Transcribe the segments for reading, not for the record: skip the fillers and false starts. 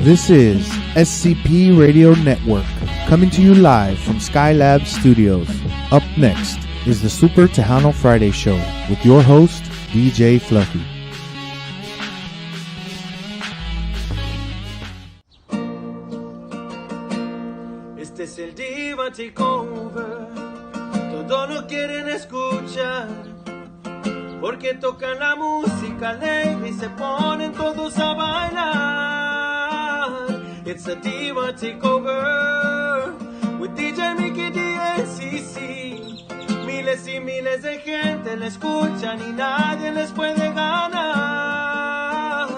This is SCP Radio Network, coming to you live from Skylab Studios. Up next is the Super Tejano Friday Show with your host, DJ Fluffy. Este es el Diva Takeover, todos lo quieren escuchar, porque tocan la música alegre y se ponen todos a bailar. It's a Diva Takeover with DJ Mickey DSCC. Miles y miles de gente la escuchan y nadie les puede ganar.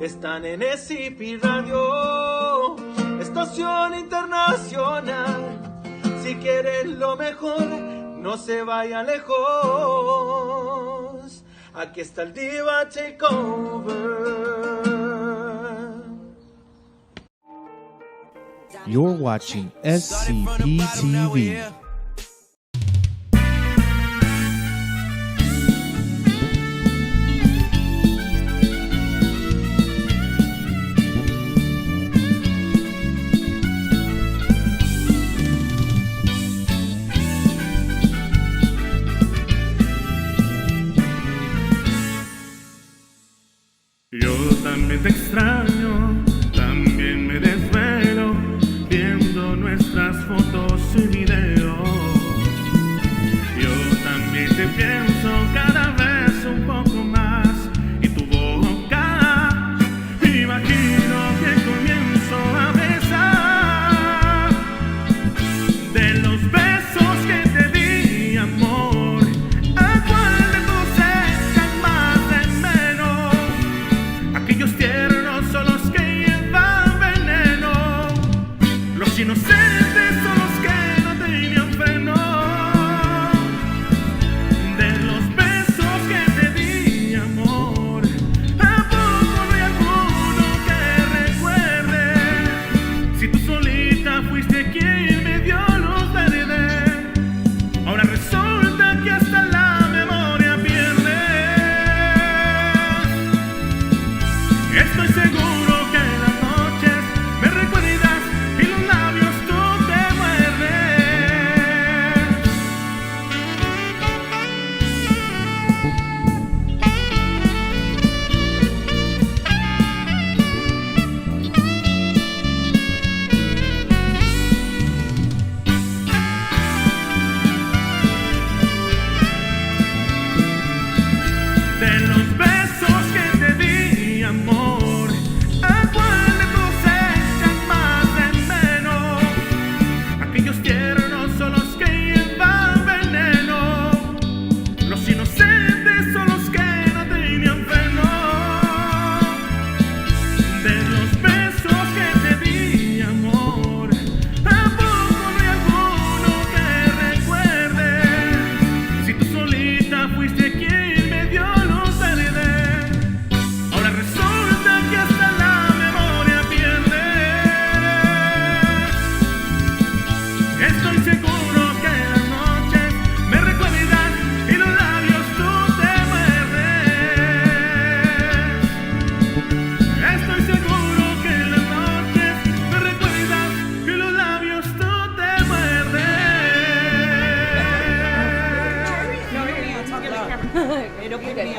Están en SCP Radio, estación internacional. Si quieren lo mejor, no se vayan lejos. Aquí está el Diva Takeover. You're watching SCP TV. Yo también te extraño, también me desvelo, viendo nuestras fotos y videos. Yo también te pienso cada vez un poco más, y tu boca, me imagino que comienzo a besar. De los besos que te di, amor, ¿a cuál de tus echan más de menos? Aquellos tiernos son los que llevan veneno, los inocentes son los que no tenían freno. De los besos que te di, amor, ¿a poco no hay alguno que recuerde? Si tú solita fuiste quien me dio luz verde, ahora resulta que hasta la memoria pierdes. Estoy seguro que en las noches me recuerdas y los labios tú te muerdes. De los besos que te di, amor, ¿a cuál de tus echan más de menos? Aquellos tiernos son los que llevan veneno, los inocentes son los que no tenían freno. De los besos que te di, amor, ¿a poco no hay alguno que recuerde? Si tú solita fuiste quien me dio luz verde, ahora resulta que hasta la memoria pierdes. Estoy seguro que en las noches me recuerdas y los labios tú te muerdes. Estoy seguro que en las noches me recuerdas y los labios tú te muerdes.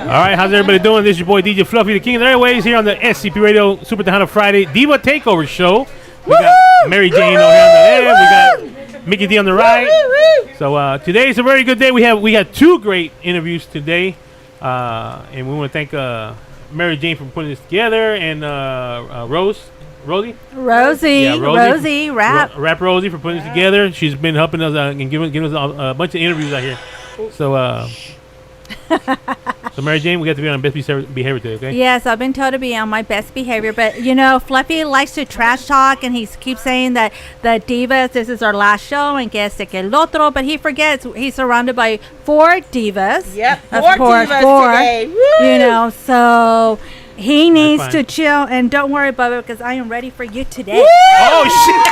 All right, how's everybody doing? This is your boy DJ Fluffy, the king of the airways, here on the SCP Radio Super Tejano Friday Diva Takeover Show. We got Mary Jane over here on the left. We got Mickey D on the right. So today is a very good day. We had two great interviews today, and we want to thank Mary Jane for putting this together, and Rosie, Rosie, Rap Rosie for putting this together. She's been helping us and giving us a bunch of interviews out here. So. So Mary Jane, we got to be on best behavior today, okay? Yes, I've been told to be on my best behavior, but you know, Fluffy likes to trash talk, and he keeps saying that the divas, this is our last show, and que este que el otro, but he forgets he's surrounded by four divas. Yep, of four course, divas four. today. Woo! You know, so he needs fine. to chill, and don't worry about it because I am ready for you today. Oh shit!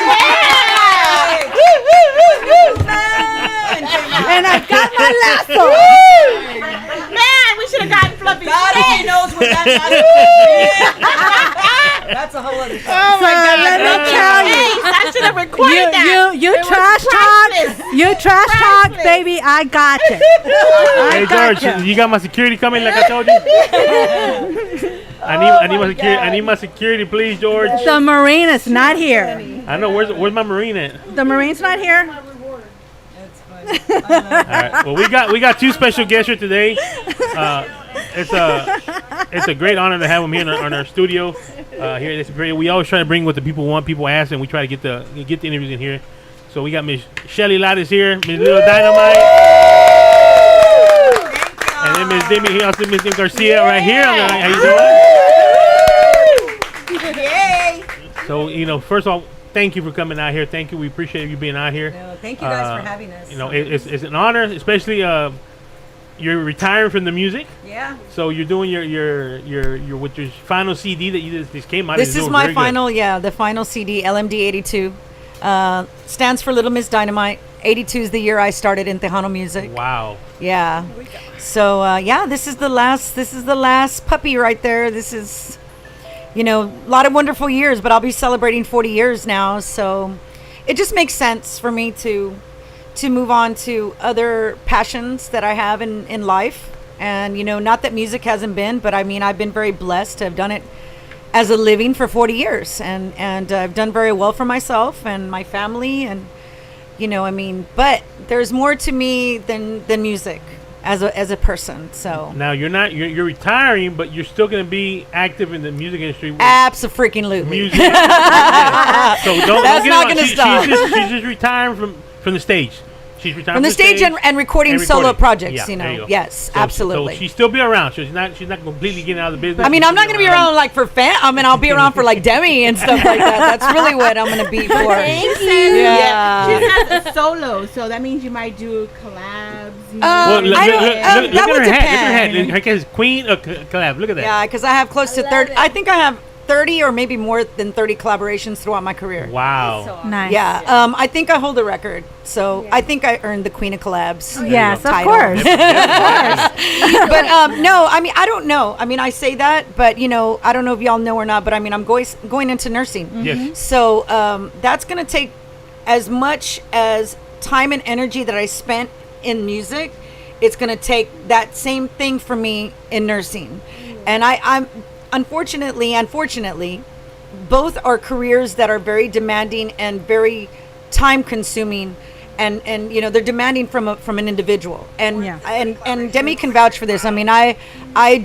And I got my lasso. Man, we should have gotten Fluffy. God only knows what that That's a Oh my God! let me tell you. I should have recorded that. You It was trash priceless. talk. You trash talk, Priceless. baby. I got you. Hey George, you got my security coming like I told you. I need my security, please, George. The Marine is not here. I know where's my Marine at? The Marine's not here. All right. Well, we got two special guests here today. It's a great honor to have them here in our studio. Here, it's great. We always try to bring what the people want, people ask, and we try to get the interviews in here. So we got Miss Shelly Lattis here, Miss Little Dynamite, and then Miss Demi here, also Miss Demi Garcia right here. How you doing? Yay! So first of all, thank you for coming out here. Thank you. We appreciate you being out here. No, thank you guys for having us. It's an honor, especially you're retiring from the music. Yeah. So you're doing your with your final CD that you just came out. This is my final, the final CD, LMD 82. Stands for Little Miss Dynamite. 82 is the year I started in Tejano music. Wow. Yeah. So this is the last puppy right there. This is a lot of wonderful years, but I'll be celebrating 40 years now. So it just makes sense for me to move on to other passions that I have in life. And, not that music hasn't been, but I mean, I've been very blessed to have done it as a living for 40 years. And I've done very well for myself and my family. And, but there's more to me than music as a person. So now you're retiring, but you're still going to be active in the music industry. Abso-freaking-lutely. Music. Yeah. So That's not going to stop. She's just retiring from the stage. She's retiring from the stage and recording solo projects. Yeah, yes, so, absolutely. So she'll still be around. So she's not completely getting out of the business. I mean, I'm not going to be around like for fan. I mean, I'll be around for like Demi and stuff like that. That's really what I'm going to be for. Thank you. Yeah. She has a solo, so that means you might do collabs. Well, look that at would her head. Look at her depend. head. Her head is queen of collab. Look at that. Yeah, because I have close to 30. I think I have 30 or maybe more than 30 collaborations throughout my career. Wow. Nice. Yeah, I think I hold the record. So I think I earned the Queen of Collabs. Yes, of title. course. But no, I mean, I don't know. I mean, I say that, but I don't know if y'all know or not, but I mean, I'm going into nursing. Yes. So that's going to take as much as time and energy that I spent in music. It's going to take that same thing for me in nursing. And I'm unfortunately, both are careers that are very demanding and very time consuming. And they're demanding from an individual, and Demi can vouch for this. I mean, I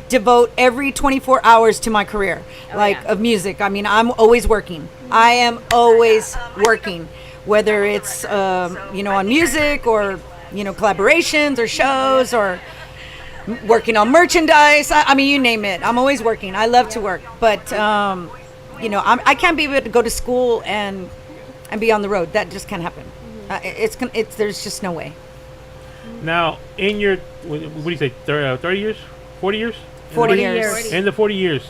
devote every 24 hours to my career, of music. I mean, I'm always working. I am always working, whether it's on music or collaborations or shows or working on merchandise. I mean, you name it. I'm always working. I love to work, but I can't be able to go to school and be on the road. That just can't happen. There's just no way. Now, in your, what do you say, 30 years? 40 years? 40 years. In the 40 years.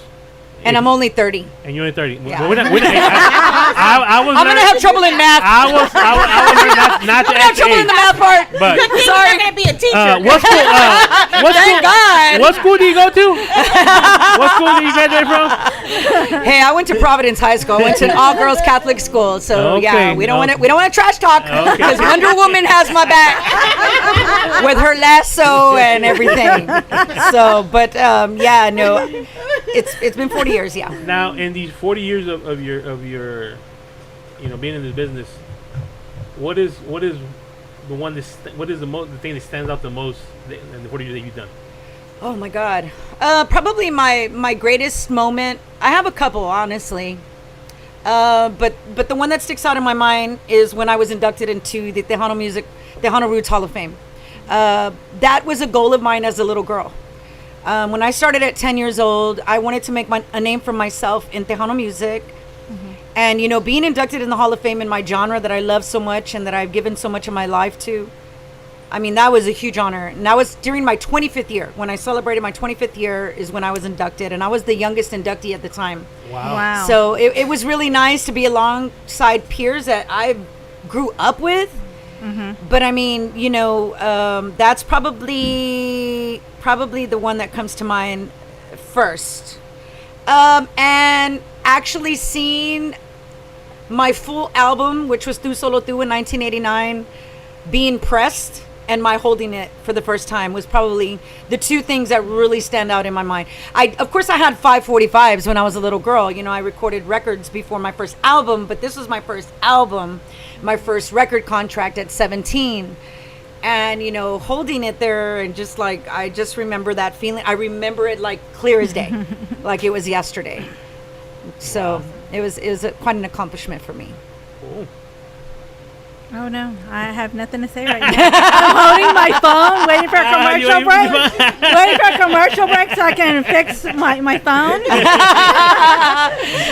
And I'm only 30. And you're only 30. Yeah. Well, I'm going to have trouble in math. I was not to I'm going to have trouble in the math part. But sorry. I'm going to be a teacher. What school do you go to? What school do you graduate from? Hey, I went to Providence High School. I went to an all-girls Catholic school. So we don't want to trash talk because Wonder Woman has my back with her lasso and everything. So, but no, it's been 40 years. Yeah. Now, in these 40 years of your being in this business, what is the one the thing that stands out the most in the 40 years that you've done? Oh my God. Probably my greatest moment. I have a couple, honestly. But the one that sticks out in my mind is when I was inducted into the Tejano Roots Hall of Fame. That was a goal of mine as a little girl. When I started at 10 years old, I wanted to make a name for myself in Tejano music. Mm-hmm. And, being inducted in the Hall of Fame in my genre that I love so much and that I've given so much of my life to, I mean, that was a huge honor. And that was during my 25th year. When I celebrated my 25th year is when I was inducted. And I was the youngest inductee at the time. Wow. So it was really nice to be alongside peers that I grew up with. Mm-hmm. But I mean, that's probably the one that comes to mind first. And actually seen my full album, which was Tu Solo Tu in 1989, being pressed and my holding it for the first time was probably the two things that really stand out in my mind. Of course, I had 545s when I was a little girl. You know, I recorded records before my first album, but this was my first album, my first record contract at 17. And, you know, holding it there and just like, I just remember that feeling. I remember it like clear as day, like it was yesterday. So it was quite an accomplishment for me. Cool. Oh no, I have nothing to say right now. I'm holding my phone, waiting for a commercial break. Waiting for a commercial break so I can fix my phone.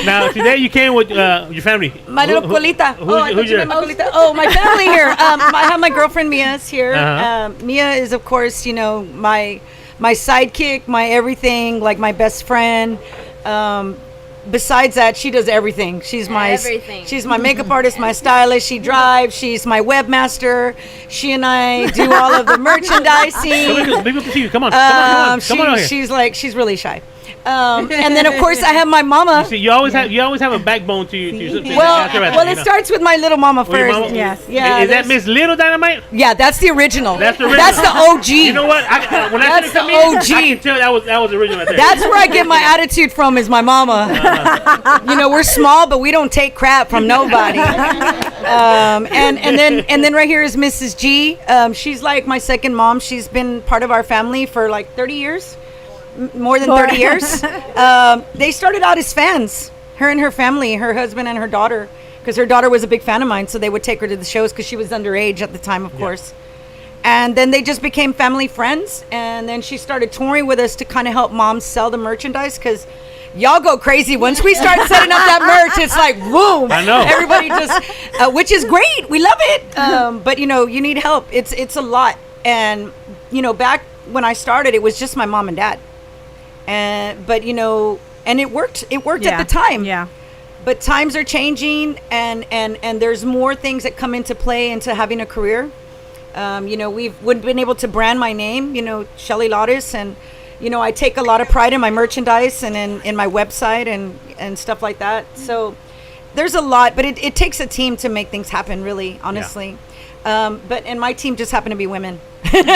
Now today you came with your family. My little colita. Who's your? My family here. I have my girlfriend Mia's here. Uh-huh. Mia is, of course, you know, my sidekick, my everything, like my best friend. Besides that, she does everything. She's my makeup artist, my stylist. She drives. She's my webmaster. She and I do all of the merchandising. Leave it to you. Come on, come on out here. She's really shy. And then of course I have my mama. You see, you always have a backbone to you. Well, it starts with my little mama first. Mama? Yes. Yeah. Is that Miss Little Dynamite? Yeah, that's the original. That's the OG. You know what? When I That's come the in, OG. I can tell that was the original right there. That's where I get my attitude from, is my mama. You know, we're small, but we don't take crap from nobody. And then right here is Mrs. G. She's like my second mom. She's been part of our family for like 30 years. More than 30 years. They started out as fans, her and her family, her husband and her daughter, because her daughter was a big fan of mine, so they would take her to the shows because she was underage at the time, of course. And then they just became family friends, and then she started touring with us to kind of help moms sell the merchandise, because y'all go crazy once we start setting up that merch. It's like boom. I know. Everybody just which is great, we love it, but you know, you need help. It's a lot. And you know, back when I started, it was just my mom and dad. But you know, and it worked at the time. Yeah. But times are changing, and there's more things that come into play into having a career. You know, we've been able to brand my name, you know, Shelly Lotus, and you know, I take a lot of pride in my merchandise and in my website and stuff like that. So there's a lot, but it takes a team to make things happen, really, honestly. And my team just happened to be women. Nothing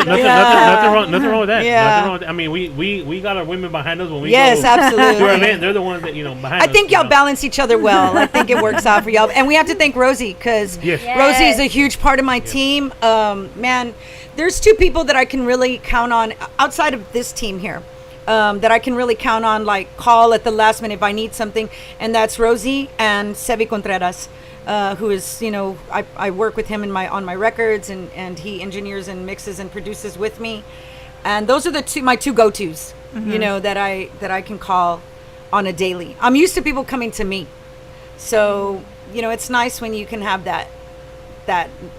wrong with that. Yeah. Nothing wrong with that. I mean, we got our women behind us when we yes, go absolutely. to our event. They're the ones that, you know, behind us. I think y'all balance each other well. I think it works out for y'all. And we have to thank Rosie, because Rosie is a huge part of my team. Man, there's two people that I can really count on outside of this team here. That I can really count on, like call at the last minute if I need something, and that's Rosie and Sevi Contreras. Who is, you know, I work with him on my records, and he engineers and mixes and produces with me, and those are my two go-tos, you know, that I can call on a daily. I'm used to people coming to me, so you know, it's nice when you can have that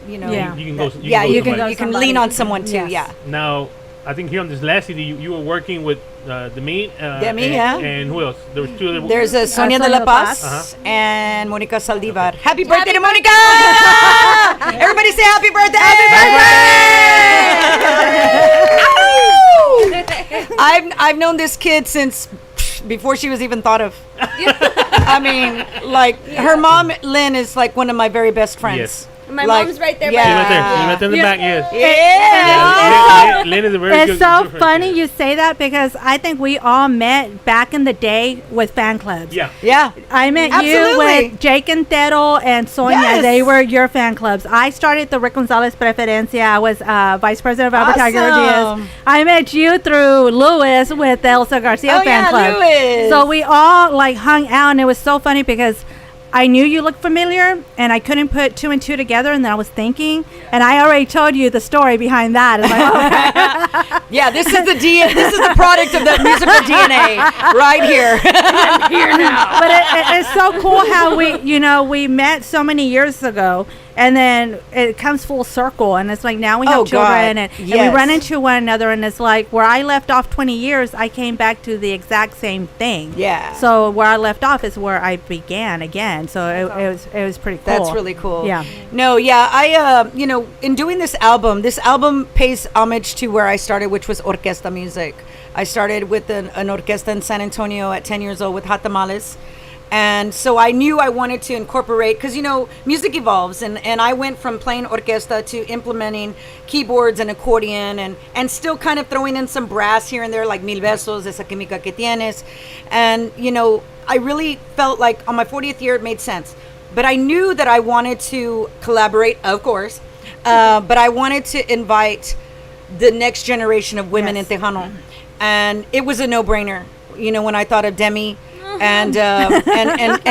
you know, you can lean on someone too. Yes. Yeah. Now, I think here on this last CD, you were working with Demi. Demi, yeah. And who else? There was two other. There's Sonia de la Paz and Monica Saldivar. Happy birthday to Monica! Everybody say happy birthday! Happy birthday! I've known this kid since before she was even thought of. I mean, like her mom, Lynn, is like one of my very best friends. Yes. My mom's right there. She's right there in the back. Yes. Yeah. Lynn is a very good. It's so good friend. funny you say that, because I think we all met back in the day with fan clubs. Yeah. Yeah. I met Absolutely. you with Jake Antero and Sonia. Yes. They were your fan clubs. I started the Rick Gonzalez Preferencia. I was vice president of advertising. Awesome. I met you through Lewis with the Elsa Garcia fan club. Lewis. So we all like hung out, and it was so funny because I knew you looked familiar, and I couldn't put two and two together, and then I was thinking, and I already told you the story behind that. It's like, okay. Yeah, this is the product of the musical DNA right here. I'm here now. But it's so cool how we met so many years ago, And then it comes full circle, and it's like now we have Oh, children, God. and we Yes. run into one another, and it's like where I left off 20 years, I came back to the exact same thing. Yeah. So where I left off is where I began again. So it was pretty cool. That's really cool. Yeah. No, yeah. In doing this album pays homage to where I started, which was orquesta music. I started with an orquesta in San Antonio at 10 years old with Hot Tamales. And so I knew I wanted to incorporate, because, music evolves. And I went from playing orquesta to implementing keyboards and accordion and still kind of throwing in some brass here and there, like Mil Besos, Esa Química Que Tienes. And, I really felt like on my 40th year, it made sense. But I knew that I wanted to collaborate, of course. But I wanted to invite the next generation of women in Tejano. And it was a no-brainer, when I thought of Demi and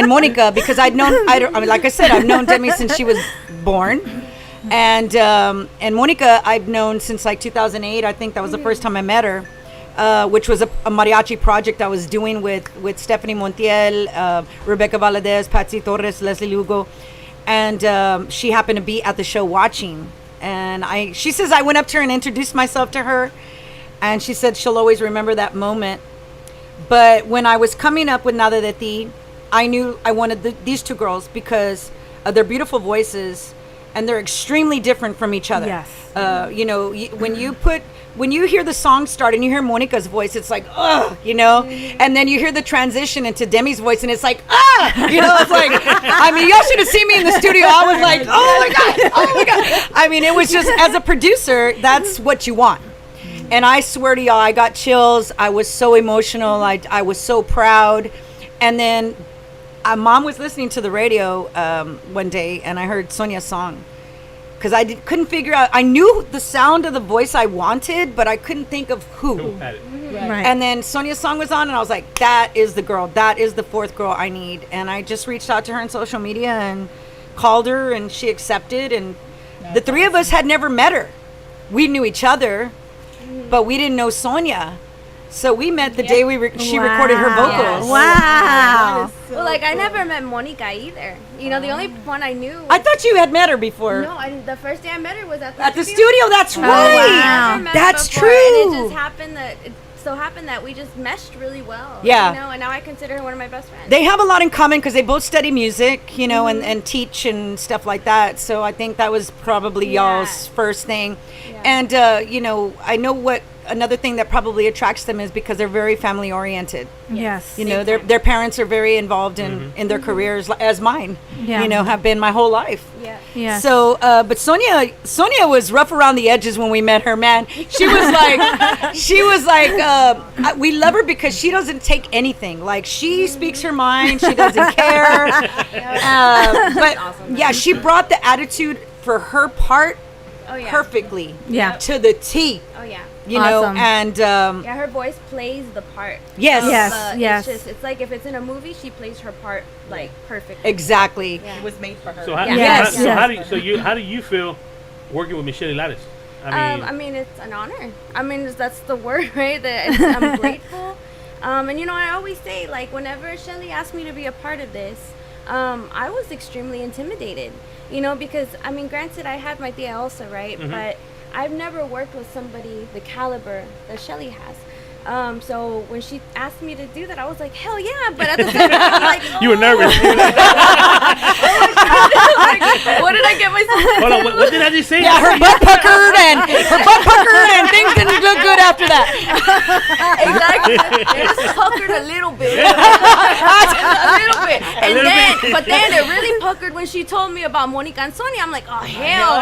Monica, because I've known Demi since she was born. And Monica, I've known since like 2008. I think that was the first time I met her, which was a mariachi project I was doing with Stephanie Montiel, Rebecca Valadez, Patsy Torres, Leslie Lugo. And she happened to be at the show watching. And she says I went up to her and introduced myself to her. And she said she'll always remember that moment. But when I was coming up with Nada de Ti, I knew I wanted these two girls because of their beautiful voices, and they're extremely different from each other. Yes. When you hear the song start and you hear Monica's voice, it's like, and then you hear the transition into Demi's voice, and it's like, it's like, y'all should have seen me in the studio. I was like, oh my God. I mean, it was just, as a producer, that's what you want. And I swear to y'all, I got chills. I was so emotional. I was so proud. And then Mom was listening to the radio one day, and I heard Sonia's song. Because couldn't figure out. I knew the sound of the voice I wanted, but I couldn't think of who. Had it. Right. And then Sonia's song was on, and I was like, that is the girl. That is the fourth girl I need. And I just reached out to her on social media and called her, and she accepted. And the three of us had never met her. We knew each other, but we didn't know Sonia. So we met the day she recorded her vocals. Yes. Wow. Well, like, I never met Monica either. The only one I knew. I thought you had met her before. No, the first day I met her was at the studio. That's right. Wow. That's before, true. And it just happened that we just meshed really well. Yeah. And now I consider her one of my best friends. They have a lot in common because they both study music, and teach and stuff like that. So I think that was probably y'all's first thing. Yeah. And, I know what another thing that probably attracts them is because they're very family oriented. Yes. Their parents are very involved in their careers, as mine, have been my whole life. Yeah. Yeah. So, but Sonia was rough around the edges when we met her, man. She was like, we love her because she doesn't take anything. Like, she speaks her mind. She doesn't care. But awesome, yeah, she brought the attitude for her part perfectly to the T. Oh, yeah. Awesome. And her voice plays the part. Yes. Yes. It's like if it's in a movie, she plays her part like perfectly. Exactly. Yeah. It was made for her. So how, Yes. so Yes. how do you feel working with Michelle Hilares? I mean, it's an honor. I mean, that's the word, right? I'm grateful. And I always say, like, whenever Shelly asked me to be a part of this, I was extremely intimidated. Because granted, I had my tia also, right? Mm-hmm. But I've never worked with somebody the caliber that Shelly has. So when she asked me to do that, I was like, hell yeah! But at the same time, I'm like, You were nervous. what did I get myself? Hold on, what did I just say? Yeah, her butt puckered and things didn't look good after that. Exactly. It just puckered a little bit. But then it really puckered when she told me about Monica and Sonia. I'm like, oh hell.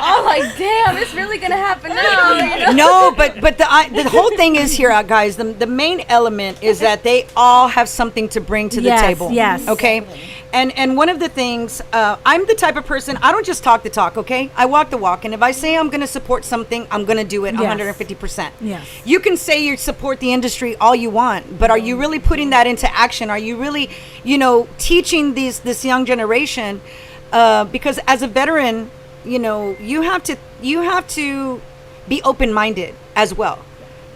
I was like, damn, it's really gonna happen now. No, but the whole thing is here, guys. The main element is that they all have something to bring to the table. Yes. Okay. And one of the things, I'm the type of person, I don't just talk the talk, okay? I walk the walk. And if I say I'm going to support something, I'm going to do it 150%. Yes. You can say you support the industry all you want, but are you really putting that into action? Are you really, teaching this young generation? Because as a veteran, you have to be open-minded as well.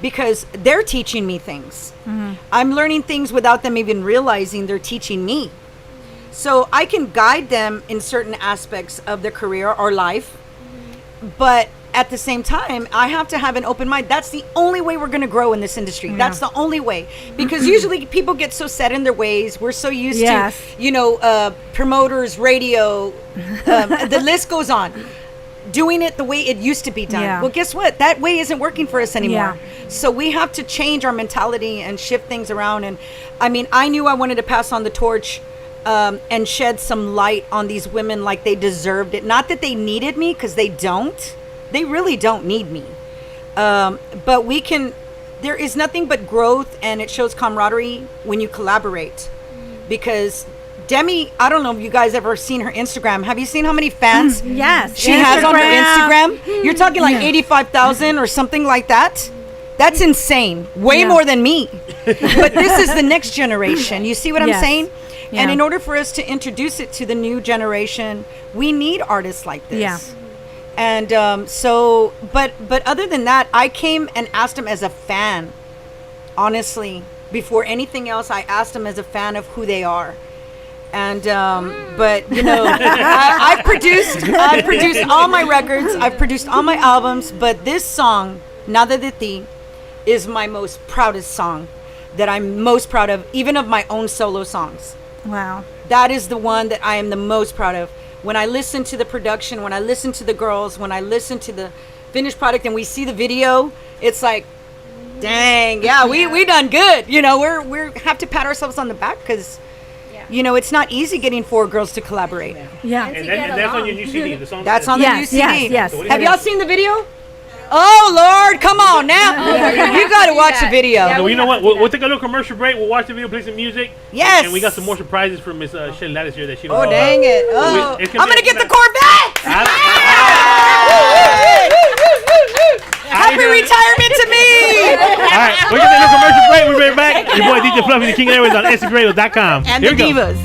Because they're teaching me things. Mm-hmm. I'm learning things without them even realizing they're teaching me. So I can guide them in certain aspects of their career or life, but at the same time, I have to have an open mind. That's the only way we're going to grow in this industry. That's the only way. Because usually people get so set in their ways. We're so used to, promoters, radio, the list goes on. Doing it the way it used to be done. Yeah. Well, guess what? That way isn't working for us anymore. Yeah. So we have to change our mentality and shift things around. And I mean, I knew I wanted to pass on the torch and shed some light on these women like they deserved it. Not that they needed me, because they don't. They really don't need me. But there is nothing but growth, and it shows camaraderie when you collaborate. Because Demi, I don't know if you guys ever seen her Instagram. Have you seen how many fans Yes. she has on her Instagram? You're talking like 85,000 or something like that. That's insane. Way more than me. But this is the next generation. You see what I'm saying? Yeah. And in order for us to introduce it to the new generation, we need artists like this. Yeah. And but other than that, I came and asked him as a fan. Honestly, before anything else, I asked him as a fan of who they are. And but you know, I've produced all my records, I've produced all my albums, but this song, Nada de Ti, is my most proudest song that I'm most proud of, even of my own solo songs. Wow. That is the one that I am the most proud of. When I listen to the production, when I listen to the girls, when I listen to the finished product and we see the video, it's like, dang, we done good. You know, we have to pat ourselves on the back, because you know, it's not easy getting 4 girls to collaborate. Yeah. And that's on your new CD. The song That's on the new CD. Yes. Have y'all seen the video? Oh, Lord, come on now. You got to watch the video. So you know what? We'll take a little commercial break. We'll watch the video, play some music. Yes. And we got some more surprises from Miss Shelly Lattice here that she. Oh, dang it. Oh. I'm going to get the Corvette. Happy retirement to me. All right, we're going to take a little commercial break. We'll be right back. Your boy DJ Fluffy, the King of Airways on scpradio.com. And the divas.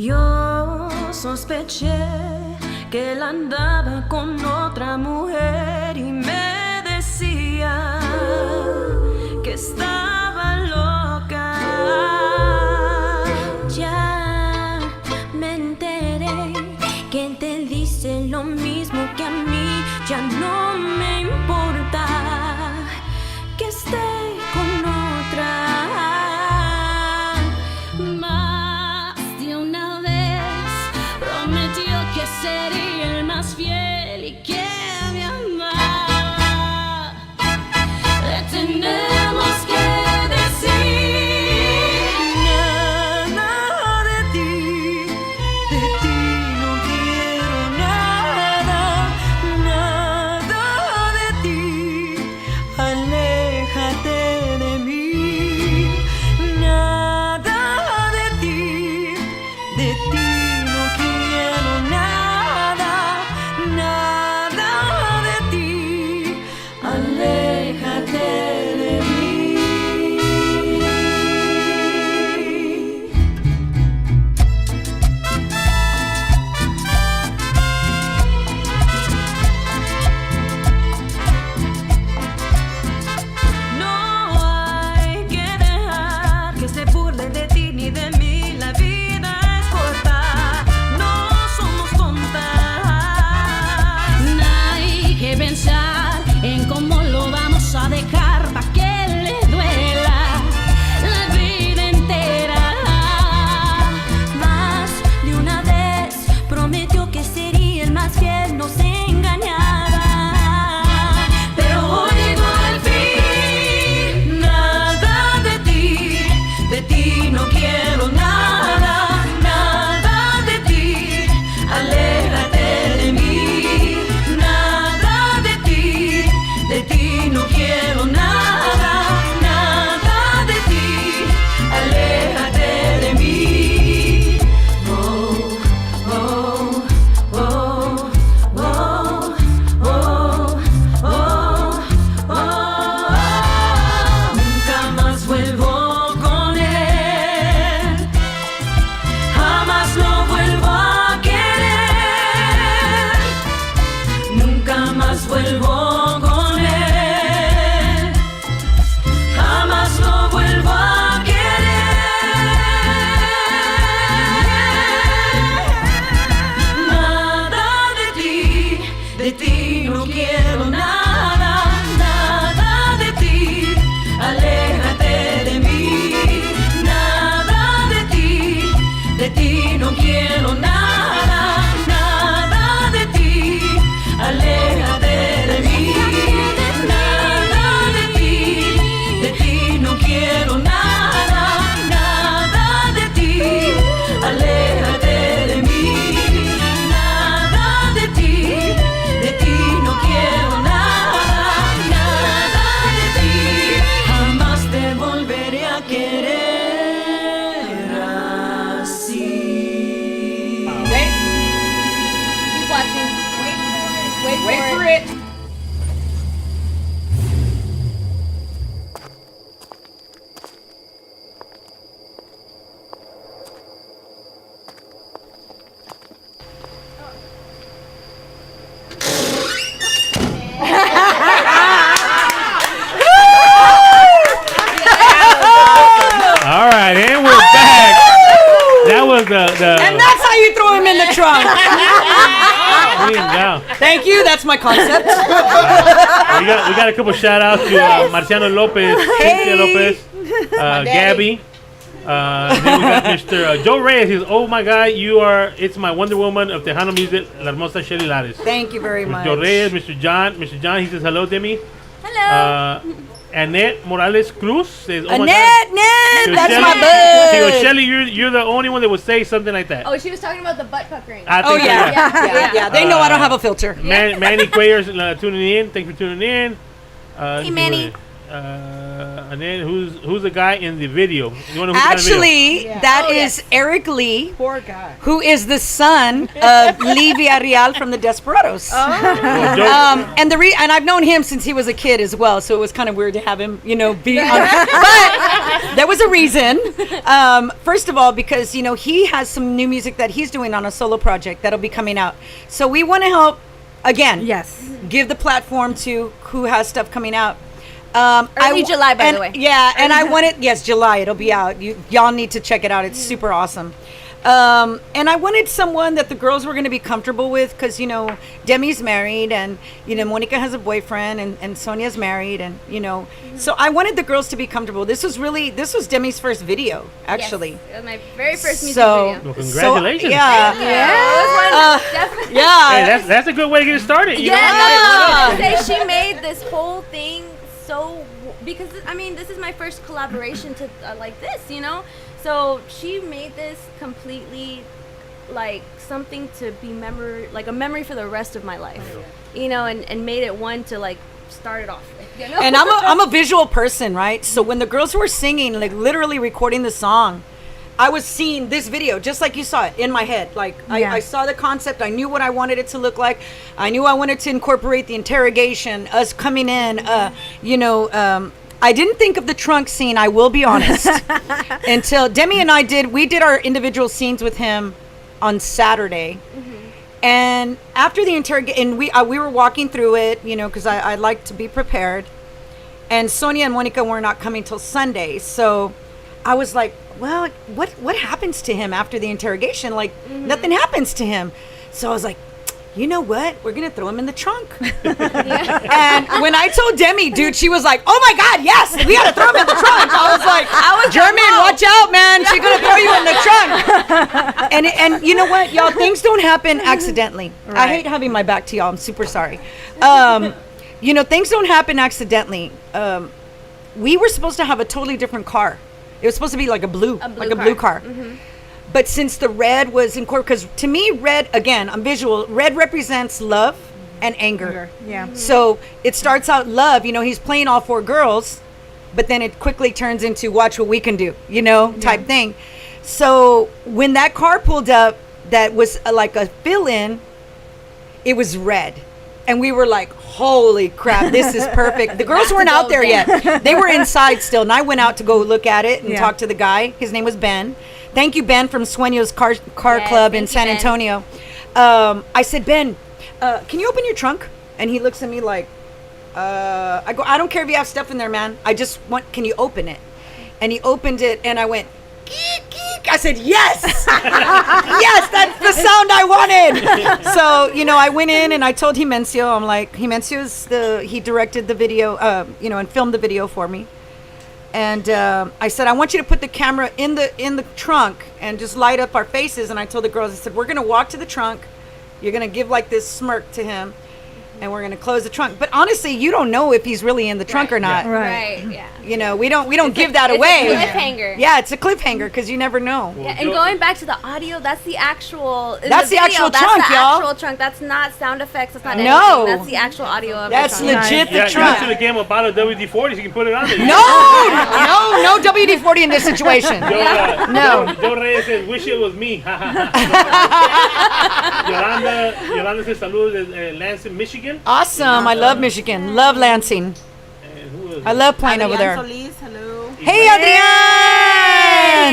Yo sospeché que él andaba con otra mujer y me decía que estaba loca. Ya me enteré que te dice lo mismo que a mí. Ya no me importa que esté con otra. Que sería el más fiel y que me amaba. Le tenemos que decir nada de ti no quiero nada, nada de ti, aléjate de mí, nada de ti no quiero nada, nada de ti, aléjate de mí. No hay que dejar que se burle de ti ni de mí, la vida es corta. Que pensar en cómo lo vamos a dejar pa' que le duela la vida entera. Más de una vez prometió que sería el más fiel, no se engañaba. Pero hoy llegó el fin, nada de ti no quiero nada, nada de ti, aléjate de mí. De ti no quiero nada, nada de ti, aléjate de mí. Oh, oh, oh. And we're back. That was the And that's how you throw him in the trunk. Yeah. Thank you. That's my concept. We got a couple shout outs to Marciano Lopez, Cynthia Lopez, Gabby. Then we got Mr. Joe Reyes. He's, oh my God, it's my Wonder Woman of Tejano music, La Hermosa Shelly Lares. Thank you very much. Joe Reyes, Mr. John, he says hello, Demi. Hello. Annette Morales Cruz says, oh my Annette, God. that's Shelly, my bud. She goes, Shelly, you're the only one that would say something like that. Oh, she was talking about the butt puckering. I Oh think yeah. They know I don't have a filter. Manny Quayers tuning in. Thanks for tuning in. Hey, Manny. And then who's the guy in the video? You wanna know who's the guy in the video? Actually, that is Eric Lee, Poor guy. who is the son of Lee Villarreal from the Desperados. And and I've known him since he was a kid as well, so it was kind of weird to have him, be on. But there was a reason. First of all, because he has some new music that he's doing on a solo project that'll be coming out. So we want to help again. Yes. Give the platform to who has stuff coming out. Early July, by the way. Yeah, and I wanted, yes, July, it'll be out. Y'all need to check it out. It's super awesome. And I wanted someone that the girls were going to be comfortable with because, Demi's married and, Monica has a boyfriend and Sonia's married and, so I wanted the girls to be comfortable. This was Demi's first video, actually. Yes, it was my very first music video. Well, congratulations. So, yeah. Definitely. Yeah. Hey, that's a good way to get it started. You know? I was gonna say she made this whole thing because this is my first collaboration to like this, so she made this completely like something to be a memory for the rest of my life, and made it one to like start it off with, And I'm a visual person, right? So when the girls were singing, like literally recording the song, I was seeing this video just like you saw it in my head. Like I saw the concept. I knew what I wanted it to look like. I knew I wanted to incorporate the interrogation, us coming in. I didn't think of the trunk scene. I will be honest, until Demi and I did our individual scenes with him on Saturday. And after the interrogation, we were walking through it, because I like to be prepared. And Sonia and Monica were not coming till Sunday, so I was like, well, what happens to him after the interrogation? Like, nothing happens to him. So I was like, you know what? We're going to throw him in the trunk. And when I told Demi, dude, she was like, oh my God, yes, we got to throw him in the trunk. I was like, German, watch out, man. She's going to throw you in the trunk. And you know what, y'all, things don't happen accidentally. Right. I hate having my back to y'all. I'm super sorry. Things don't happen accidentally. We were supposed to have a totally different car. It was supposed to be like a blue car. But since the red was incorporated, because to me, red, again, I'm visual, red represents love and anger. Yeah. So it starts out love, he's playing all four girls, but then it quickly turns into watch what we can do, type thing. So when that car pulled up, that was like a fill-in, it was red. And we were like, holy crap, this is perfect. The girls weren't out there yet. They were inside still. And I went out to go look at it and talk to the guy. His name was Ben. Thank you, Ben, from Sueños Car Club in San Antonio. I said, Ben, can you open your trunk? And he looks at me like, I go, I don't care if you have stuff in there, man. Can you open it? And he opened it and I went, geek, geek. I said, yes, yes, that's the sound I wanted. So, I went in and I told Himencio, I'm like, he directed the video, and filmed the video for me. And I said, I want you to put the camera in the trunk and just light up our faces. And I told the girls, I said, we're going to walk to the trunk. You're going to give like this smirk to him. And we're going to close the trunk. But honestly, you don't know if he's really in the trunk or not. Right, yeah. We don't give that away. It's a cliffhanger. Yeah, it's a cliffhanger because you never know. Yeah, and going back to the audio, that's the actual. That's the actual trunk, y'all. That's the actual trunk. That's not sound effects. That's not anything. No. That's the actual audio of That's the trunk. legit the You trunk. should have gave him a bottle of WD-40 so you can put it on there. No WD-40 in this situation. No. Joe Reyes says, wish it was me. Yolanda says, saludos Lansing, Michigan. Awesome. I love Michigan. Love Lansing. I love playing over there. Solis, hello. Hey, Adrian!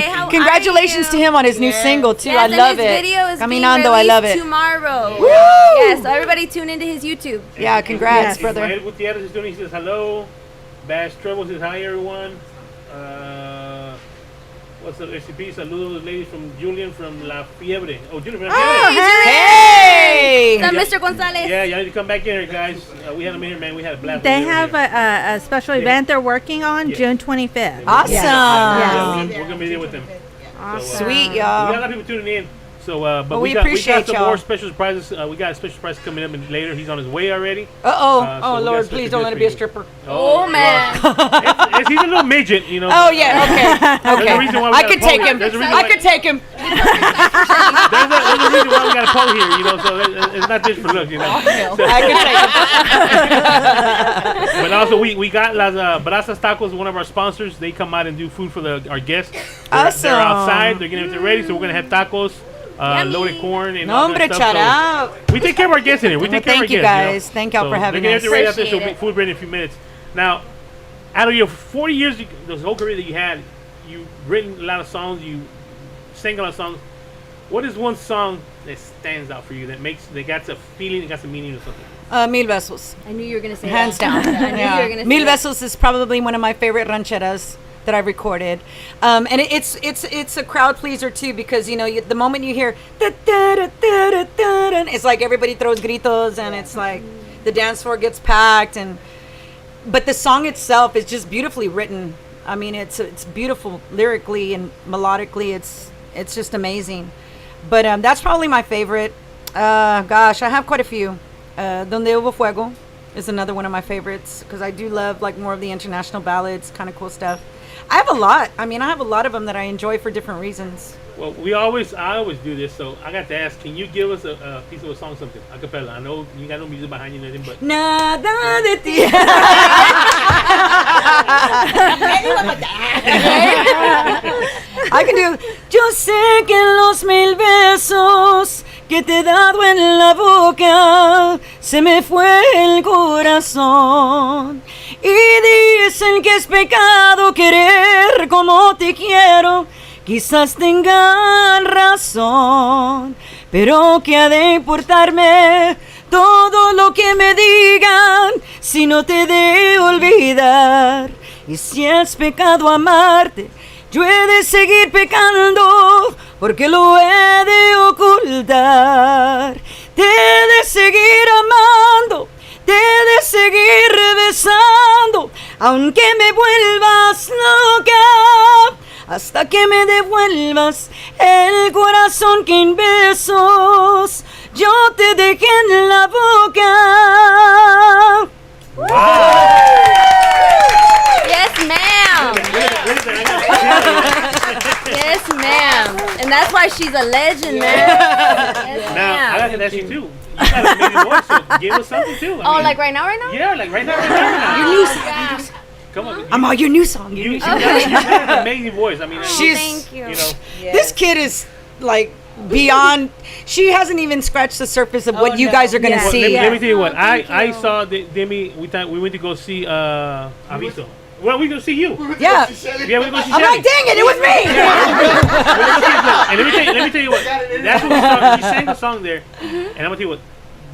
Hey, how Congratulations are to you? him on his new single, too. Yes, I and love his it. video is being Caminando, I love it. tomorrow. Woo! Yes, so everybody tune into his YouTube. Yeah, congrats, brother. Ismael Gutierrez is doing, he says hello. Bash Trouble says hi, everyone. What's up, SCP? Saludos, ladies from Julian from La Fiebre. Oh, Julian from La Oh, Fiebre. hey! Mr. Gonzalez. Yeah, y'all need to come back in here, guys. We had them in here, man. We had a blast. They when have were here. a special event they're working on June 25th. Awesome. Yeah, we're gonna be there with them. Awesome. Sweet, We got a y'all. lot of people tuning in. So, but we we got appreciate some y'all. more special surprises. We got a special surprise coming up later. He's on his way already. Uh-oh. So Oh, we got Lord, special please don't let gifts it be a for you. stripper. Oh, man. He's a little midget, you know. Oh, yeah, okay. There's a reason why we I got a could pole take here. him. There's a reason I why- could take him. There's a reason why we got a pole here, you know. So it's not just for looks, you know. I could take him. But also we got Las Brasas Tacos, one of our sponsors. They come out and do food for our guests. Awesome. They're outside. They're getting everything ready, so we're gonna have tacos, loaded corn, and all Nombre, that stuff. shout out. So we take care of our guests in here. We take care of our Thank you, guests. guys. Thank y'all for having they're us. getting everything ready after, so Appreciate it. food ready in a few minutes. Now, out of your 40 years, this whole career that you had, you've written a lot of songs. You sang a lot of songs. What is one song that stands out for you that got a feeling, it got some meaning or something? Mil Besos. I knew you were going to say Hands that. down. I knew you were going to say Mil that. Besos is probably one of my favorite rancheras that I've recorded, and it's a crowd pleaser too, because you know the moment you hear da, da, da, da, da, da, da, it's like everybody throws gritos and it's like the dance floor gets packed, but the song itself is just beautifully written. I mean, it's beautiful lyrically and melodically. It's just amazing. But that's probably my favorite. Gosh, I have quite a few. Donde Hubo Fuego is another one of my favorites, because I do love like more of the international ballads, kind of cool stuff. I have a lot. I mean, I have a lot of them that I enjoy for different reasons. Well, I always do this, so I got to ask, can you give us a piece of a song, something, a cappella? I know you got no music behind you, nothing, but Nada de ti. I can do. Yo sé que los 1000 besos que te he dado en la boca se me fue el corazón. Y dicen que es pecado querer como te quiero. Quizás tengan razón, pero ¿qué ha de importarme todo lo que me digan si no te he de olvidar? Y si es pecado amarte, yo he de seguir pecando, porque lo he de ocultar. Te he de seguir amando, te he de seguir besando, aunque me vuelvas loca, hasta que me devuelvas el corazón que en besos yo te dejé en la boca. Yes, ma'am. Yes, ma'am. And that's why she's a legend, man. Yes, now I ma'am. got to ask you too. You got an amazing voice, so give us something too. I Oh, mean, like right now? yeah, like right now. Your new song. Yeah. Come on, I'm on your new song. Your you new got an amazing voice. I mean, She's- Thank you. you know, This kid is like beyond. She hasn't even scratched the surface of what you guys are gonna Yeah. well, see. let me tell you what. Oh, thank I you. saw Demi. We went to go see Aviso. Well, we go see you. Yeah. Yeah, we go see I'm Shelly. like, dang it, it was me. And let me tell you what. That's what we started. You sang the song there, and I'm gonna tell you what.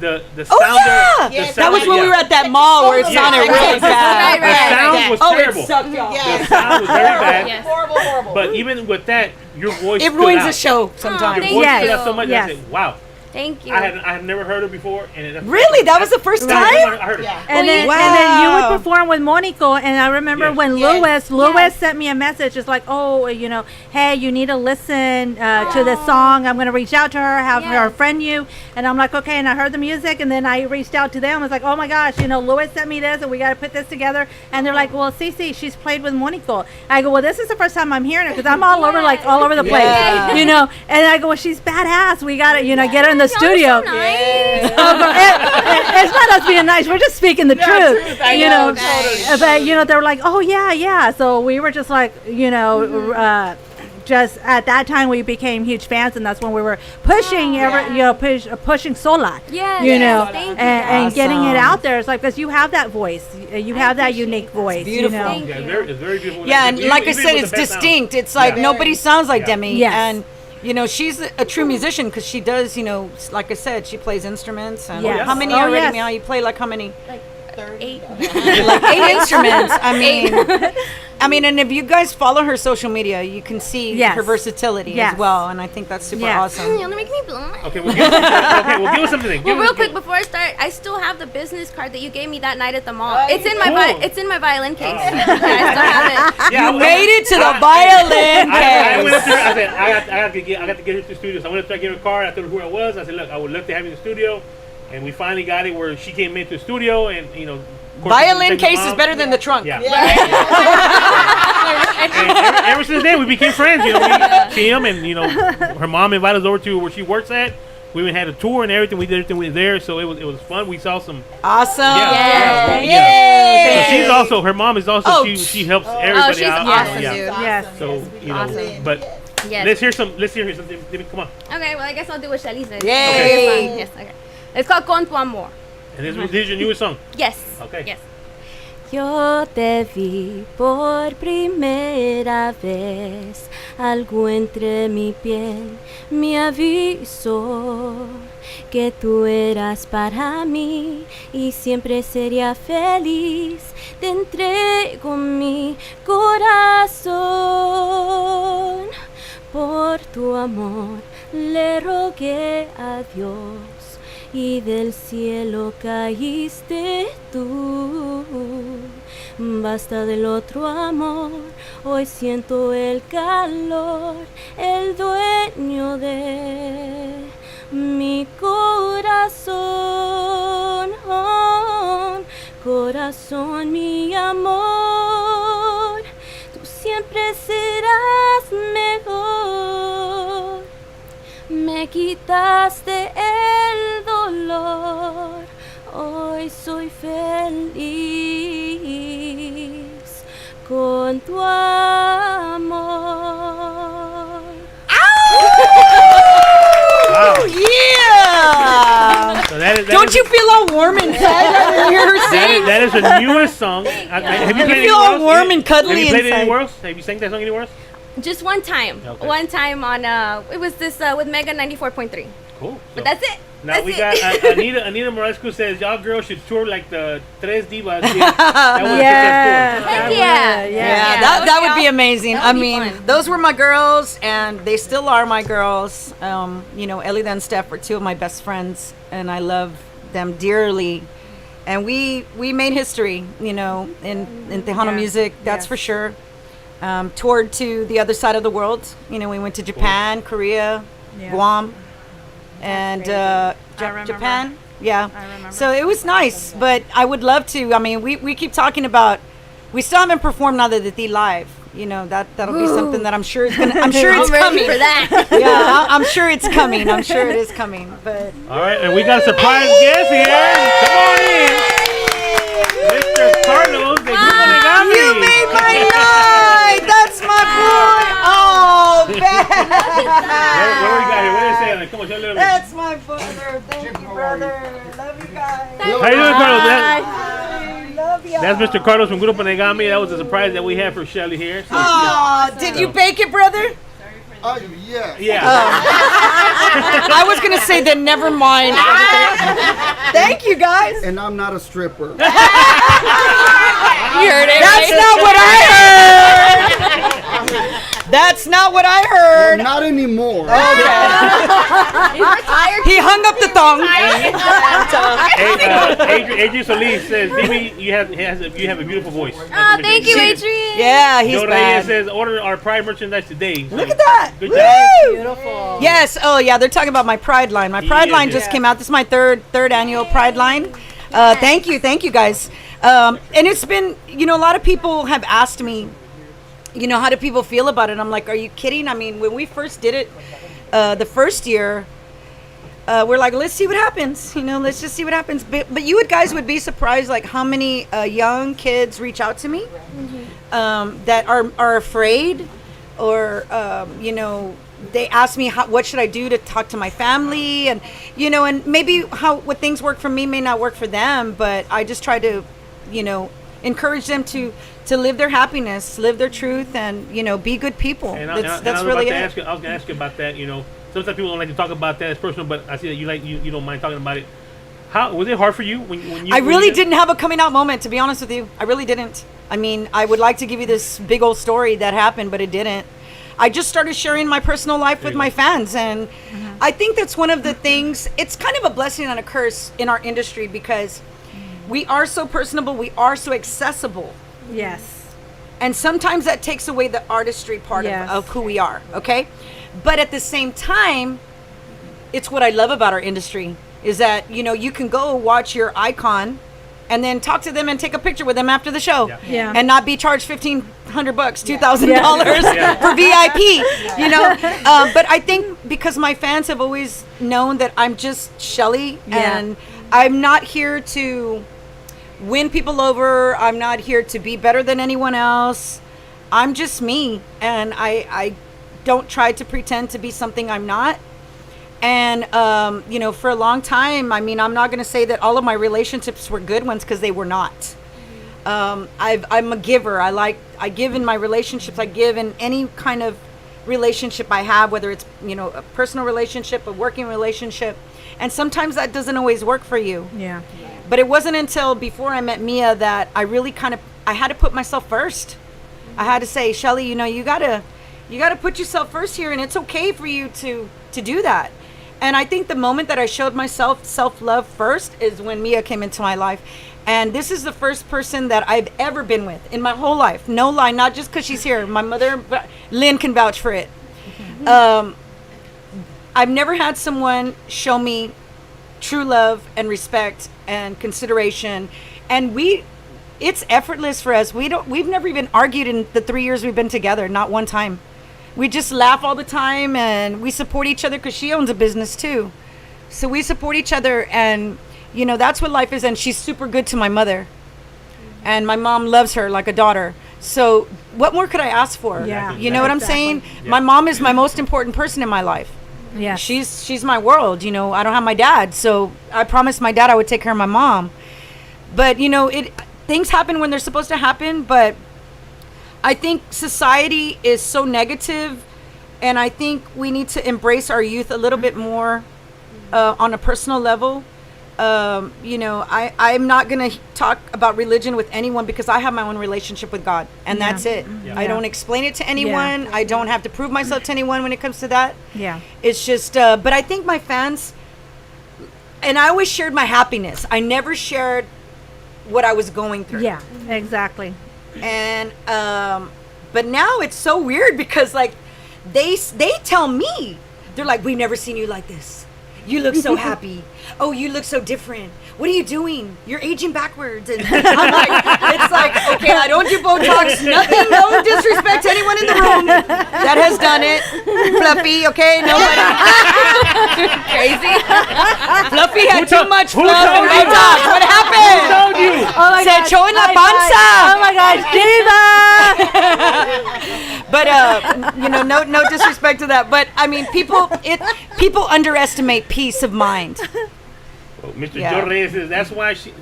The Oh sound yeah, the that was sound- when we were at that mall where it Yeah. sounded really bad. The sound was Oh, terrible. it sucked, y'all. The sound was very bad. Yes. Horrible. But even with that, your voice It stood ruins out. the show Your sometimes. Thank voice you. stood out so much. Yes. I said, "Wow, Thank you. I had never heard her before." And Really? That was the first No, time? I heard her. And then, Wow. and then you would perform with Monico, and I remember Yes. when Yes. Louis sent me a message, just like, oh, you know, hey, you need to listen to this song. I'm gonna reach out to her, have her Yes. friend you, and I'm like, okay. And I heard the music, and then I reached out to them. I was like, oh my gosh, you know, Louis sent me this, and we got to put this together. And they're like, well, Cece, she's played with Monico. I go, well, this is the first time I'm hearing her because I'm all over the place, Yeah. you know. And I go, well, she's badass. We got to, you know, get her in the Y'all are studio. so nice. It's not us being nice. We're just speaking the truth. I You know, know, totally. but you know, they were like, "Oh yeah." So we were just like, you know, just at that time we became huge fans, and that's when we were pushing pushing Sola. Yes, You yes, know, thank you, and getting it Awesome. out there. It's like because you have that voice, you have that appreciate unique that. voice. beautiful. You know, Thank Yeah, you. it's very beautiful. Yeah, and Even- like I even said, with it's the best sound. distinct. It's like Yeah. nobody sounds like Yeah. Demi. Yes. And, you know, she's a true musician because she does, you know, like I said, she plays instruments. And Yes. how many Oh, already yes. now? You play like how many? 8. Like 8 instruments. I mean, and if you guys follow her social media, you can see Yes. her versatility Yes. as well, and I think that's super Yes. awesome. You're make me blow. Okay, well, give us something. Well, real quick before I start, I still have the business card that you gave me that night at the mall. It's in my Cool. it's in my violin case. Yeah, I still have it. Yeah, You made it to the violin I went up case. there. I said, I got to get her to the studio. So I went up there, I gave her a card. I told her who I was. I said, look, I would love to have you in the studio. And we finally got it where she came into the studio, and you know, of course, Violin case is better than the trunk. Yeah. And ever since then, we became friends. You know, we see him, and you know, her mom invited us over to where she works at. We even had a tour and everything. We did everything we were there, so it was fun. We saw some. Awesome. Yeah. Yay. So she's also, her mom is also, Oh, she helps everybody she's out. awesome, Yeah. dude. Yes. So you know, Awesome. but Yes. let's hear something. Come on. Okay, well, I guess I'll do what Shelly said. Yay. Okay. Yes, okay. It's called Con tu amor. And this is your newest song. Yes. Okay. Yes. Yo te vi por primera vez, algo entre mi piel me avisó que tú eras para mí y siempre sería feliz. Te entrego mi corazón, por tu amor le rogué a Dios. Y del cielo caíste tú. Basta del otro amor, hoy siento el calor, el dueño de mi corazón. Corazón, mi amor, tú siempre serás mejor. Me quitaste el dolor, hoy soy feliz con tu amor. Wow. Yeah. So that Don't is, you feel all warm inside when you hear her sing? that is her newest song. Have you played feel anywhere all else? warm and cuddly Have you played it inside. anywhere else? Have you sang that song anywhere else? Just one time. Okay. One time on it was this with Mega 94.3. Cool. But that's it. Now That's we it. got Anita Moresco says y'all girls should tour like the Tres Divas. That was Yeah. the Heck best yeah. Yeah, that would be amazing. that I would be mean, fun. those were my girls, and they still are my girls. You know, Ellie and Steph are 2 of my best friends, and I love them dearly. And we made history, you know, in Tejano Yeah. music, that's Yes. for sure. Toured to the other side of the world. You know, we went to Japan, Korea, Yeah. Guam, and remember. Japan. Yeah. I remember. So it was nice, but I would love to. I mean, we keep talking about. We still haven't performed Nada de Ti live. You know, that'll be something that I'm sure it's gonna. I'm sure it's I'm ready coming. for that. Yeah, I'm sure it's coming. I'm sure it is coming. But All right, and we got a surprise guest here. Come on in, Mr. Carlos de Grupo Negami. you made my night. That's my boy. Oh, What do we man. got here? What did it say? Come on, show a little bit. That's my brother. Thank you, brother. Love you guys. How you doing, Carlos? Love you. That's Mr. Carlos from Grupo Negami. That was a surprise that we had for Shelly here. So, Oh, did you bake it, brother? Yeah. yeah. I was gonna say then never mind. Thank you, guys. And I'm not a stripper. You heard it. That's right? not what I heard. That's not what I heard. Not anymore. He hung up the thong. Adrian Solis says, "Dimi, you have a beautiful voice." Oh, thank you, Adrian. Yeah, he's Joe Reyes bad. says, "Order our Pride merchandise today." So, Look at that. Good job. Beautiful. Yes. Oh, yeah. They're talking about my Pride line. My Pride line just came out. This is my third annual Pride line. Thank you, guys. And it's been, you know, a lot of people have asked me, you know, how do people feel about it? I'm like, are you kidding? I mean, when we first did it, the first year, we're like, let's see what happens. You know, let's just see what happens. But you guys would be surprised, like how many young kids reach out to me that are afraid, or you know, they ask me what should I do to talk to my family, and you know, and maybe what things work for me may not work for them, but I just try to, you know, encourage them to live their happiness, live their truth, and you know, be good people. That's really it. I was going to ask you about that. You know, sometimes people don't like to talk about that as personal, but I see that you don't mind talking about it. How was it hard for you when you? I really did? didn't have a coming out moment, to be honest with you. I really didn't. I mean, I would like to give you this big old story that happened, but it didn't. I just started sharing my personal life with my fans, and I think that's one of the things. It's kind of a blessing and a curse in our industry because we are so personable, we are so accessible. Yes. And sometimes that takes away the artistry part of who we are, okay? But at the same time, it's what I love about our industry is that, you know, you can go watch your icon and then talk to them and take a picture with them after the show. Yeah. And not be charged $1,500, $2,000 for VIP, you know? But I think because my fans have always known that I'm just Shelly and I'm not here to win people over. I'm not here to be better than anyone else. I'm just me. And I don't try to pretend to be something I'm not. And, you know, for a long time, I mean, I'm not going to say that all of my relationships were good ones because they were not. I'm a giver. I give in my relationships. I give in any kind of relationship I have, whether it's, you know, a personal relationship, a working relationship. And sometimes that doesn't always work for you. Yeah. But it wasn't until before I met Mia that I really I had to put myself first. I had to say, Shelly, you know, you gotta put yourself first here, and it's okay for you to do that. And I think the moment that I showed myself self-love first is when Mia came into my life. And this is the first person that I've ever been with in my whole life. No lie, not just because she's here. My mother, Lynn, can vouch for it. I've never had someone show me true love and respect and consideration. And it's effortless for us. We've never even argued in the 3 years we've been together, not one time. We just laugh all the time, and we support each other because she owns a business too. So we support each other, and you know, that's what life is. And she's super good to my mother, and my mom loves her like a daughter. So what more could I ask for? Yeah. You know what I'm saying? Yeah. My mom is my most important person in my life. Yeah. She's my world. You know, I don't have my dad, so I promised my dad I would take care of my mom. But you know, things happen when they're supposed to happen, but I think society is so negative, and I think we need to embrace our youth a little bit more on a personal level. You know, I'm not going to talk about religion with anyone because I have my own relationship with God, and that's it. Yeah. I don't explain it to anyone. I don't have to prove myself to anyone when it comes to that. Yeah. It's just, but I think my fans, and I always shared my happiness. I never shared what I was going through. Yeah, exactly. And but now it's so weird because like they tell me, they're like, we've never seen you like this. You look so happy. Oh, you look so different. What are you doing? You're aging backwards. And I'm like, it's like, okay, I don't do Botox. Nothing, no disrespect to anyone in the room that has done it. Fluffy, okay? Nobody. Crazy. Fluffy had too much fluff and Botox. What happened? Who told you? Oh my Se God. echó en la panza. Oh my gosh, Diva! But you know, no disrespect to that. But I mean, people underestimate peace of mind. Well, Mr. Yeah. Joe Reyes says that's why she's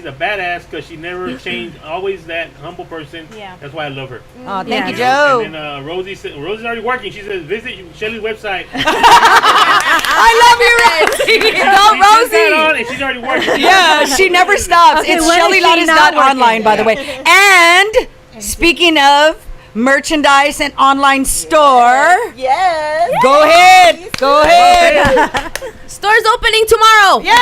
a badass because she never changed. Always that humble person. Yeah. That's why I love her. Oh, thank you, You know? Joe. And then Rosie's already working. She says visit Shelly's website. I love you, Rosie. Go, She put that Rosie. on and she's already working. Yeah, she never stops. Okay, It's when is she not ShellyLotus.online, working? by the way. And speaking of merchandise and online store, Yes. go ahead. Store's opening tomorrow. Yay!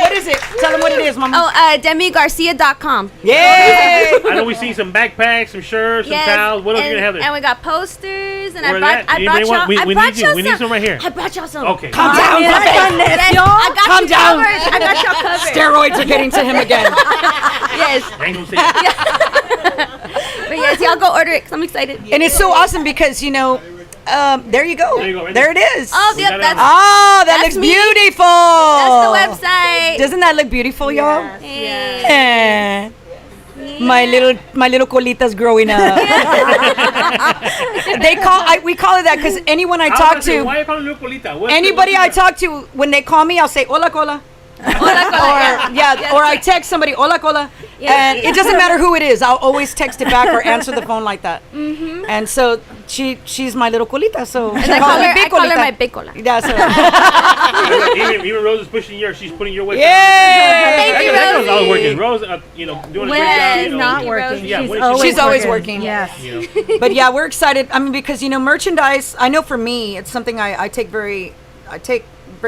What is it? Tell them what it is, Mama. Oh, DemiGarcia.com. Yay! I know we've seen some backpacks, some shirts, some towels. What else are you gonna have there? And we got posters, and Where I brought Anybody want- we need y'all we need some right here. I brought y'all some. Okay. Calm down. Yes, I got Calm you down. covered. I got y'all covered. Steroids are getting to him again. Yes. I ain't gonna say it. But yes, y'all go order it 'cause I'm excited. And it's so awesome because, you know, there you go. There you go, right There it is. Oh, We yep, got it that's Oh, that That's looks me. beautiful. the website. Doesn't that look beautiful, y'all? Hey. Eh. My little colitas growing up. We call it that because anyone I talk to, Why you calling her Colita? anybody I talk to, when they call me, I'll say hola cola. Or I text somebody hola cola, and it doesn't matter who it is. I'll always text it back or answer the phone like that. And so she's my little colita, so And she I calls me call Big her my Colita. big cola. Yeah, so even Rose is pushing yours. She's putting your weight. Yay! Thank you, That girl's always Rosie. working. Rose, doing a When great job. she's not working, Yeah, She's always working. Yes. But yeah, we're excited. I mean, because merchandise. I know for me, it's something I take very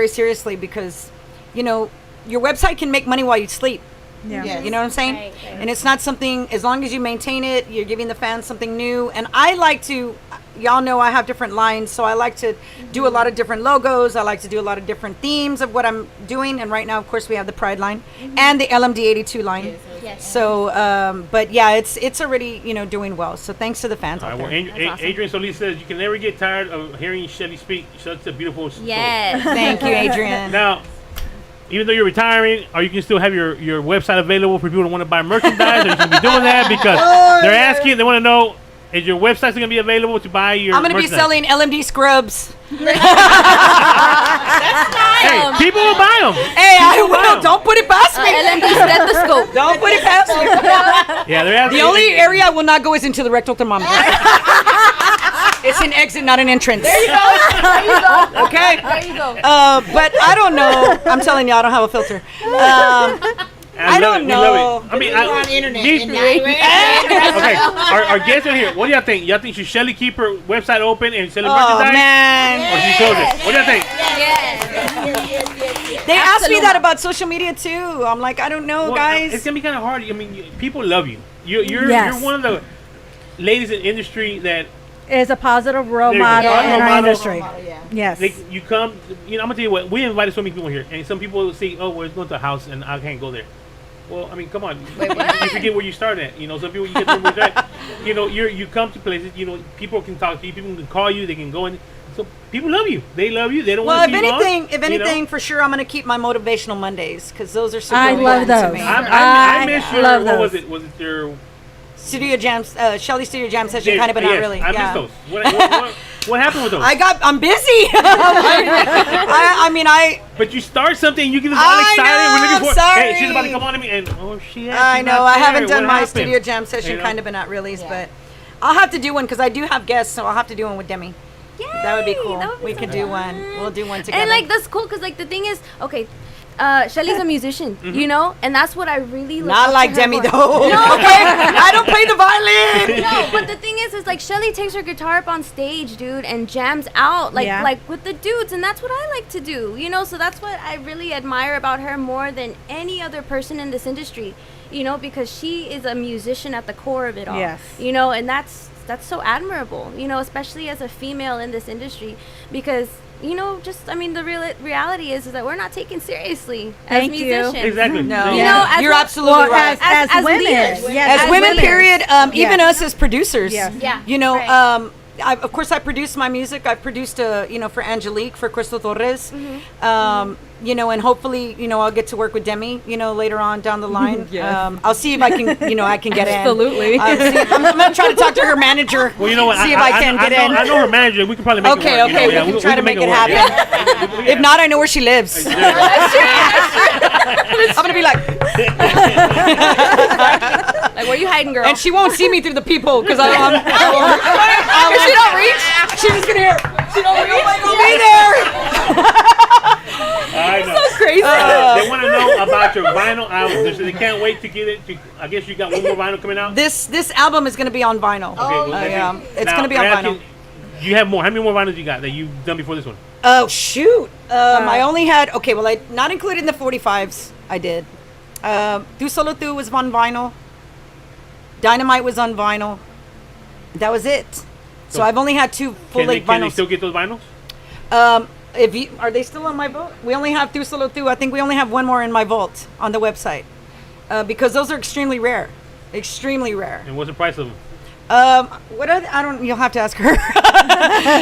seriously because, your website can make money while you sleep. Yeah. Yes. You know what I'm saying? Right. And it's not something, as long as you maintain it, you're giving the fans something new. And I like to, y'all know I have different lines, so I like to do a lot of different logos. I like to do a lot of different themes of what I'm doing. And right now, of course, we have the Pride line and the LMD82 line. Yes. So, but yeah, it's already, doing well. So thanks to the fans out Well, there. Adrian Solis says you can never get tired of hearing Shelly speak. Such a beautiful soul. Yes. Thank you, Adrian. Now, even though you're retiring, or you can still have your website available for people who want to buy merchandise, or you can be doing that because they're asking, they want to know, is your website going to be available to buy your I'm going to be merchandise? selling LMD scrubs. Hey, people will buy them. Hey, I will. Don't put it past me. LMD stethoscope. Don't put it past me. Yeah, they're asking. The only area I will not go is into the rectal thermometer. It's an exit, not an entrance. There you go. Okay. There you go. But I don't know. I'm telling you, I don't have a filter. I don't know. I mean, on internet. me- And now you're in- okay, our guests are here. What do y'all think? Y'all think should Shelly keep her website open and sell her Oh merchandise? man. Or should she close it? What do y'all think? Yes. They asked me that about social media too. I'm like, I don't know, Well, guys. it's gonna be kind of hard. I mean, people love you. You're Yes. one of the ladies in the industry that Is a positive role There you go. model Role in our model. industry. Yeah. Yes. you come. I'm gonna tell you what. We invited so many people here, and some people will say, "Oh, we're going to a house, and I can't go there." Well, I mean, come on. You forget where you started at. Some people you get to where you're at. You come to places. People can talk to you. People can call you. They can go in. So people love you. They love you. They don't Well, want if to see you anything, gone, if anything, for sure, I'm gonna keep my motivational Mondays because those are super I love important to those. me. I miss your. love What was those. it? Was it your? Studio jams, Shelly Studio Jam session, kind of, but yes, not really. I yeah. miss those. What happened with those? I'm busy. I mean, But you start something, you get us all I excited. know, We're looking I'm for. Hey, she's sorry. about to come on to me, and she. I she's know. not I there. haven't done What my happened? studio jam session, kind of, but not released. But I'll have to do one because I do have guests, so I'll have to do one with Demi. That would be cool. We could do one. We'll do one together. And that's cool because the thing is, okay, Shelly's a musician, and that's what I really look not up like to her Demi for. though. No, Okay, I don't play the violin. No, but the thing is like Shelly takes her guitar up on stage, dude, and jams out like with the dudes, and that's what I like to do, So that's what I really admire about her more than any other person in this industry, because she is a musician at the core of it all. Yes. And that's so admirable, especially as a female in this industry, because the reality is that we're not taken seriously Thank as you. musicians. Exactly. No, as you're well- absolutely right. As women. leaders. Yes, As women, leaders. period. Even Yes. us as producers. Yeah. Yeah. Right. Of course, I produce my music. I've produced, for Angelique, for Crystal Torres, and hopefully, I'll get to work with Demi, later on down the line. I'll see if I can, I can get in. Absolutely. I'm gonna try to talk to her manager. Well, you know what? See if I can get in. I know her manager. We can probably make it work. Okay, we can try to make it work. happen. Yeah. If not, I know where she lives. I'm gonna be like, Like, where you hiding, girl? and she won't see me through the people because she don't reach. She's just gonna hear. She don't reach. Be there. I know. So crazy. They want to know about your vinyl album. They can't wait to get it. I guess you got one more vinyl coming out. This album is gonna be on vinyl. Okay, well, yeah, it's now, gonna be on they're vinyl. asking, you have more. How many more vinyls you got that you've done before this one? Oh shoot! I only had I not included in the 45s. I did. Tu Solo Tu was on vinyl. Dynamite was on vinyl. That was it. So I've only had two full length Can they vinyls. still get those vinyls? Are they still on my vault? We only have Tu Solo Tu. I think we only have one more in my vault on the website because those are extremely rare. Extremely rare. And what's the price of them? What are I don't. You'll have to ask her.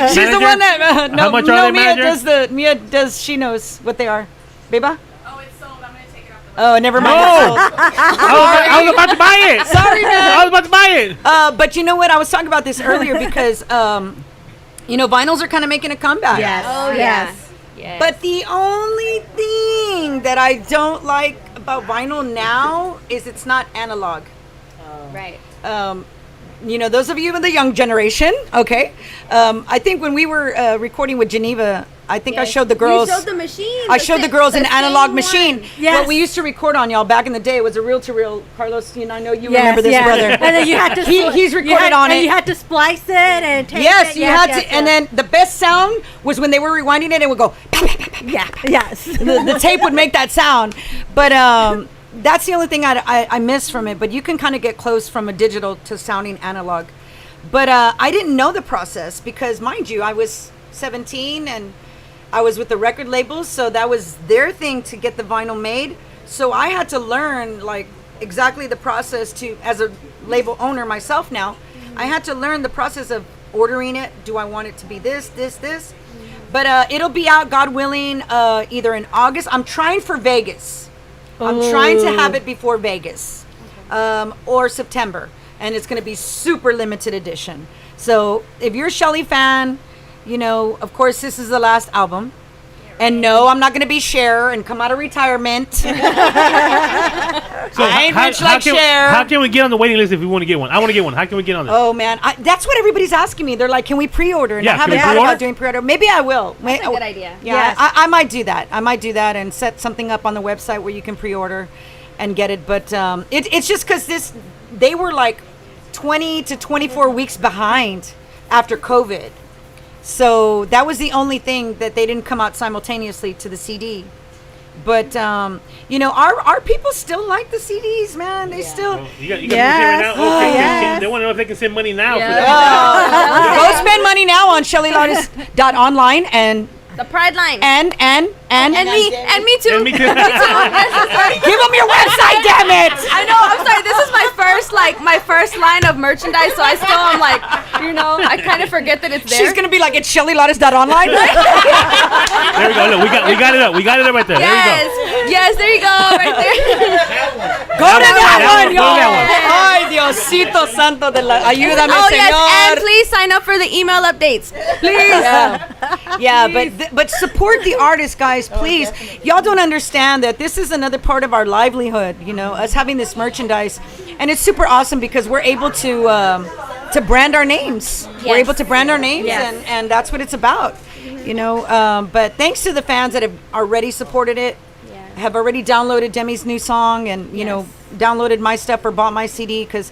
She's the one that. No, How much no. are they, Mia manager? does. She knows what they are. Beba. Oh, it's sold. I'm gonna take it off the Oh, never mind. No. It's sold. I was about to buy it. Sorry, man. I was about to buy it. But you know what? I was talking about this earlier because, vinyls are kind of making a comeback. Yes. Oh, yes. yeah. But the only thing that I don't like about vinyl now is it's not analog. Right. those of you in the young generation, okay. I think when we were recording with Geneva, I think I showed the girls. You showed the machine. I showed the girls an analog machine. Yes. What we used to record on, y'all, back in the day, was a reel-to-reel. Carlos, I know you remember this, yes. brother. And then you had to. He's recorded on it. You had to splice it and take Yes, it. you had to. And then the best sound was when they were rewinding it. It would go. Yes. The tape would make that sound, but that's the only thing I miss from it. But you can kind of get close from a digital to sounding analog. But I didn't know the process because, mind you, I was 17 and I was with the record labels, so that was their thing to get the vinyl made. So I had to learn like exactly the process to, as a label owner myself now, I had to learn the process of ordering it. Do I want it to be this? But it'll be out, God willing, either in August. I'm trying for Vegas. I'm trying to have it before Vegas, or September. And it's going to be super limited edition. So if you're a Shelly fan, of course, this is the last album. And no, I'm not going to be Cher and come out of retirement. So I ain't rich like Cher. How can we get on the waiting list if we want to get one? I want to get one. How can we get on this? Oh, man. That's what everybody's asking me. They're like, can we pre-order? And Yeah, I haven't can we thought pre-order? about doing pre-order. Maybe I will. That's a good idea. Yeah, Yes. I might do that. I might do that and set something up on the website where you can pre-order and get it. But it's just because they were like 20 to 24 weeks behind after COVID. So that was the only thing that they didn't come out simultaneously to the CD. But our people still like the CDs, man. They still You got this right now? Okay, yes. they want to know if they can send money now for Yeah. that. go spend money now on ShellyLotus.online and The Pride line. and me too. And me too. give them your website, damn it. I know. I'm sorry. This is my first line of merchandise, so I still am like, I kind of forget that it's there. She's gonna be like, it's ShellyLotus.online. There we go. Look, we got it up. We got it up right there. Yes, there you go, right there. Go to that one, Go to y'all. that Ay, Diosito Santo de la Ayúdame, Oh Señor. yes, and please sign up for the email updates, please. Yeah, but support the artists, guys, please. Y'all don't understand that this is another part of our livelihood, us having this merchandise. And it's super awesome because we're able to brand our names. We're able to brand our names, and that's what it's about, But thanks to the fans that have already supported it, have already downloaded Demi's new song, and downloaded my stuff or bought my CD because.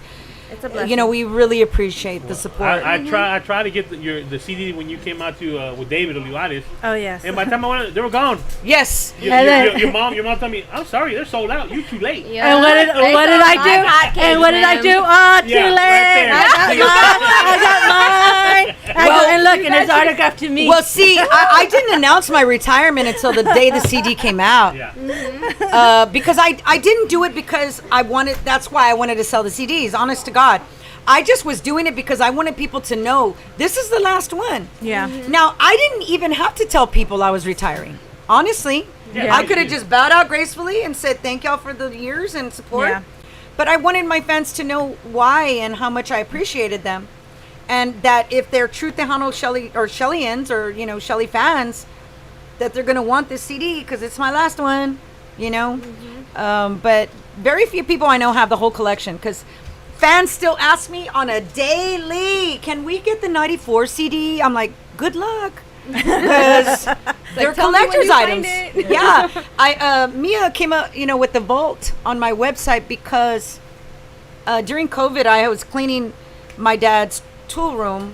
It's a blessing. We really appreciate the support. I tried to get the CD when you came out to with David Olivares, Oh yes. and by the time I went, they were gone. Yes. Your mom told me, I'm sorry, they're sold out. You too late. Yeah. And what did I do? And what did I do? Oh, too Yeah, late. right there. I got mine. And look, and it's autographed to me. Well, see, I didn't announce my retirement until the day the CD came out. Yeah. Because I didn't do it because that's why I wanted to sell the CDs, honest to God. I just was doing it because I wanted people to know this is the last one. Yeah. Now, I didn't even have to tell people I was retiring. Honestly, Yeah. I could have just bowed out gracefully and said thank y'all for the years and support. Yeah. But I wanted my fans to know why and how much I appreciated them. And that if they're true Tejano Shelly or Shellyans or, Shelly fans, that they're going to want this CD because it's my last one, But very few people I know have the whole collection because fans still ask me on a daily, can we get the 94 CD? I'm like, good luck. Because they're tell me when collector's you find items. it. Yeah. Mia came up, with the vault on my website because during COVID, I was cleaning my dad's tool room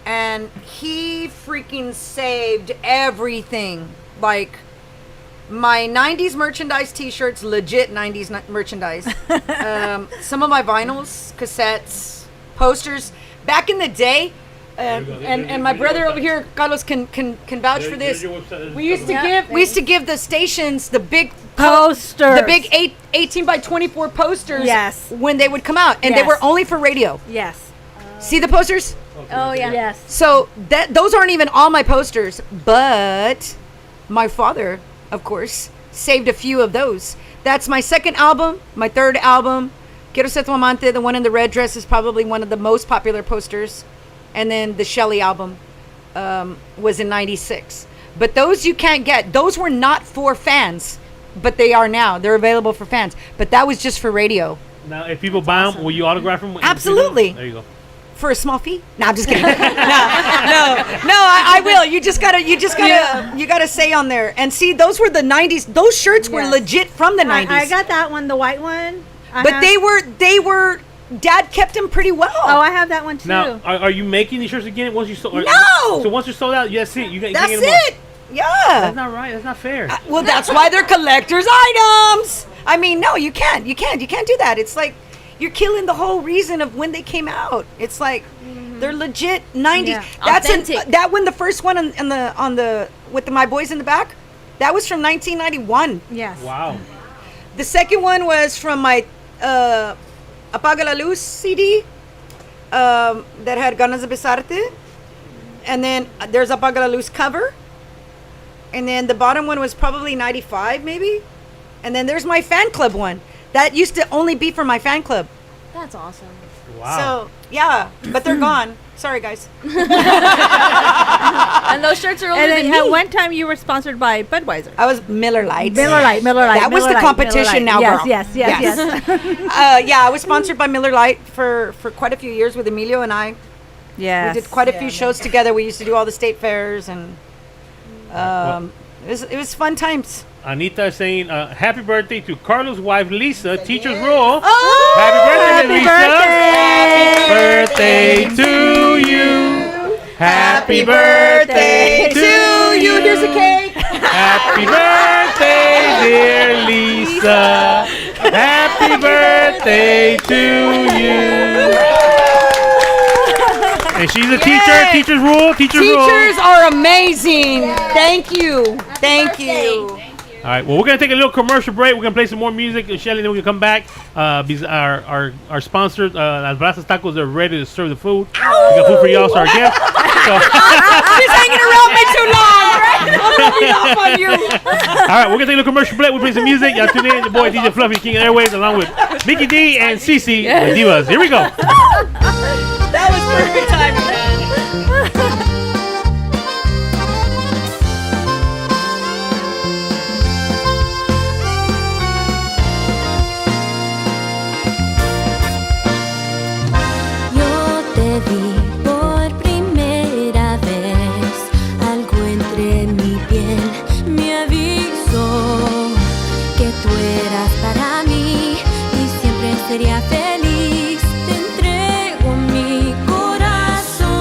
and he freaking saved everything. Like, my 90s merchandise t-shirts, legit 90s merchandise. Some of my vinyls, cassettes, posters. Back in the day, and my brother over here, Carlos, can vouch for this. We used to give the stations the big Posters. the big 18 by 24 posters. Yes. When they would come out, and they Yes. were only for radio. Yes. See the posters? Oh yeah. Yes. So those aren't even all my posters, but my father, of course, saved a few of those. That's my second album, my third album. Quiero Ser Tu Amante, the one in the red dress, is probably one of the most popular posters. And then the Shelly album was in 96. But those you can't get. Those were not for fans, but they are now. They're available for fans. But that was just for radio. Now, if people buy them, will you autograph them? Absolutely. There you go. For a small fee? No, I'm just kidding. no, I will. You gotta say on there. And see, those were the 90s. Those shirts were legit from the 90s. I got that one, the white one. But they were. Dad kept them pretty well. Oh, I have that one too. Now, are you making these shirts again once you sold? No. So once you're sold out, that's it. That's it. Yeah. That's not right. That's not fair. Well, that's why they're collector's items. I mean, no, you can't do that. It's like you're killing the whole reason of when they came out. It's like they're legit 90s. Yeah. That's Authentic. that one. The first one on the with my boys in the back. That was from 1991. Yes. Wow. The second one was from my Apaga la Luz CD that had Ganas de Besarte. And then there's Apaga la Luz cover. And then the bottom one was probably 95 maybe. And then there's my fan club one. That used to only be for my fan club. That's awesome. Wow. So, yeah. But they're gone. Sorry, guys. And those shirts are older And than then at me. one time you were sponsored by Budweiser. I was Miller Lite. Miller Lite. That was the competition now, girl. Yes. Yeah, I was sponsored by Miller Lite for quite a few years with Emilio and I. Yes. We did quite a few shows together. We used to do all the state fairs, and it was fun times. Anita is saying, happy birthday to Carlos' wife, Lisa, teacher's role. Oh! Happy birthday, Lisa. Happy Birthday to you. Happy birthday to you. Here's a cake. Happy birthday, dear Lisa. Happy birthday to you. And she's a teacher. Teacher's rule. Teachers are amazing. Thank you. All right. Well, we're gonna take a little commercial break. We're gonna play some more music, and Shelly, then we're gonna come back. Because our sponsors, Las Brazas Tacos, are ready to serve the food. We got food for y'all, so our guests. So. She's hanging around me too long. I'm rubbing off on you. All right, we're gonna take a little commercial break. We'll play some music. Y'all tune in. The boy DJ Fluffy, King of Airways, along with Mickey D and Cece, the Divas. Here we go. That was perfect timing. Yo te vi por primera vez, algo entre mi piel me avisó que tú eras para mí y siempre sería feliz. Te entrego mi corazón.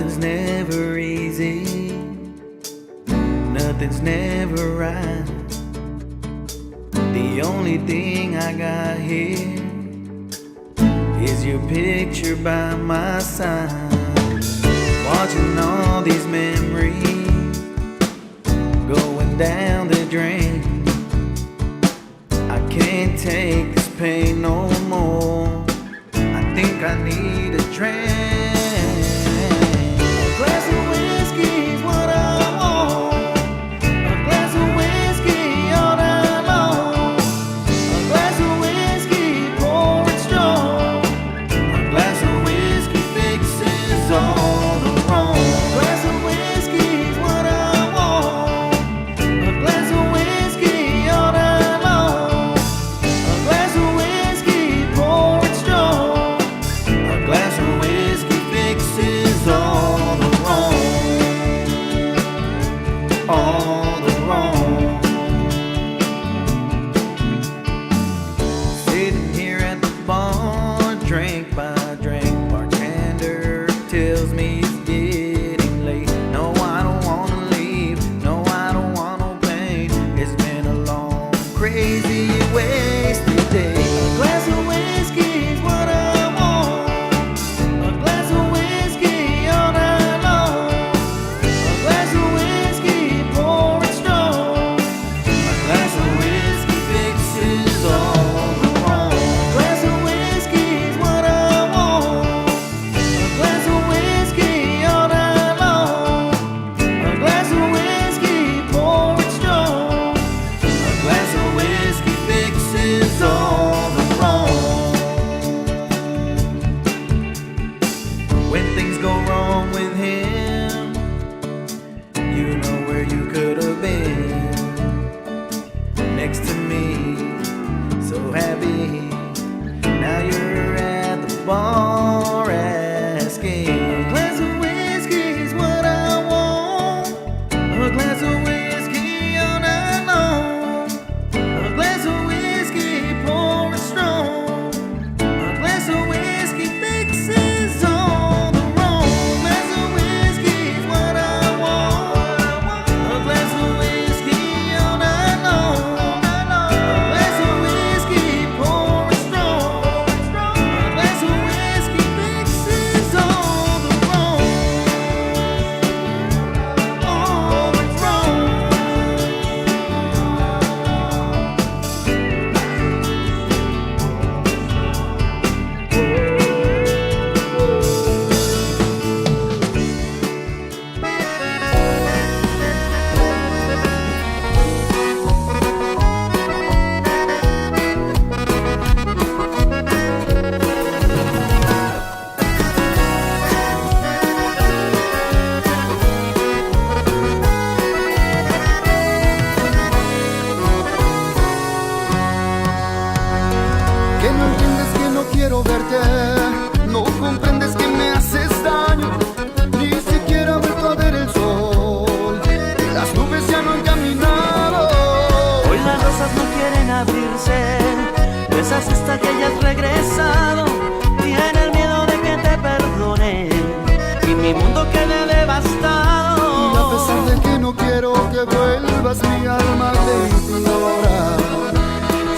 was never easy. Nothing's never right. The only thing I got here is your picture by my side. Watching all these memories going down the drain. I can't take this pain no more. I think I need a drink. A glass of whiskey's what I want. A glass of whiskey all night long. A glass of whiskey pouring strong. A glass of whiskey fixes all the wrong. A glass of whiskey's what I want. A glass of whiskey all night long. A glass of whiskey pouring strong. A glass of whiskey fixes all the wrong. All the wrong. Sitting here at the bar, drink by drink, bartender tells me it's getting late. No, I don't wanna leave. No, I don't want no pain. It's been a long, crazy, wasted day. A glass of whiskey's what I want. A glass of whiskey all night long. A glass of whiskey pouring strong. A glass of whiskey fixes all the wrong. A glass of whiskey's what I want. A glass of whiskey all night long. A glass of whiskey pouring strong. A glass of whiskey fixes all the wrong. When things go wrong with him, you know where you could have been. Next to me, so happy. Now you're at the bar asking. A glass of whiskey's what I want. A glass of whiskey all night long. A glass of whiskey pouring strong. A glass of whiskey fixes all the wrong. A glass of whiskey's what I want. A glass of whiskey all night long. A glass of whiskey pouring strong. A glass of whiskey fixes all the wrong. All the wrong. Que no entiendes que no quiero verte, no comprendes que me haces daño, ni siquiera he vuelto a ver el sol, las nubes ya no han caminado. Hoy las rosas no quieren abrirse, desasiste que hayas regresado, tiene el miedo de que te perdone y mi mundo quede devastado. Y a pesar de que no quiero que vuelvas, mi alma te implora.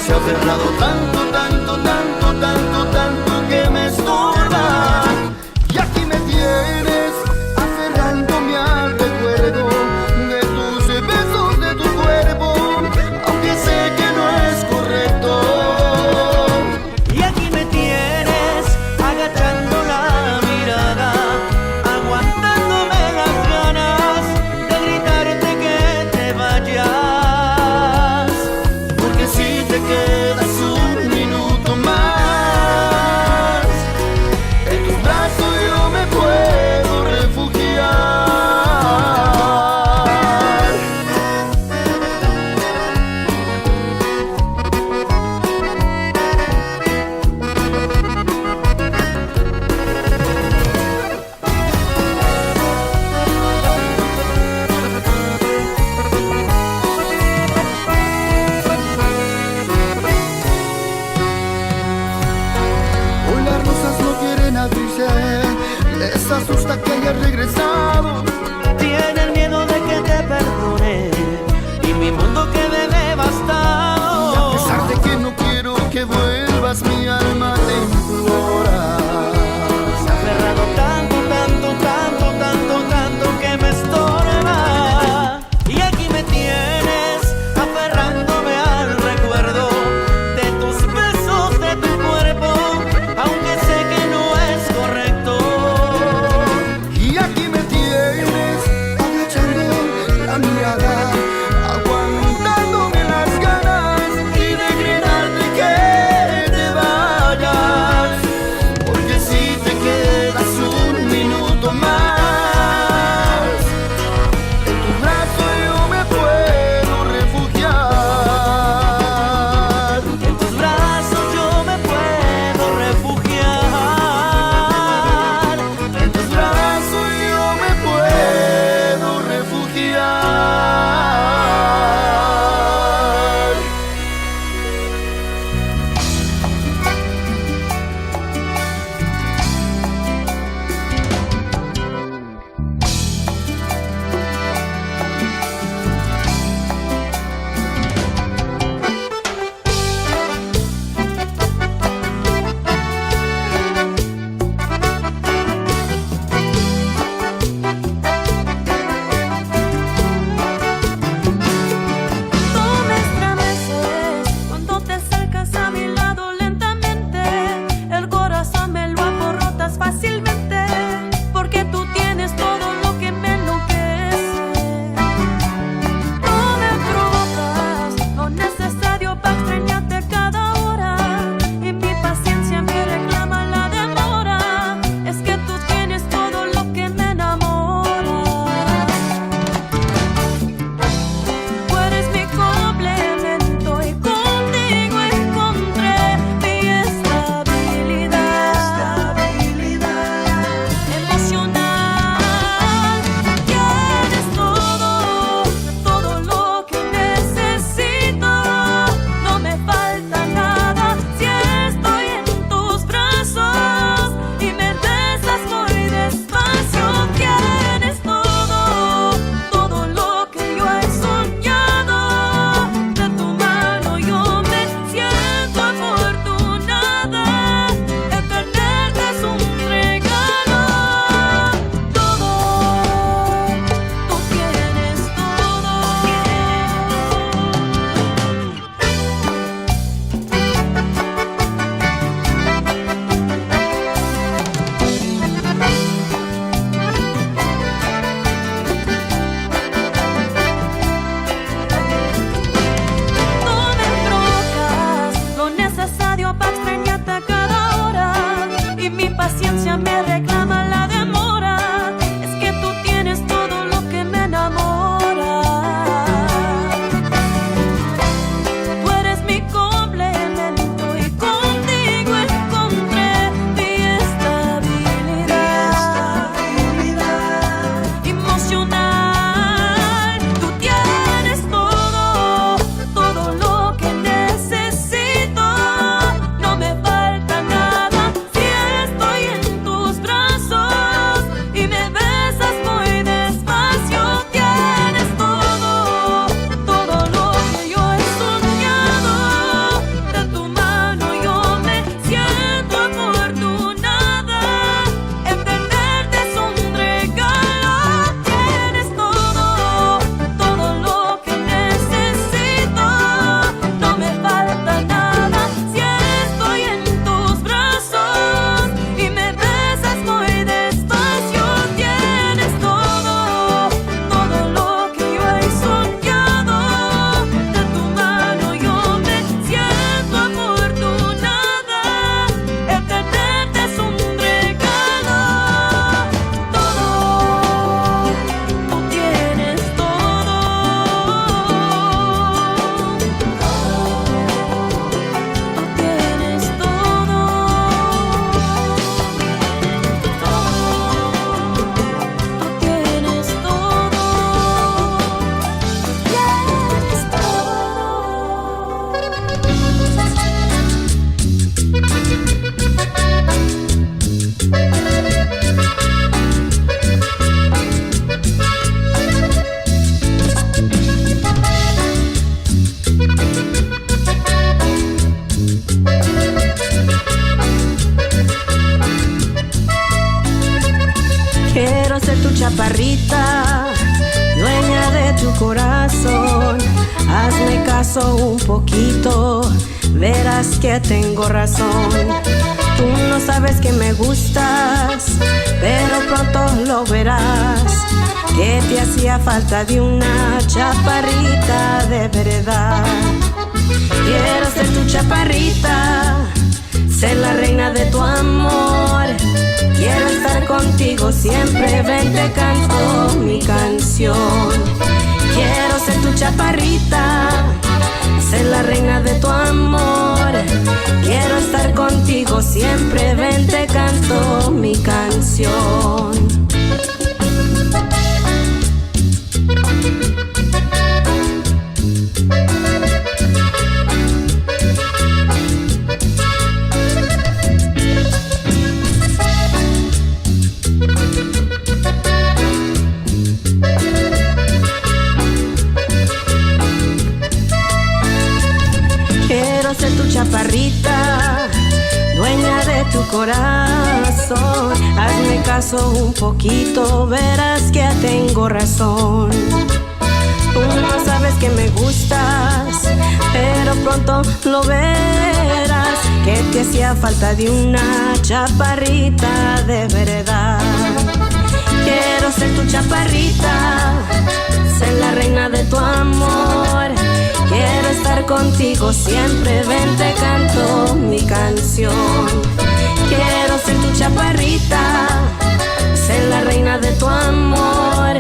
Se ha aferrado tanto, tanto, tanto, tanto, tanto que me estorba. Y aquí me tienes aferrándome al recuerdo de tus besos, de tu cuerpo, aunque sé que no es correcto. Y aquí me tienes agachando la mirada, aguantándome las ganas de gritarte que te vayas, porque si te quedas un minuto más, en tus asusta que hayas regresado. Tiene el miedo de que te perdone y mi mundo quede devastado. Y a pesar de que no quiero que vuelvas, mi alma te implora. Se ha aferrado tanto, tanto, tanto, tanto, tanto que me estorba. Y aquí me tienes aferrándome al recuerdo de tus besos, de tu cuerpo, aunque sé que no es correcto. Y aquí me tienes Quiero ser tu chaparrita, dueña de tu corazón. Hazme caso un poquito, verás que tengo razón. Tú no sabes que me gustas, pero pronto lo verás, que te hacía falta de una chaparrita de verdad. Quiero ser tu chaparrita, ser la reina de tu amor. Quiero estar contigo siempre, ven te canto mi canción. Quiero ser tu chaparrita, ser la reina de tu amor. Quiero estar contigo siempre, ven te canto mi canción. Quiero ser tu chaparrita, dueña de tu corazón. Hazme caso un poquito, verás que tengo razón. Tú no sabes que me gustas, pero pronto lo verás, que te hacía falta de una chaparrita de verdad. Quiero ser tu chaparrita, ser la reina de tu amor. Quiero estar contigo siempre, ven te canto mi canción. Quiero ser tu chaparrita, ser la reina de tu amor.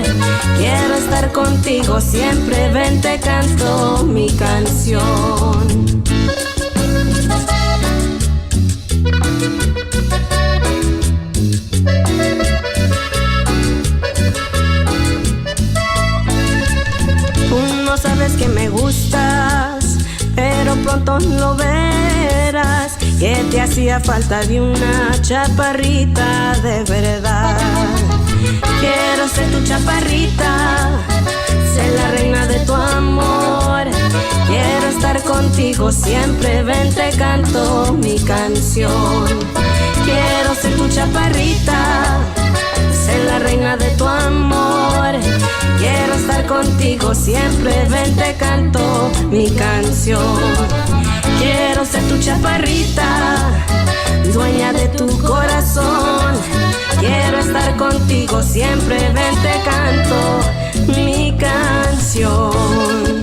Quiero estar contigo siempre, ven te canto mi canción. Tú no sabes que me gustas, pero pronto lo verás, que te hacía falta de una chaparrita de verdad. Quiero ser tu chaparrita, ser la reina de tu amor. Quiero estar contigo siempre, ven te canto mi canción. Quiero ser tu chaparrita, ser la reina de tu amor. Quiero estar contigo siempre, ven te canto mi canción. Quiero ser tu chaparrita, dueña de tu corazón. Quiero estar contigo siempre, ven te canto mi canción.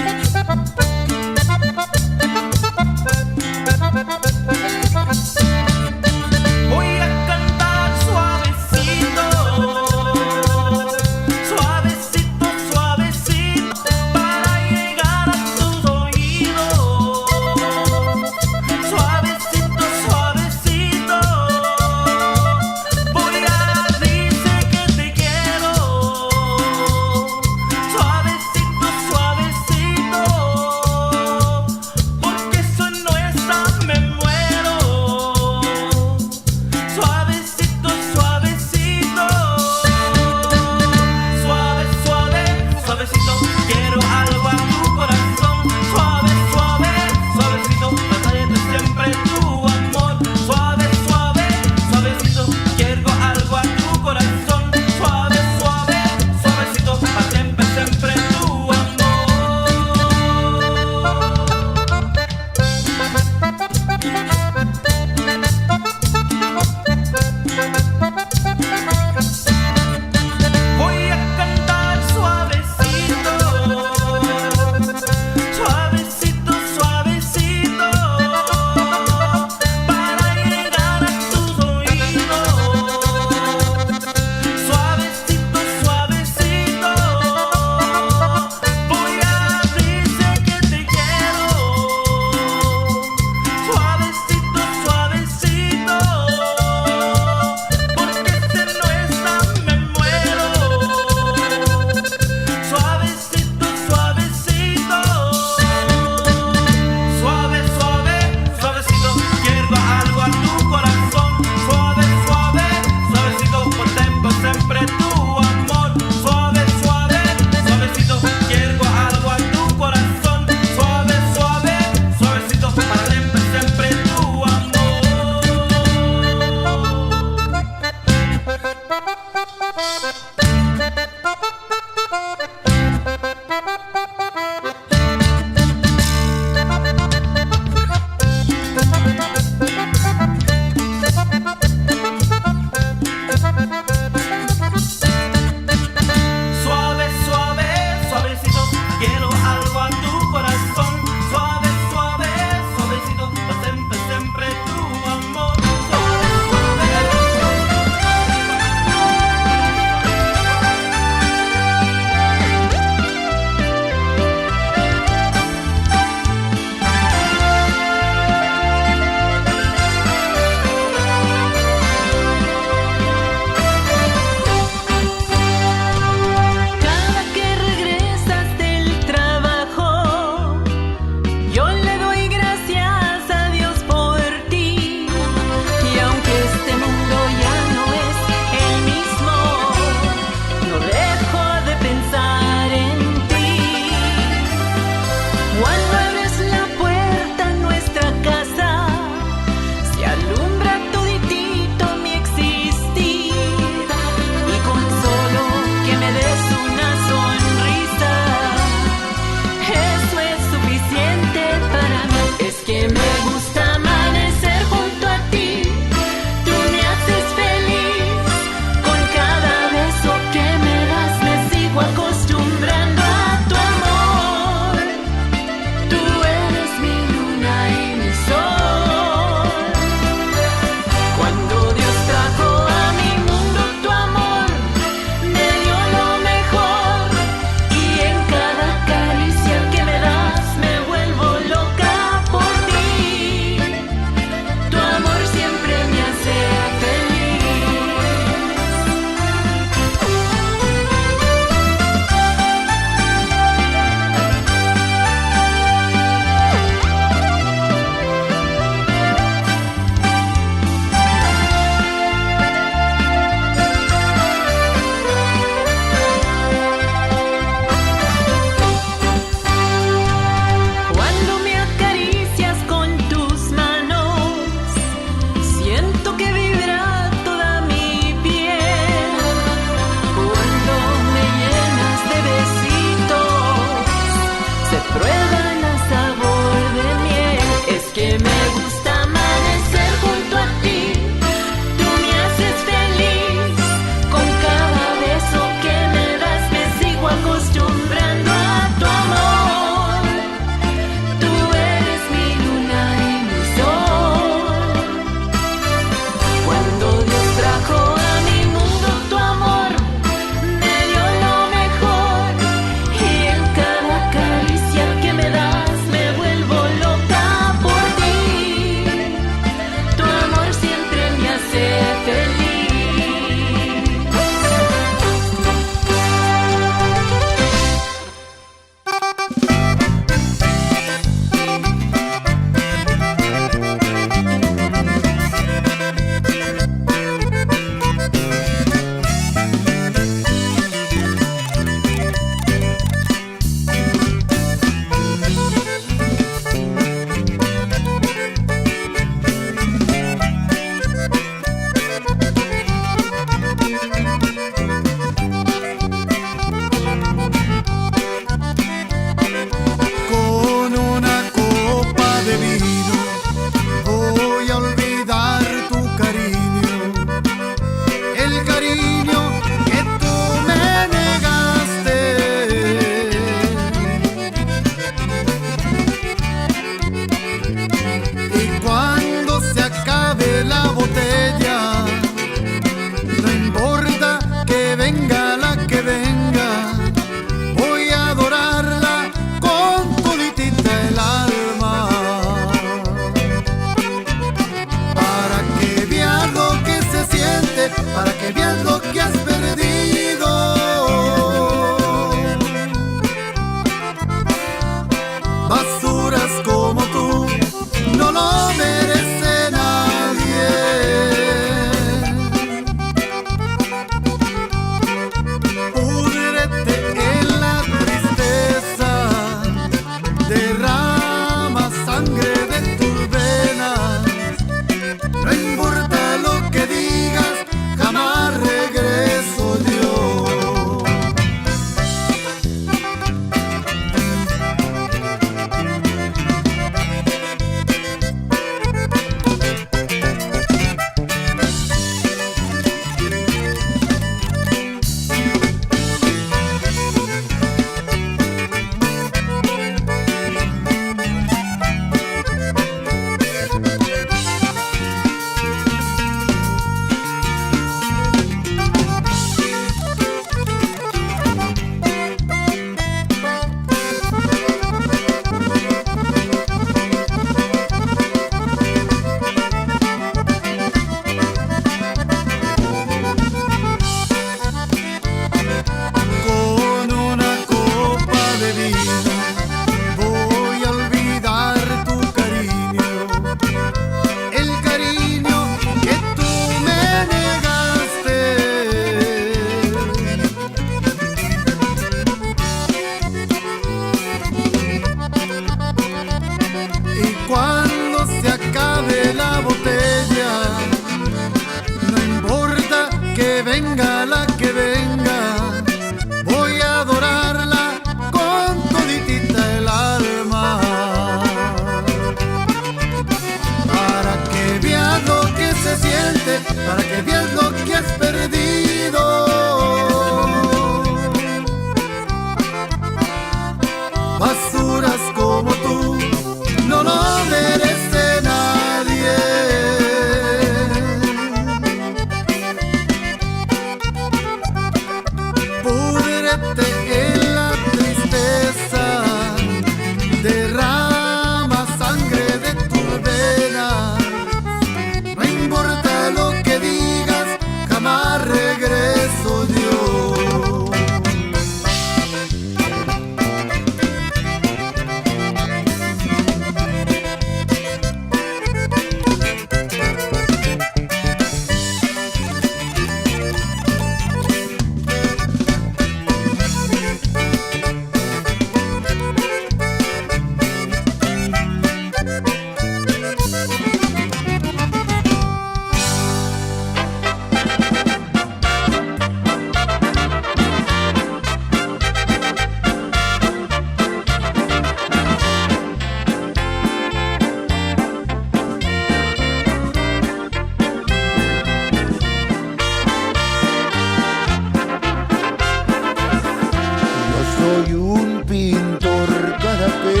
soy un pintor, cada que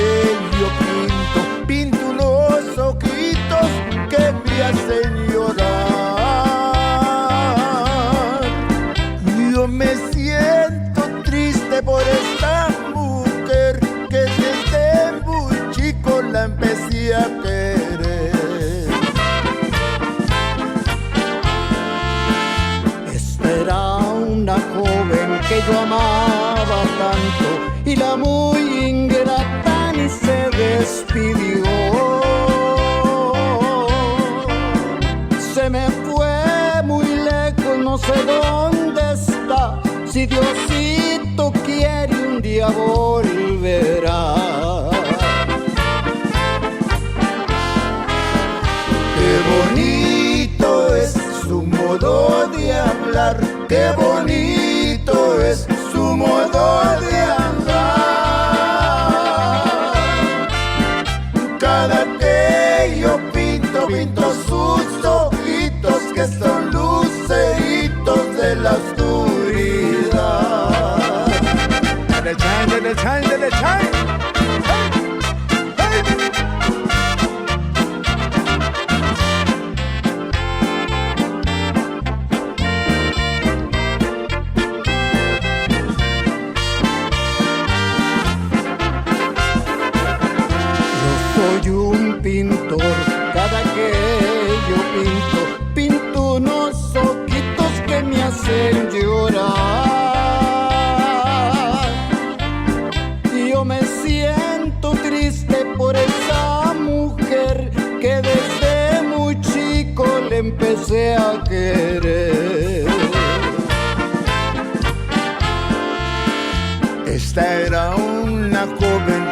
yo pinto unos ojitos que me hacen llorar. Yo me siento triste por esta mujer que desde muy chico la empecé a querer. Esta era una joven que yo amaba tanto y la muy ingrata ni se despidió. Se me fue muy lejos, no sé dónde está. Si Diosito quiere un día volverá. Qué bonito es su modo de hablar, qué bonito es su modo de andar. Cada que yo pinto sus ojitos que son luceritos de la oscuridad. Dale chan, dale chan, dale chan. Soy un pintor, cada que yo pinto unos ojitos que me hacen llorar. Yo me siento triste por esa mujer que desde muy chico le empecé a querer. Esta era una joven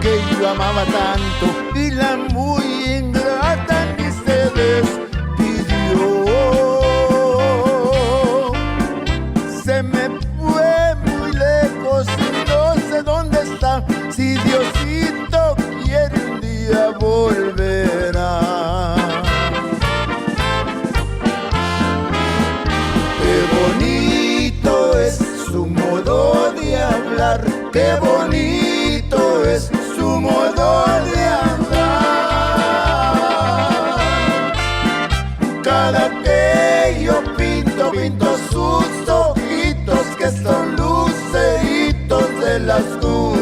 que yo amaba tanto y la muy ingrata ni se despidió. Se me fue muy lejos y no sé dónde está. Si Diosito quiere un día volverá. Qué bonito es su modo de hablar, qué bonito es su modo de andar. Cada que yo pinto sus ojitos que son luceritos de la oscuridad.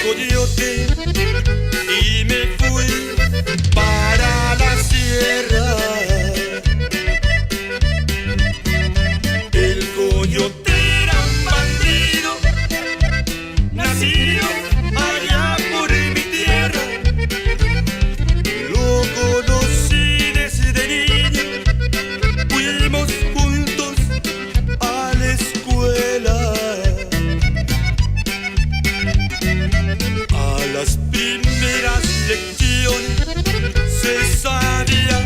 coyote y me fui para la sierra. El coyote era un bandido, nacido allá por mi tierra. Lo conocí desde niño, fuimos juntos a la escuela. A las primeras lecciones se sabía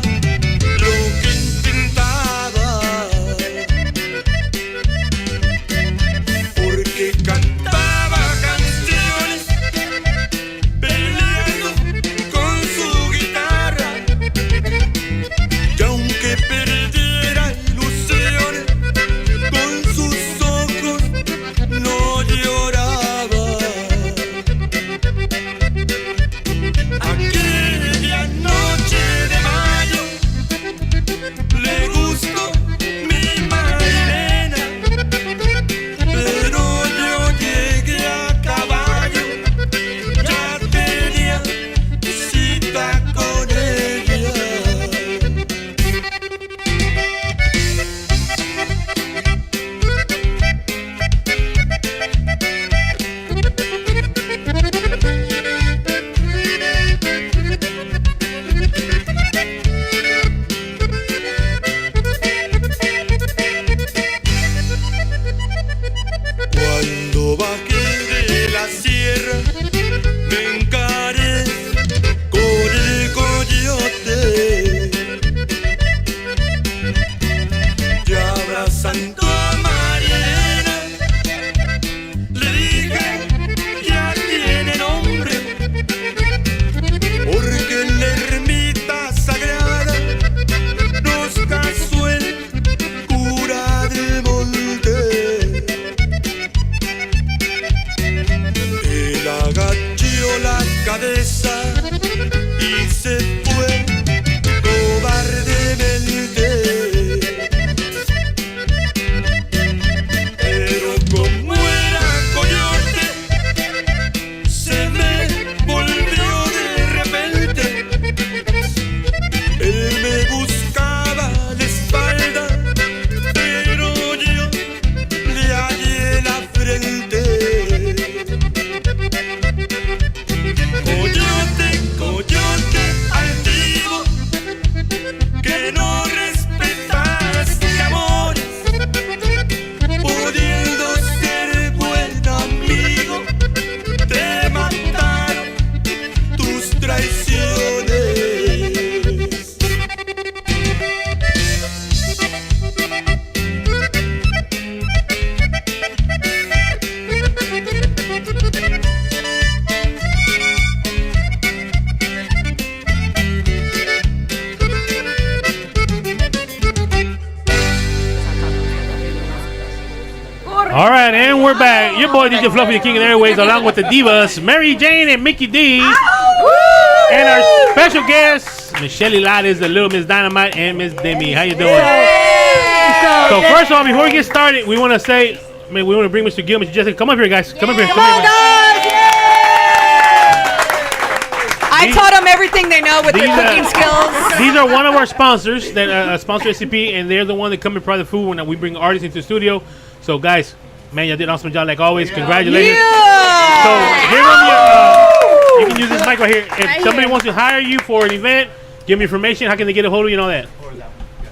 cabeza y se fue cobardemente. Pero como era coyote, se me volvió de repente. Él me buscaba la espalda, pero yo le hallé la frente. Coyote, coyote altivo, que no respetas ni amores, pudiendo ser buen amigo, te mataron tus traiciones. All right, and we're back. Your boy DJ Fluffy, the King of the Airways, along with the divas, Mary Jane and Mickey D. And our special guests, Michelle Hilares, the Little Miss Dynamite, and Miss Demi. How you doing? So first of all, before we get started, we want to say, we want to bring Mr. Gil, Mr. Jessica. Come up here, guys. Come up here. Come on, guys! I taught them everything they know with their cooking skills. These are one of our sponsors that sponsor SCP, and they're the one that come and provide the food when we bring artists into the studio. So, guys, man, you did an awesome job like always. Congratulations. Yeah. So, give them your, you can use this mic right here. If somebody wants to hire you for an event, give me information. How can they get a hold of you and all that?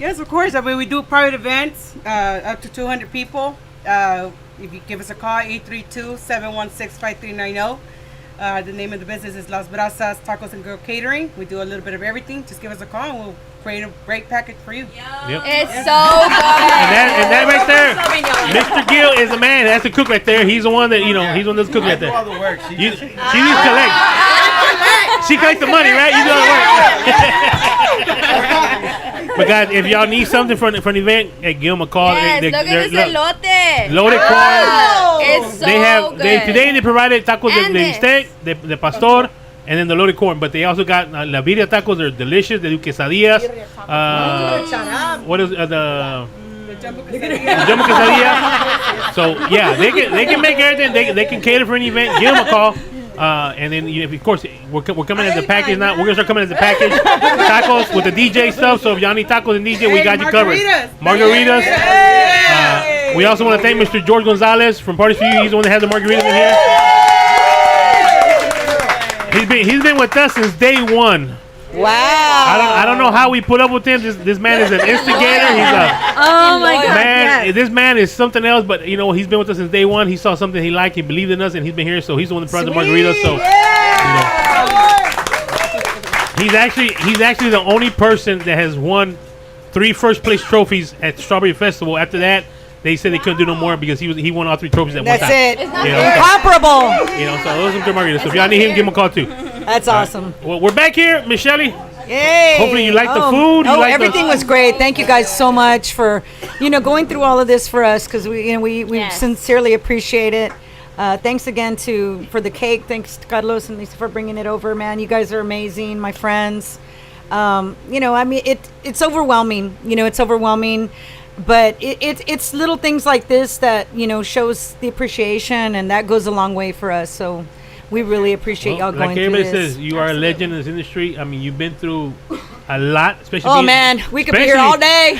Yes, of course. I mean, we do private events, up to 200 people. If you give us a call, 832-716-5390. The name of the business is Las Brasas Tacos and Grill Catering. We do a little bit of everything. Just give us a call and we'll create a great package for you. Yep. It's so good. And that right there, Mr. Gill is the man. That's the cook right there. He's the one that, he's the one that's cooking right there. all the work. She collect. She collects the money, right? You do all the work. But guys, if y'all need something for an event, give them a call. Yes, look at this elote. Loaded corn. It's so good. Today they provided tacos de bistec, de pastor, and then the loaded corn. But they also got la birria tacos. They're delicious. They do quesadillas. What is the jumbo quesadilla? So yeah, they can make everything. They can cater for any event. Give them a call. And then, of course, we're coming as a package now. We're going to start coming as a package. Tacos with the DJ stuff. So if y'all need tacos and DJ, we got you covered. Margaritas. We also want to thank Mr. George Gonzalez from Parties For You. He's the one that has the margaritas in here. He's been with us since day one. Wow. I don't know how we put up with him. This man is an instigator. He's oh my God. Man, yes. this man is something else, but he's been with us since day one. He saw something he liked, he believed in us, and he's been here, so he's the one that brought the margaritas. So he's actually the only person that has won 3 first place trophies at Strawberry Festival. After that, they said they couldn't do no more because he won all 3 trophies at one time. That's it. Incomparable. So those are good margaritas. So if y'all need him, give him a call too. That's awesome. Well, we're back here, Michelle. Yay. Hopefully you like the food. Everything was great. Thank you guys so much for, going through all of this for us because we sincerely appreciate it. Thanks again for the cake. Thanks to Carlos and Lisa for bringing it over, man. You guys are amazing, my friends. It's overwhelming. It's overwhelming. But it's little things like this that, shows the appreciation, and that goes a long way for us. So we really appreciate y'all going through this. Like everybody says, you are a legend in this industry. I mean, you've been through a lot, especially we could be here all day.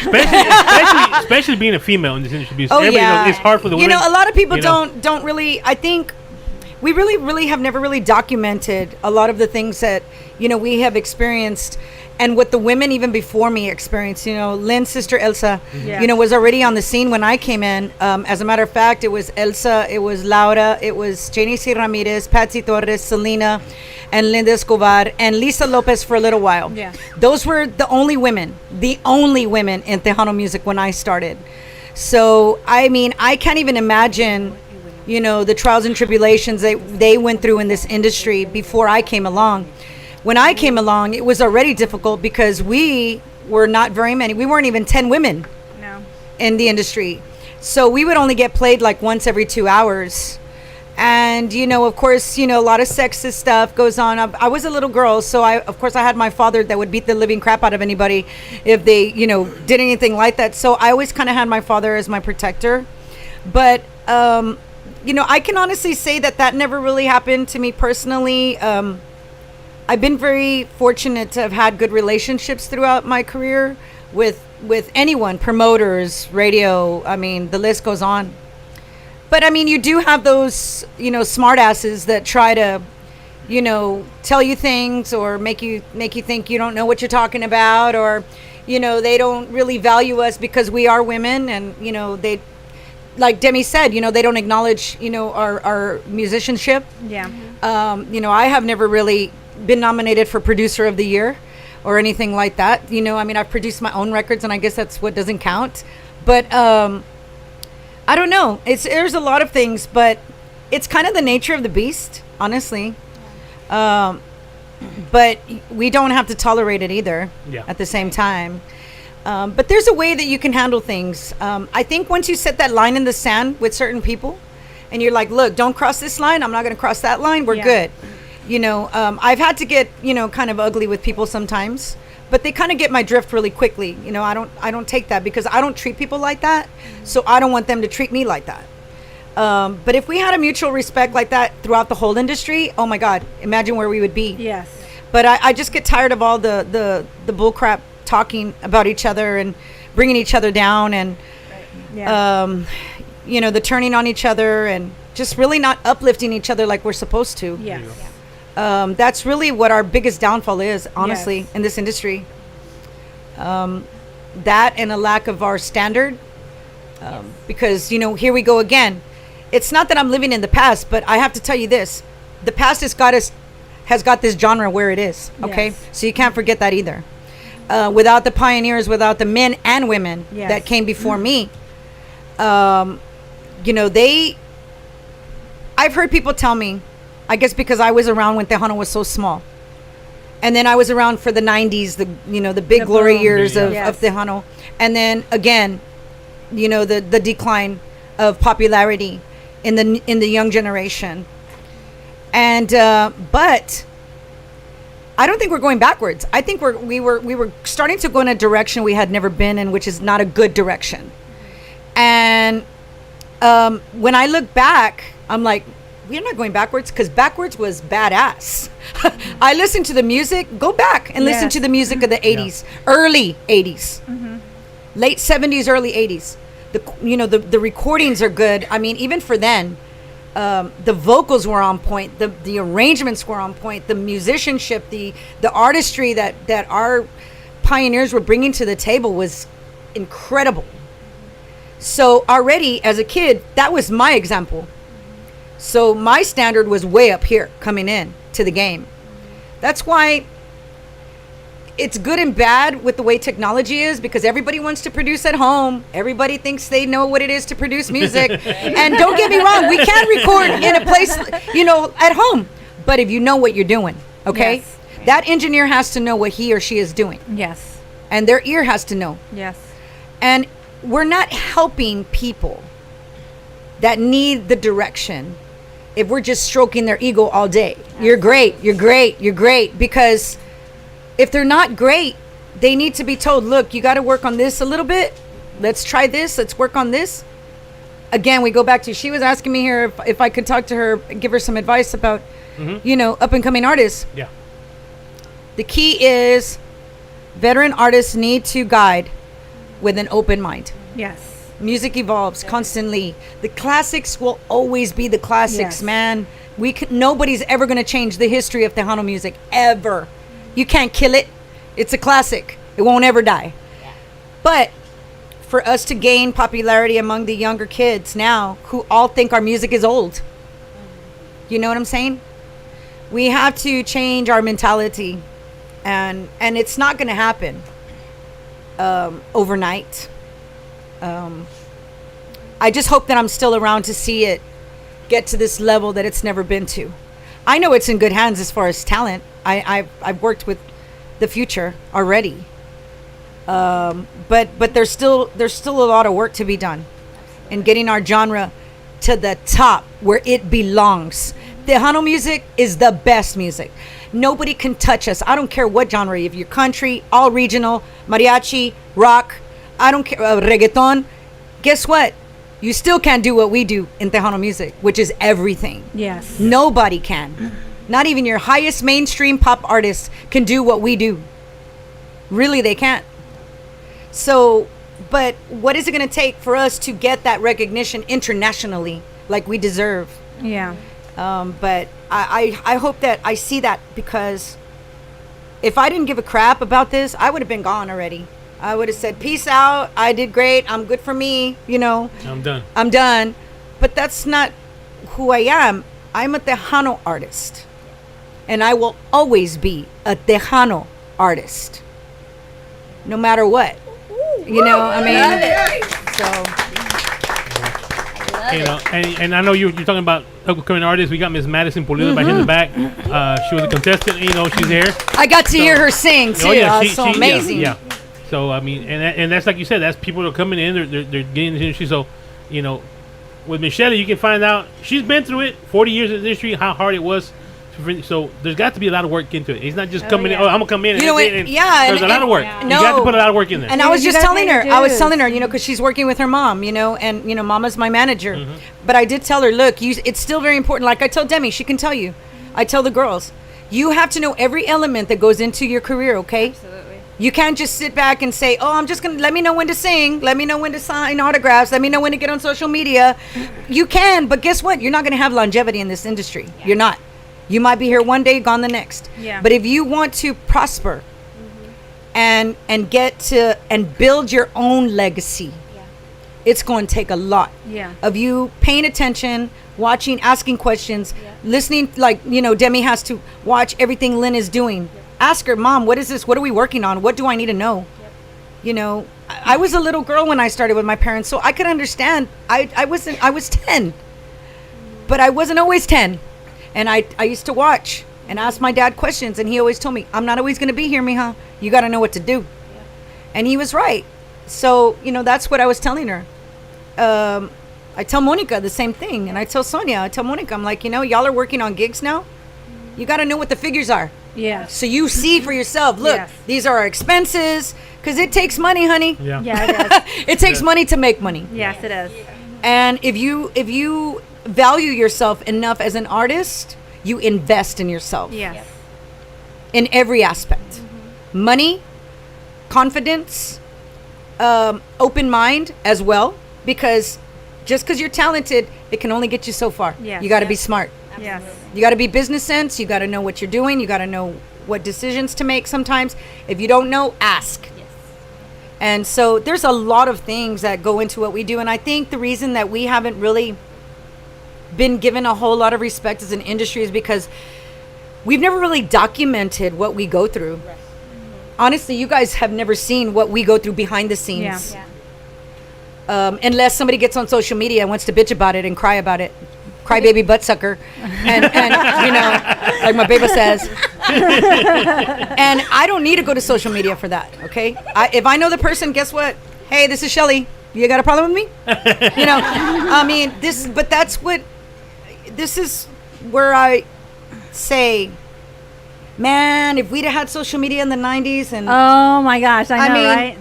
Especially being a female in this industry. It's hard for the women. A lot of people don't really, I think, we really have never really documented a lot of the things that, we have experienced. And what the women even before me experienced, Lynn's sister Elsa, was already on the scene when I came in. As a matter of fact, it was Elsa, it was Laura, it was Janice Ramirez, Patsy Torres, Selena, and Linda Escobar, and Lisa Lopez for a little while. Yeah. Those were the only women in Tejano music when I started. So, I can't even imagine, the trials and tribulations they went through in this industry before I came along. When I came along, it was already difficult because we were not very many. We weren't even 10 women in the industry. So we would only get played like once every 2 hours. And of course, a lot of sexist stuff goes on. I was a little girl, so of course I had my father that would beat the living crap out of anybody if they did anything like that. So I always kind of had my father as my protector. But I can honestly say that never really happened to me personally. I've been very fortunate to have had good relationships throughout my career with anyone, promoters, radio. I mean, the list goes on. But I mean, you do have those, smart asses that try to, tell you things or make you think you don't know what you're talking about, or, they don't really value us because we are women, and they, like Demi said, they don't acknowledge, our musicianship. Yeah. I have never really been nominated for Producer of the Year or anything like that. I mean, I've produced my own records, and I guess that's what doesn't count. But I don't know. There's a lot of things, but it's kind of the nature of the beast, honestly. But we don't have to tolerate it either. Yeah. At the same time. But there's a way that you can handle things. I think once you set that line in the sand with certain people, and you're like, look, don't cross this line. I'm not going to cross that line. We're good. I've had to get, kind of ugly with people sometimes. But they kind of get my drift really quickly. I don't take that because I don't treat people like that. So I don't want them to treat me like that. But if we had a mutual respect like that throughout the whole industry, oh my God, imagine where we would be. Yes. But I just get tired of all the bull crap talking about each other and bringing each other down, and, the turning on each other, and just really not uplifting each other like we're supposed to. Yes. That's really what our biggest downfall is, honestly, in this industry. That and a lack of our standard. Because, here we go again. It's not that I'm living in the past, but I have to tell you this. The past has got this genre where it is, okay? Yes. So you can't forget that either. Without the pioneers, without the men and women that came before me, I've heard people tell me, I guess because I was around when Tejano was so small. And then I was around for the 90s, the big glory years of Tejano. And then again, the decline of popularity in the young generation. And but I don't think we're going backwards. I think we were starting to go in a direction we had never been in, which is not a good direction. And when I look back, I'm like, we're not going backwards, because backwards was badass. I listened to the music. Go back and listen to the music of the 80s, early 80s, late 70s, early 80s. The recordings are good. I mean, even for then, the vocals were on point. The arrangements were on point. The musicianship, the artistry that our pioneers were bringing to the table was incredible. So already as a kid, that was my example. So my standard was way up here coming in to the game. That's why it's good and bad with the way technology is, because everybody wants to produce at home. Everybody thinks they know what it is to produce music. And don't get me wrong, we can record in a place, at home. But if you know what you're doing, okay? Yes. That engineer has to know what he or she is doing. Yes. And their ear has to know. Yes. And we're not helping people that need the direction if we're just stroking their ego all day. You're great, you're great, you're great. Because if they're not great, they need to be told, look, you got to work on this a little bit. Let's try this. Let's work on this. Again, we go back to, she was asking me here if I could talk to her, give her some advice about, up and coming artists. Yeah. The key is veteran artists need to guide with an open mind. Yes. Music evolves constantly. The classics will always be the classics, man. Nobody's ever going to change the history of Tejano music, ever. You can't kill it. It's a classic. It won't ever die. But for us to gain popularity among the younger kids now, who all think our music is old, you know what I'm saying? We have to change our mentality, and it's not going to happen overnight. I just hope that I'm still around to see it get to this level that it's never been to. I know it's in good hands as far as talent. I've worked with the future already, but there's still a lot of work to be done in getting our genre to the top where it belongs. Tejano music is the best music. Nobody can touch us. I don't care what genre. If you're country, all regional, mariachi, rock, I don't care, reggaeton. Guess what? You still can't do what we do in Tejano music, which is everything. Yes. Nobody can. Not even your highest mainstream pop artists can do what we do. Really, they can't. So, but what is it going to take for us to get that recognition internationally like we deserve? Yeah. But I hope that I see that, because if I didn't give a crap about this, I would have been gone already. I would have said, peace out. I did great. I'm good for me. You know, I'm done. I'm done. But that's not who I am. I'm a Tejano artist. And I will always be a Tejano artist. No matter what. You know, I mean, so. You know, and I know you're talking about upcoming artists. We got Miss Madison Pulido back in the back. She was a contestant. You know, she's here. I got to hear her sing too. Oh, yeah, so amazing. Yeah. So I mean, and that's like you said. That's people that are coming in. They're getting into the industry. So, you know, with Michelle, you can find out she's been through it. 40 years in the industry, how hard it was. So there's got to be a lot of work into it. It's not just coming in. Oh, I'm gonna come in. You know what? Yeah, there's a lot of work. Yeah. You got to put a lot of work in there. And I was just telling her. You know, because she's working with her mom. You know, and you know, Mama's my manager. Mm-hmm. But I did tell her, look, it's still very important. Like I told Demi, she can tell you. I tell the girls, you have to know every element that goes into your career. Okay. Absolutely. You can't just sit back and say, oh, I'm just gonna let me know when to sing. Let me know when to sign autographs. Let me know when to get on social media. You can, but guess what? You're not gonna have longevity in this industry. Yeah. You're not. You might be here one day, gone the next. Yeah. But if you want to prosper and get to and build your own legacy, it's going to take a lot of you paying attention, watching, asking questions, listening. Like, you know, Demi has to watch everything Lynn is doing. Ask her, Mom, what is this? What are we working on? What do I need to know? You know, I was a little girl when I started with my parents, so I could understand. I was 10, but I wasn't always 10. And I used to watch and ask my dad questions, and he always told me, I'm not always going to be here, mija. You got to know what to do. Yeah. And he was right. So, you know, that's what I was telling her. I tell Monica the same thing, and I tell Sonia, I tell Monica, I'm like, you know, y'all are working on gigs now. You got to know what the figures are. Yeah. So you see for yourself, look, these are our expenses, because it takes money, honey. Yeah, it does. It takes money to make money. Yes, it is. And if you value yourself enough as an artist, you invest in yourself. Yes. In every aspect. Money, confidence, open mind as well, because just because you're talented, it can only get you so far. Yes. You got to be smart. Yes. You got to be business sense. You got to know what you're doing. You got to know what decisions to make sometimes. If you don't know, ask. Yes. And so there's a lot of things that go into what we do. And I think the reason that we haven't really been given a whole lot of respect as an industry is because we've never really documented what we go through. Right. Honestly, you guys have never seen what we go through behind the scenes. Yeah. Unless somebody gets on social media and wants to bitch about it and cry about it. Cry baby butt sucker. And you know, like my baby says. And I don't need to go to social media for that, okay? If I know the person, guess what? Hey, this is Shelly. You got a problem with me? You know, I mean, this is where I say, man, if we'd have had social media in the 90s and... Oh, my gosh, I know, right?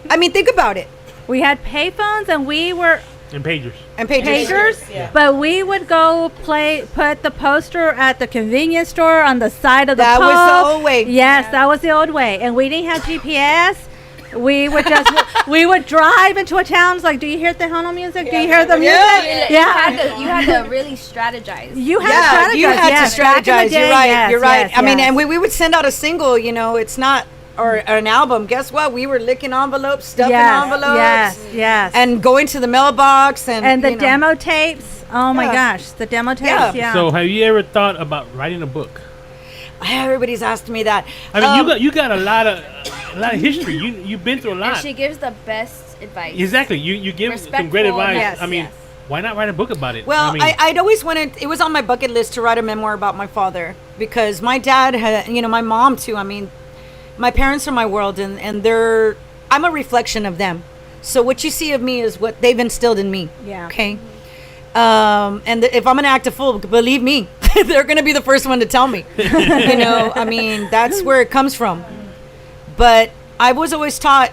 I mean, think about it. We had payphones and we were... And pagers. Yeah. But we would go put the poster at the convenience store on the side of the pole. That was the old way. Yes, that was the old way. And we didn't have GPS. We would just we would drive into a town. Like, do you hear Tejano music? Do you hear the music? Yeah. You had to really strategize. You had to strategize. You're right. Yes, you're right. Yes, I mean, and we would send out a single. You know, it's not. Or an album. Guess what? We were licking envelopes, stuffing envelopes. Yes. And going to the mailbox and the demo tapes. Oh my gosh, the demo tapes. Yeah. So have you ever thought about writing a book? Everybody's asked me that. I mean, you got a lot of history. You've been through a lot. And she gives the best advice. Exactly. You give some great advice. Yes, I mean, why not write a book about it? Well, I'd always wanted. It was on my bucket list to write a memoir about my father, because my dad had, my mom too. I mean, my parents are my world, and I'm a reflection of them. So what you see of me is what they've instilled in me. Yeah. Okay. And if I'm gonna act a fool, believe me, they're gonna be the first one to tell me. You know, I mean, that's where it comes from. But I was always taught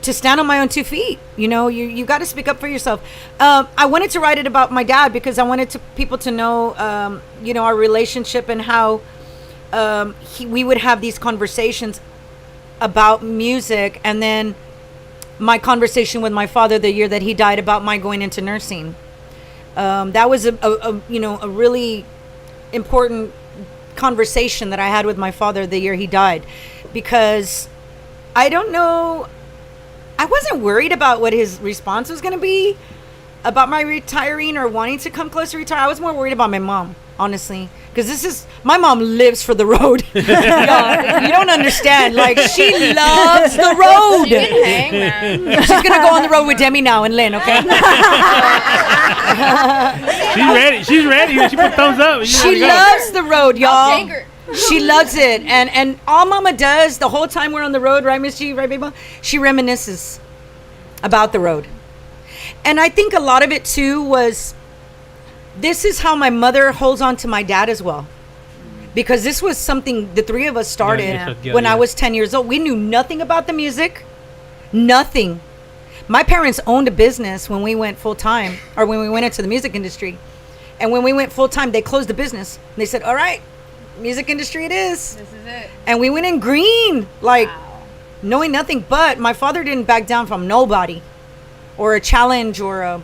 to stand on my own 2 feet. You know, you got to speak up for yourself. I wanted to write it about my dad because I wanted people to know, you know, our relationship and how we would have these conversations about music, and then my conversation with my father the year that he died about my going into nursing. That was a you know, a really important conversation that I had with my father the year he died, because I don't know, I wasn't worried about what his response was going to be about my retiring or wanting to come close to retire. I was more worried about my mom, honestly, because my mom lives for the road. Y'all, you don't understand. Like, she loves the road. You can hang, man. She's gonna go on the road with Demi now and Lynn, okay? She's ready. She's ready. She put thumbs up. She loves the road, y'all. I'll take her. She loves it, and all Mama does the whole time we're on the road, right, Miss G, right, baby? She reminisces about the road, and I think a lot of it too was. This is how my mother holds on to my dad as well, because this was something the three of us started when I was 10 years old. We knew nothing about the music, nothing. My parents owned a business when we went full time, or when we went into the music industry, and when we went full time, they closed the business. And they said, "All right, music industry it is." This is it. And we went in green, like knowing nothing. But my father didn't back down from nobody, or a challenge, or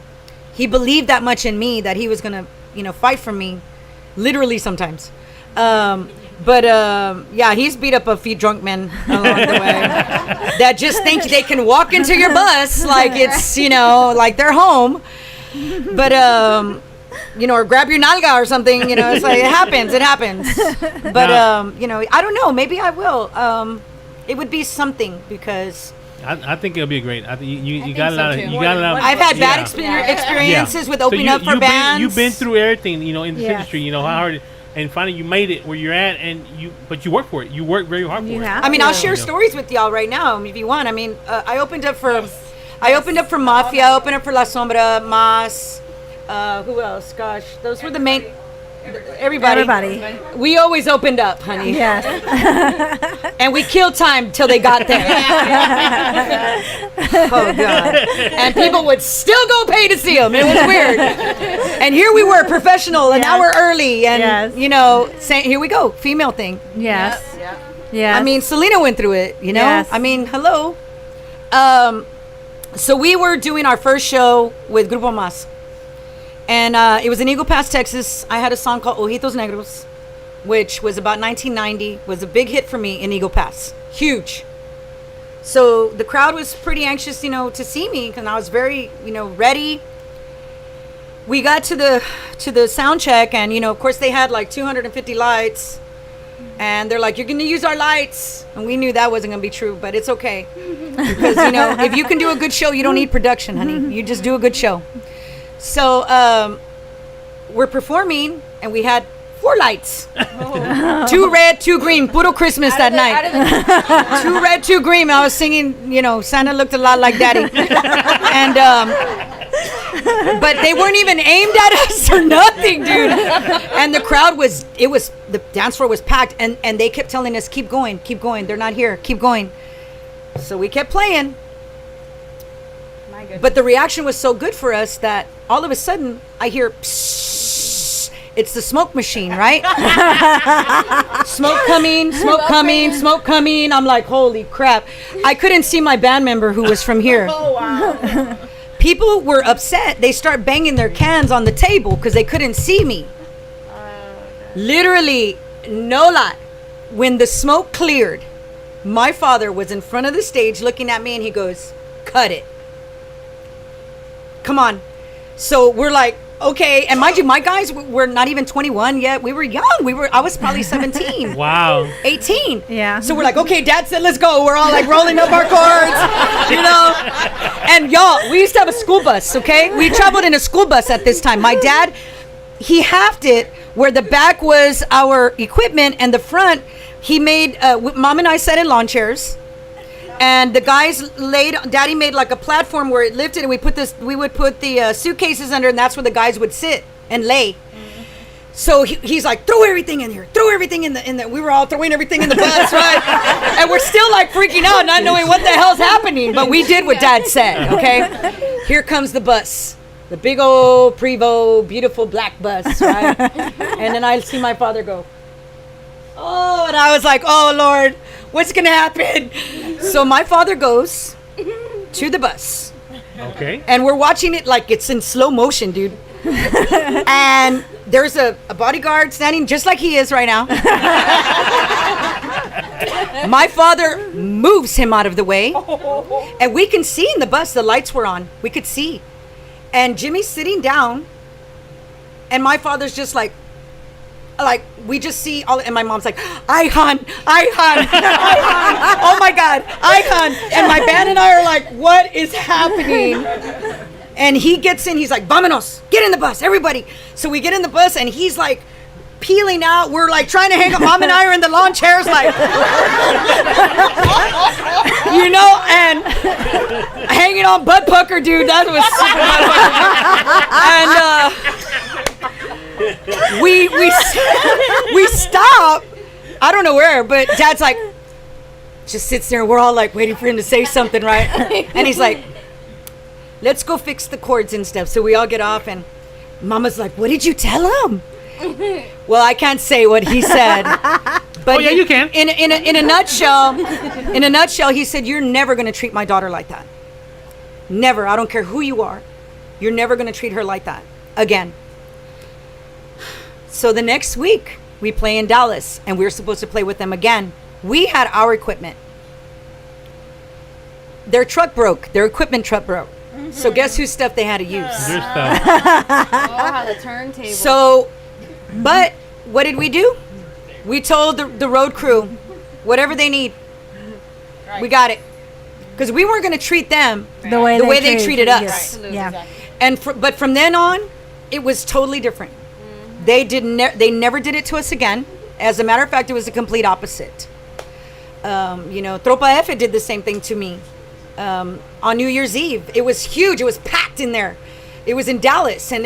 he believed that much in me that he was gonna, you know, fight for me, literally sometimes. Yeah, he's beat up a few drunk men along the way that just think they can walk into your bus like it's, you know, like they're home. But you know, or grab your nalga or something, you know, it's like it happens. But you know, I don't know, maybe I will. It would be something, because I think it'll be great. I think you got a lot of. I've had bad experiences with opening up for bands. You've been through everything, you know, in this industry. You know how hard, and finally you made it where you're at, but you work for it. You work very hard for it. I mean, I'll share stories with y'all right now if you want. I mean, I opened up for Mafia. I opened up for La Sombra, Mas. Who else? Gosh, those were the main. Everybody. We always opened up, honey. Yes. And we killed time till they got there. Oh, God. And people would still go pay to see them. It was weird. And here we were, professional, an hour early. And, you know, saying, here we go, female thing. Yes. Yep. Yeah. I mean, Selena went through it, you know? Yes. I mean, hello. So we were doing our first show with Grupo Mas. And it was in Eagle Pass, Texas. I had a song called Ojitos Negros, which was about 1990, was a big hit for me in Eagle Pass. Huge. So the crowd was pretty anxious, you know, to see me, because I was very, you know, ready. We got to the sound check, and, you know, of course they had like 250 lights. And they're like, "You're going to use our lights." And we knew that wasn't going to be true, but it's okay. Because, you know, if you can do a good show, you don't need production, honey. You just do a good show. So we're performing, and we had 4 lights. 2 red, 2 green. Puro Christmas that night. 2 red, 2 green. I was singing, you know, Santa looked a lot like Daddy. And but they weren't even aimed at us or nothing, dude. And the crowd the dance floor was packed, and they kept telling us, keep going, they're not here, keep going. So we kept playing. But the reaction was so good for us that all of a sudden I hear, psst, it's the smoke machine, right? Smoke coming. I'm like, holy crap. I couldn't see my band member who was from here. Oh, wow. People were upset. They start banging their cans on the table because they couldn't see me. Literally, no lie. When the smoke cleared, my father was in front of the stage looking at me, and he goes, "Cut it. Come on." So we're like, okay. And mind you, my guys were not even 21 yet. We were young. I was probably 17. Wow. 18. Yeah. So we're like, okay, Dad said, let's go. We're all like rolling up our cords, you know. And y'all, we used to have a school bus, okay? We traveled in a school bus at this time. My dad, he halved it where the back was our equipment and the front, he made, Mom and I sat in lawn chairs. And the guys Daddy made like a platform where it lifted, and we would put the suitcases under, and that's where the guys would sit and lay. So he's like, throw everything in here, throw everything in the. We were all throwing everything in the bus, right? And we're still like freaking out, not knowing what the hell's happening. But we did what Dad said. Okay, here comes the bus, the big old Prevost, beautiful black bus, right? And then I see my father go, oh, and I was like, oh Lord, what's gonna happen? So my father goes to the bus. Okay. And we're watching it like it's in slow motion, dude. And there's a bodyguard standing just like he is right now. My father moves him out of the way, and we can see in the bus, the lights were on. We could see. And Jimmy's sitting down, and my father's just like we just see all, and my mom's like, I hun, oh my God, I hun. And my band and I are like, what is happening? And he gets in, he's like, vámonos, get in the bus, everybody. So we get in the bus, and he's like peeling out. We're like trying to hang up. Mom and I are in the lawn chairs, like, you know, and hanging on butt pucker, dude. That was super butt pucker. And we stop. I don't know where, but Dad's like, just sits there. We're all like waiting for him to say something, right? And he's like, let's go fix the cords and stuff. So we all get off, and Mama's like, what did you tell him? Well, I can't say what he said. But yeah, you can. In a nutshell, he said, you're never going to treat my daughter like that. Never. I don't care who you are. You're never going to treat her like that again. So the next week, we play in Dallas, and we were supposed to play with them again. We had our equipment. Their truck broke. Their equipment truck broke. So guess whose stuff they had to use? Your stuff. Oh, the turntable. So, but what did we do? We told the road crew, whatever they need, we got it. Because we weren't going to treat them the way they treated us. Yes. Yeah. And but from then on, it was totally different. They never did it to us again. As a matter of fact, it was the complete opposite. Tropa F did the same thing to me. On New Year's Eve, it was huge. It was packed in there. It was in Dallas, and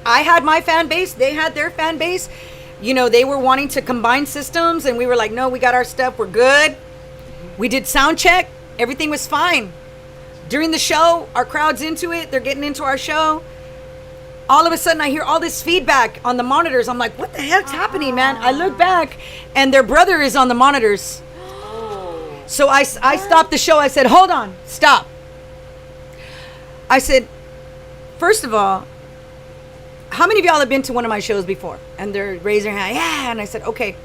I had my fan base. They had their fan base. You know, they were wanting to combine systems, and we were like, no, we got our stuff. We're good. We did sound check. Everything was fine. During the show, our crowd's into it. They're getting into our show. All of a sudden, I hear all this feedback on the monitors. I'm like, what the heck's happening, man? I look back, and their brother is on the monitors. So I stopped the show. I said, hold on, stop. I said, first of all, how many of y'all have been to one of my shows before? And they're raising their hand, yeah. And I said, okay,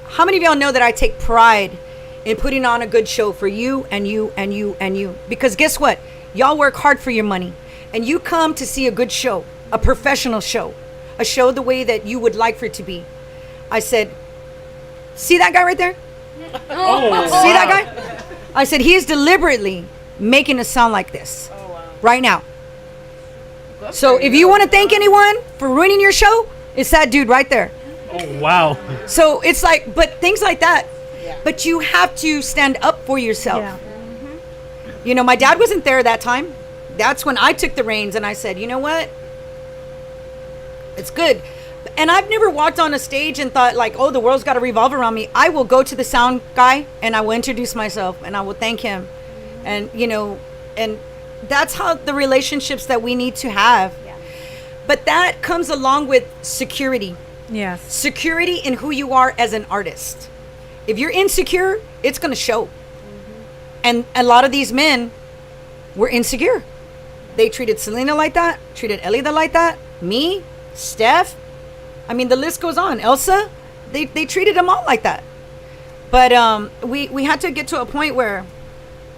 how many of y'all know that I take pride in putting on a good show for you and you and you and you? Because guess what? Y'all work hard for your money. And you come to see a good show, a professional show, a show the way that you would like for it to be. I said, see that guy right there? See that guy? I said, he is deliberately making us sound like this right now. So if you want to thank anyone for ruining your show, it's that dude right there. Oh, wow. So it's like, but things like that. Yeah. But you have to stand up for yourself. Yeah. Mm-hmm. You know, my dad wasn't there that time. That's when I took the reins and I said, you know what? It's good. And I've never walked on a stage and thought like, oh, the world's got to revolve around me. I will go to the sound guy and I will introduce myself and I will thank him. And, you know, and that's how the relationships that we need to have. Yeah. But that comes along with security. Yes. Security in who you are as an artist. If you're insecure, it's going to show. Mm-hmm. And a lot of these men were insecure. They treated Selena like that, treated Elida like that, me, Steph. I mean, the list goes on. Elsa, they treated them all like that. But we had to get to a point where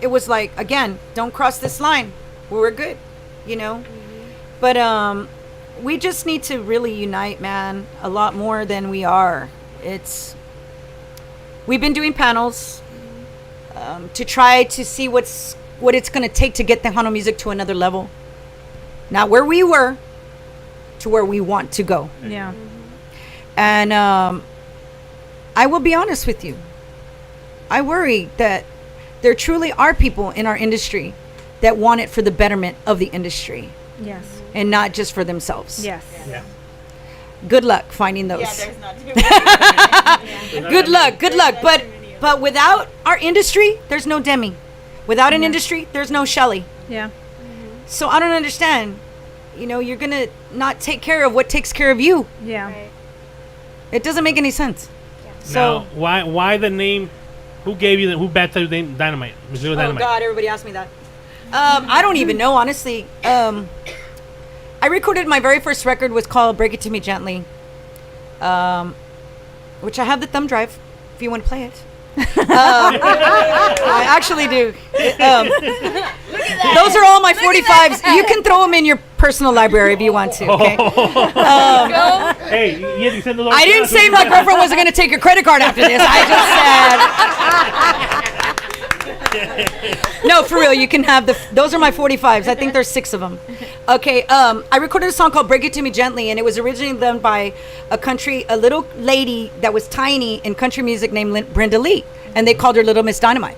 it was like, again, don't cross this line. We're good, you know. Mm-hmm. But we just need to really unite, man, a lot more than we are. We've been doing panels to try to see what it's going to take to get Tejano music to another level. Not where we were, to where we want to go. Yeah. And I will be honest with you. I worry that there truly are people in our industry that want it for the betterment of the industry. Yes. And not just for themselves. Yes. Yeah. Good luck finding those. Yeah, there's not too many. Good luck. But without our industry, there's no Demi. Without an industry, there's no Shelly. Yeah. So I don't understand. You know, you're gonna not take care of what takes care of you. Yeah. Right. It doesn't make any sense. Now, why the name? Who gave you who baptized the name Dynamite? Miss Little Oh Dynamite. God, everybody asked me that. I don't even know, honestly. I recorded my very first record was called "Break It to Me Gently," which I have the thumb drive if you want to play it. I actually do. Those are all my 45s. You can throw them in your personal library if you want to. Okay. Hey, you had to send the I didn't say my girlfriend wasn't going to take your credit card after this. I just said. No, for real. You can have those are my 45s. I think there's 6 of them. Okay. I recorded a song called "Break It to Me Gently," and it was originally done by a little lady that was tiny in country music named Brenda Lee, and they called her Little Miss Dynamite.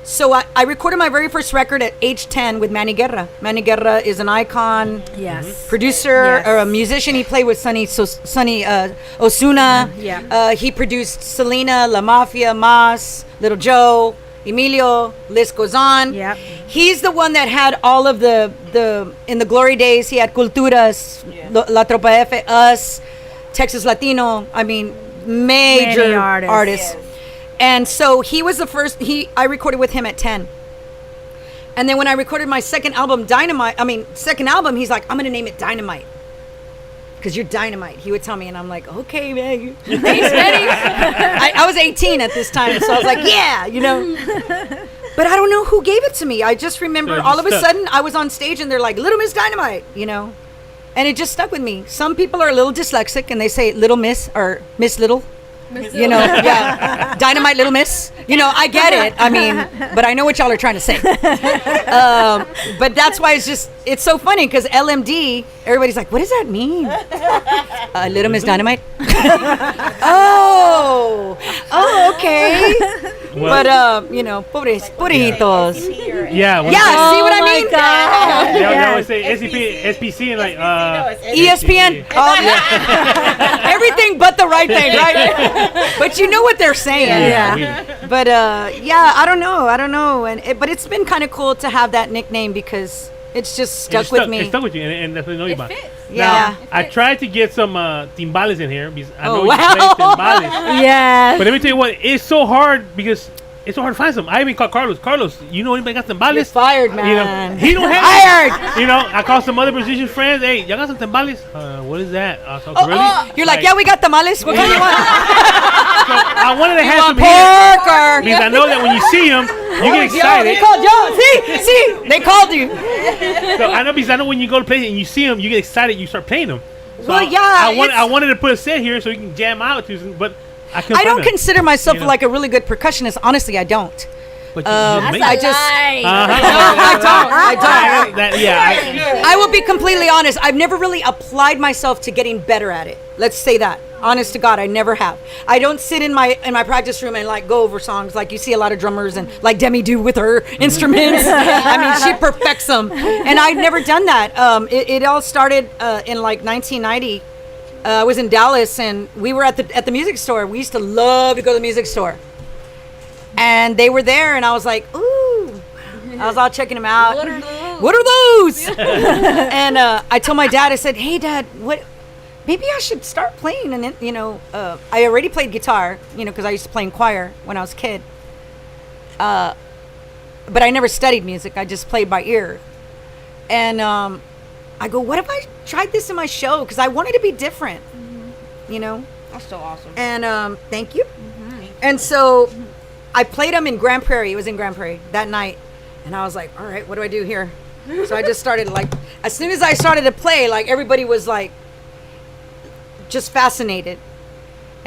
So I recorded my very first record at age 10 with Manny Guerra. Manny Guerra is an icon, producer, or a musician. He played with Sonny Osuna. Yeah. He produced Selena, La Mafia, Mas, Little Joe, Emilio, list goes on. Yeah. He's the one that had all of the in the glory days. He had Culturas, La Tropa F, Us, Texas Latino. I mean, major Many artists. And so he was the first. I recorded with him at 10. And then when I recorded my second album, he's like, "I'm gonna name it Dynamite, because you're dynamite." He would tell me, and I'm like, "Okay, man, thanks, Manny." I was 18 at this time, so I was like, "Yeah, you know." But I don't know who gave it to me. I just remember all of a sudden I was on stage, and they're like, "Little Miss Dynamite," you know, and it just stuck with me. Some people are a little dyslexic, and they say Little Miss or Miss Little. You know, yeah, Dynamite, Little Miss. You know, I get it. I mean, but I know what y'all are trying to say. But that's why it's so funny, because LMD, everybody's like, "What does that mean?" Little Miss Dynamite. Oh, okay. Well, But you know, pobrecitos. yeah. Yeah, see what I mean? They always say SPC and like ESPN. Oh, yeah. Everything but the right thing, right? But you know what they're saying. Yeah. But yeah, I don't know, but it's been kind of cool to have that nickname, because it's just stuck with me. It stuck with you, and that's what I know you about. Yeah. Now, I tried to get some timbales in here because I know you wow. play timbales. Yes. But let me tell you what, it's so hard because it's so hard to find some. I even called Carlos. Carlos, you know anybody got timbales? You're fired, man. You know, he don't have Fired. You know, I called some other musician friends. Hey, y'all got some timbales? What is that? I was like, really? You're like, yeah, we got tamales. What kind do you want? So I wanted to have some pork here because I know that when you see them, you get excited. They called you. See, they called you. So I know, because I know when you go to play and you see them, you get excited. You start playing them. So Well, yeah, I wanted to put a set here so you can jam out to, but I couldn't. I don't find it. consider myself You know. like a really good percussionist. Honestly, I don't. But you make I it. just. Uh-huh. I don't. Yeah. I will be completely honest. I've never really applied myself to getting better at it. Let's say that. Honest to God, I never have. I don't sit in my practice room and like go over songs like you see a lot of drummers and like Demi do with her instruments. I mean, she perfects them, and I've never done that. It all started in like 1990. I was in Dallas, and we were at the music store. We used to love to go to the music store, and they were there, and I was like, ooh. I was all checking them out. What are those? And I told my dad, I said, hey, Dad, what? Maybe I should start playing. And then, you know, I already played guitar, you know, because I used to play in choir when I was a kid. But I never studied music. I just played by ear. And I go, what if I tried this in my show? Because I wanted to be different, you know? That's so awesome. And thank you. And so I played them in Grand Prairie. It was in Grand Prairie that night. And I was like, all right, what do I do here? So I just started, like, as soon as I started to play, like, everybody was like, just fascinated.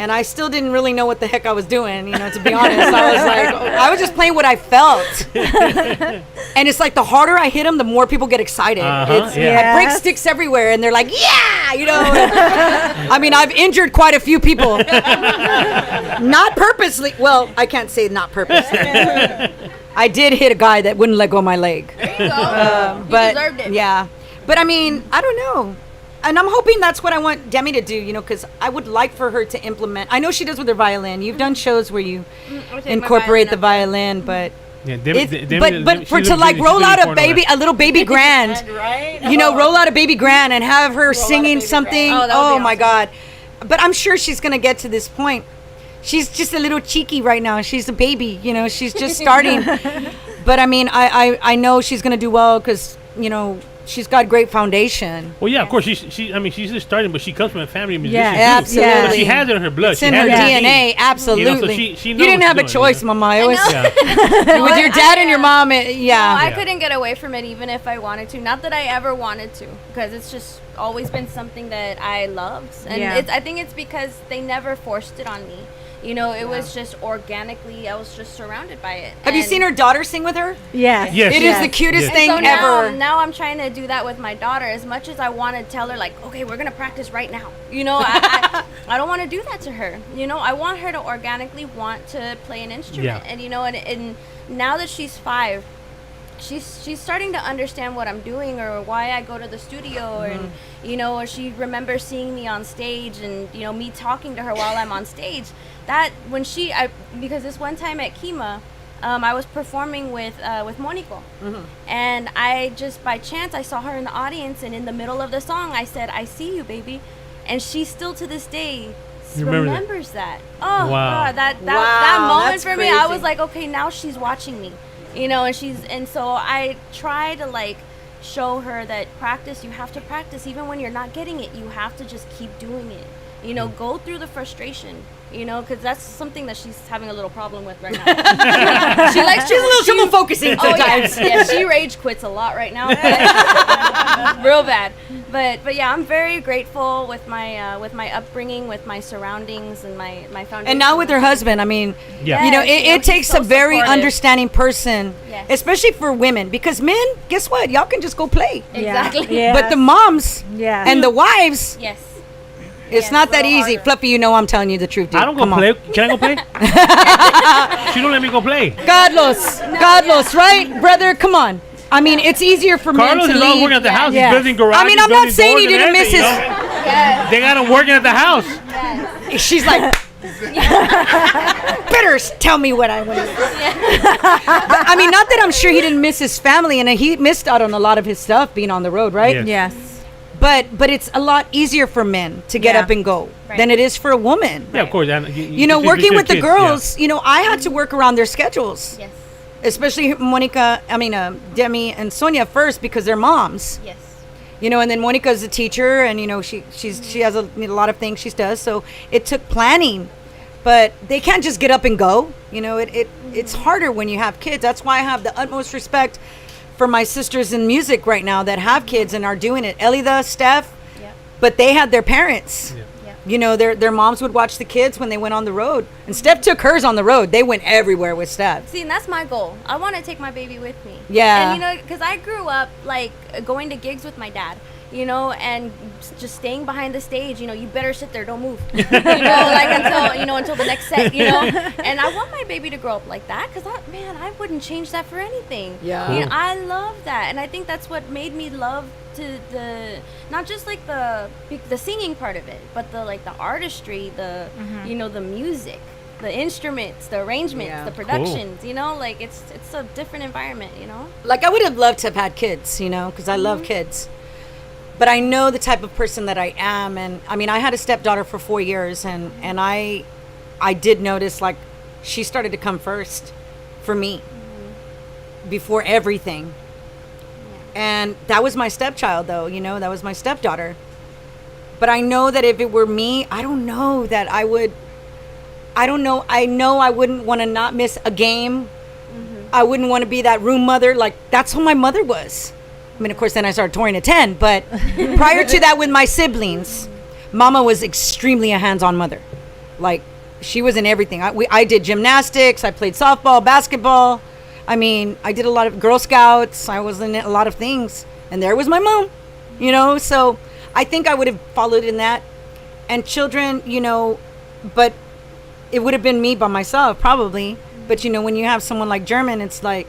And I still didn't really know what the heck I was doing, you know, to be honest. I was just playing what I felt. And it's like the harder I hit them, the more people get excited. I break sticks everywhere, and they're like, yeah, you know. I mean, I've injured quite a few people. Not purposely. Well, I can't say not purposely. I did hit a guy that wouldn't let go of my leg. There you go. But, you deserved it. Yeah. But, I mean, I don't know. And I'm hoping that's what I want Demi to do, you know, because I would like for her to implement. I know she does with her violin. You've done shows where you incorporate the violin, but but for to like roll out a little baby grand, you know, roll out a baby grand and have her singing something. Oh my God! But I'm sure she's gonna get to this point. She's just a little cheeky right now. She's a baby, you know. She's just starting. But I mean, I know she's gonna do well because you know. She's got great foundation. Well, yeah, of course. She's just starting, but she comes from a family of musicians. Yeah, absolutely. So she has it in her blood. It's in her DNA, absolutely. You know, so she knows you didn't have a choice, Mama. I always, with your dad and your mom, No, I couldn't get away from it even if I wanted to. Not that I ever wanted to, because it's just always been something that I loved. And I think it's because they never forced it on me. You know, it was just organically, I was just surrounded by it. Have you seen her daughter sing with her? Yes. It is the cutest thing ever. Now I'm trying to do that with my daughter. As much as I want to tell her, like, okay, we're going to practice right now. You know, I don't want to do that to her. You know, I want her to organically want to play an instrument. Yeah. And, you know, and now that she's 5, she's starting to understand what I'm doing or why I go to the studio and you know, or she remembers seeing me on stage and you know me talking to her while I'm on stage. That when because this one time at Kima, I was performing with Monico, and I just by chance I saw her in the audience, and in the middle of the song I said, "I see you, baby," and she still to this day remembers that. Oh wow. God, that moment for me, I was like, okay, now she's watching me. You know, and so I try to like show her that practice, you have to practice even when you're not getting it. You have to just keep doing it. You know, go through the frustration, you know, because that's something that she's having a little problem with right now. She's a little trouble focusing sometimes. Yeah, she rage quits a lot right now. Real bad. But yeah, I'm very grateful with my upbringing, with my surroundings, and my foundation. And now with her husband, I mean, you know, it takes so a very understanding person, especially for women, because men, guess what? Y'all can just go play. Exactly. Yeah. But the moms and the wives, it's not that easy. Harder. Fluffy, you know I'm telling you the truth, dude. I don't go play. Can I go play? She don't let me go play. Godlos, right, brother? Come on. I mean, it's easier for men to leave. Carlos is always working at the house. He's building garages. I mean, I'm not saying he didn't miss his. They got him working at the house. She's like, better tell me what I want to do. I mean, not that I'm sure he didn't miss his family, and he missed out on a lot of his stuff being on the road, right? Yes. But it's a lot easier for men to get up and go than it is for a woman. Yeah, of course. You know, working with the girls, you know, I had to work around their schedules. Yes. Especially Demi and Sonia first, because they're moms. Yes. You know, and then Monica's a teacher, and you know she has a lot of things she does. So it took planning, but they can't just get up and go. You know, it's harder when you have kids. That's why I have the utmost respect for my sisters in music right now that have kids and are doing it. Elida, Steph, but they had their parents. Yeah. You know, their moms would watch the kids when they went on the road. And Steph took hers on the road. They went everywhere with Steph. See, and that's my goal. I want to take my baby with me. Yeah. And, you know, because I grew up, like, going to gigs with my dad, you know, and just staying behind the stage. You know, you better sit there, don't move. You know, like, until the next set, you know. And I want my baby to grow up like that because, I wouldn't change that for anything. Yeah. Cool. You know, I love that. And I think that's what made me love to not just like the singing part of it, but the artistry, you know, the music, the instruments, the arrangements, the productions. Cool. You know, like it's a different environment. You know, like I would have loved to have had kids, you know, because I love kids, but I know the type of person that I am, and I mean I had a stepdaughter for 4 years, and I did notice like she started to come first for me before everything. And that was my stepchild, though, you know, that was my stepdaughter. But I know that if it were me, I don't know that I would, I know I wouldn't want to not miss a game. I wouldn't want to be that room mother. Like, that's who my mother was. I mean, of course, then I started touring at 10. But prior to that with my siblings, Mama was extremely a hands-on mother. Like, she was in everything. I did gymnastics. I played softball, basketball. I mean, I did a lot of Girl Scouts. I was in a lot of things. And there was my mom, you know. So I think I would have followed in that. And children, you know, but it would have been me by myself probably. But, you know, when you have someone like German, it's like,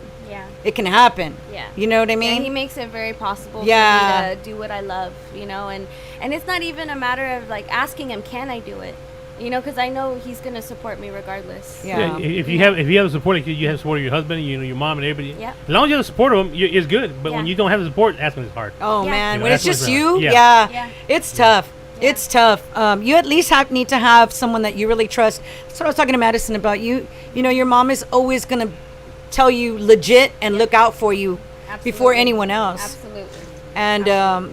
it can happen. Yeah. You know what I mean? Yeah, he makes it very possible for me to do what I love, you know. And it's not even a matter of, like, asking him, can I do it? You know, because I know he's going to support me regardless. Yeah. If you have the support, like you have support of your husband, you know, your mom and everybody. Yeah. As long as you have the support of them, it's good. But when you don't have the support, that's when it's hard. Oh, man. You know, when it's just you, yeah. It's tough. Yeah. It's tough. You at least need to have someone that you really trust. That's what I was talking to Madison about. You know, your mom is always going to tell you legit and look out for you before anyone else. Absolutely. And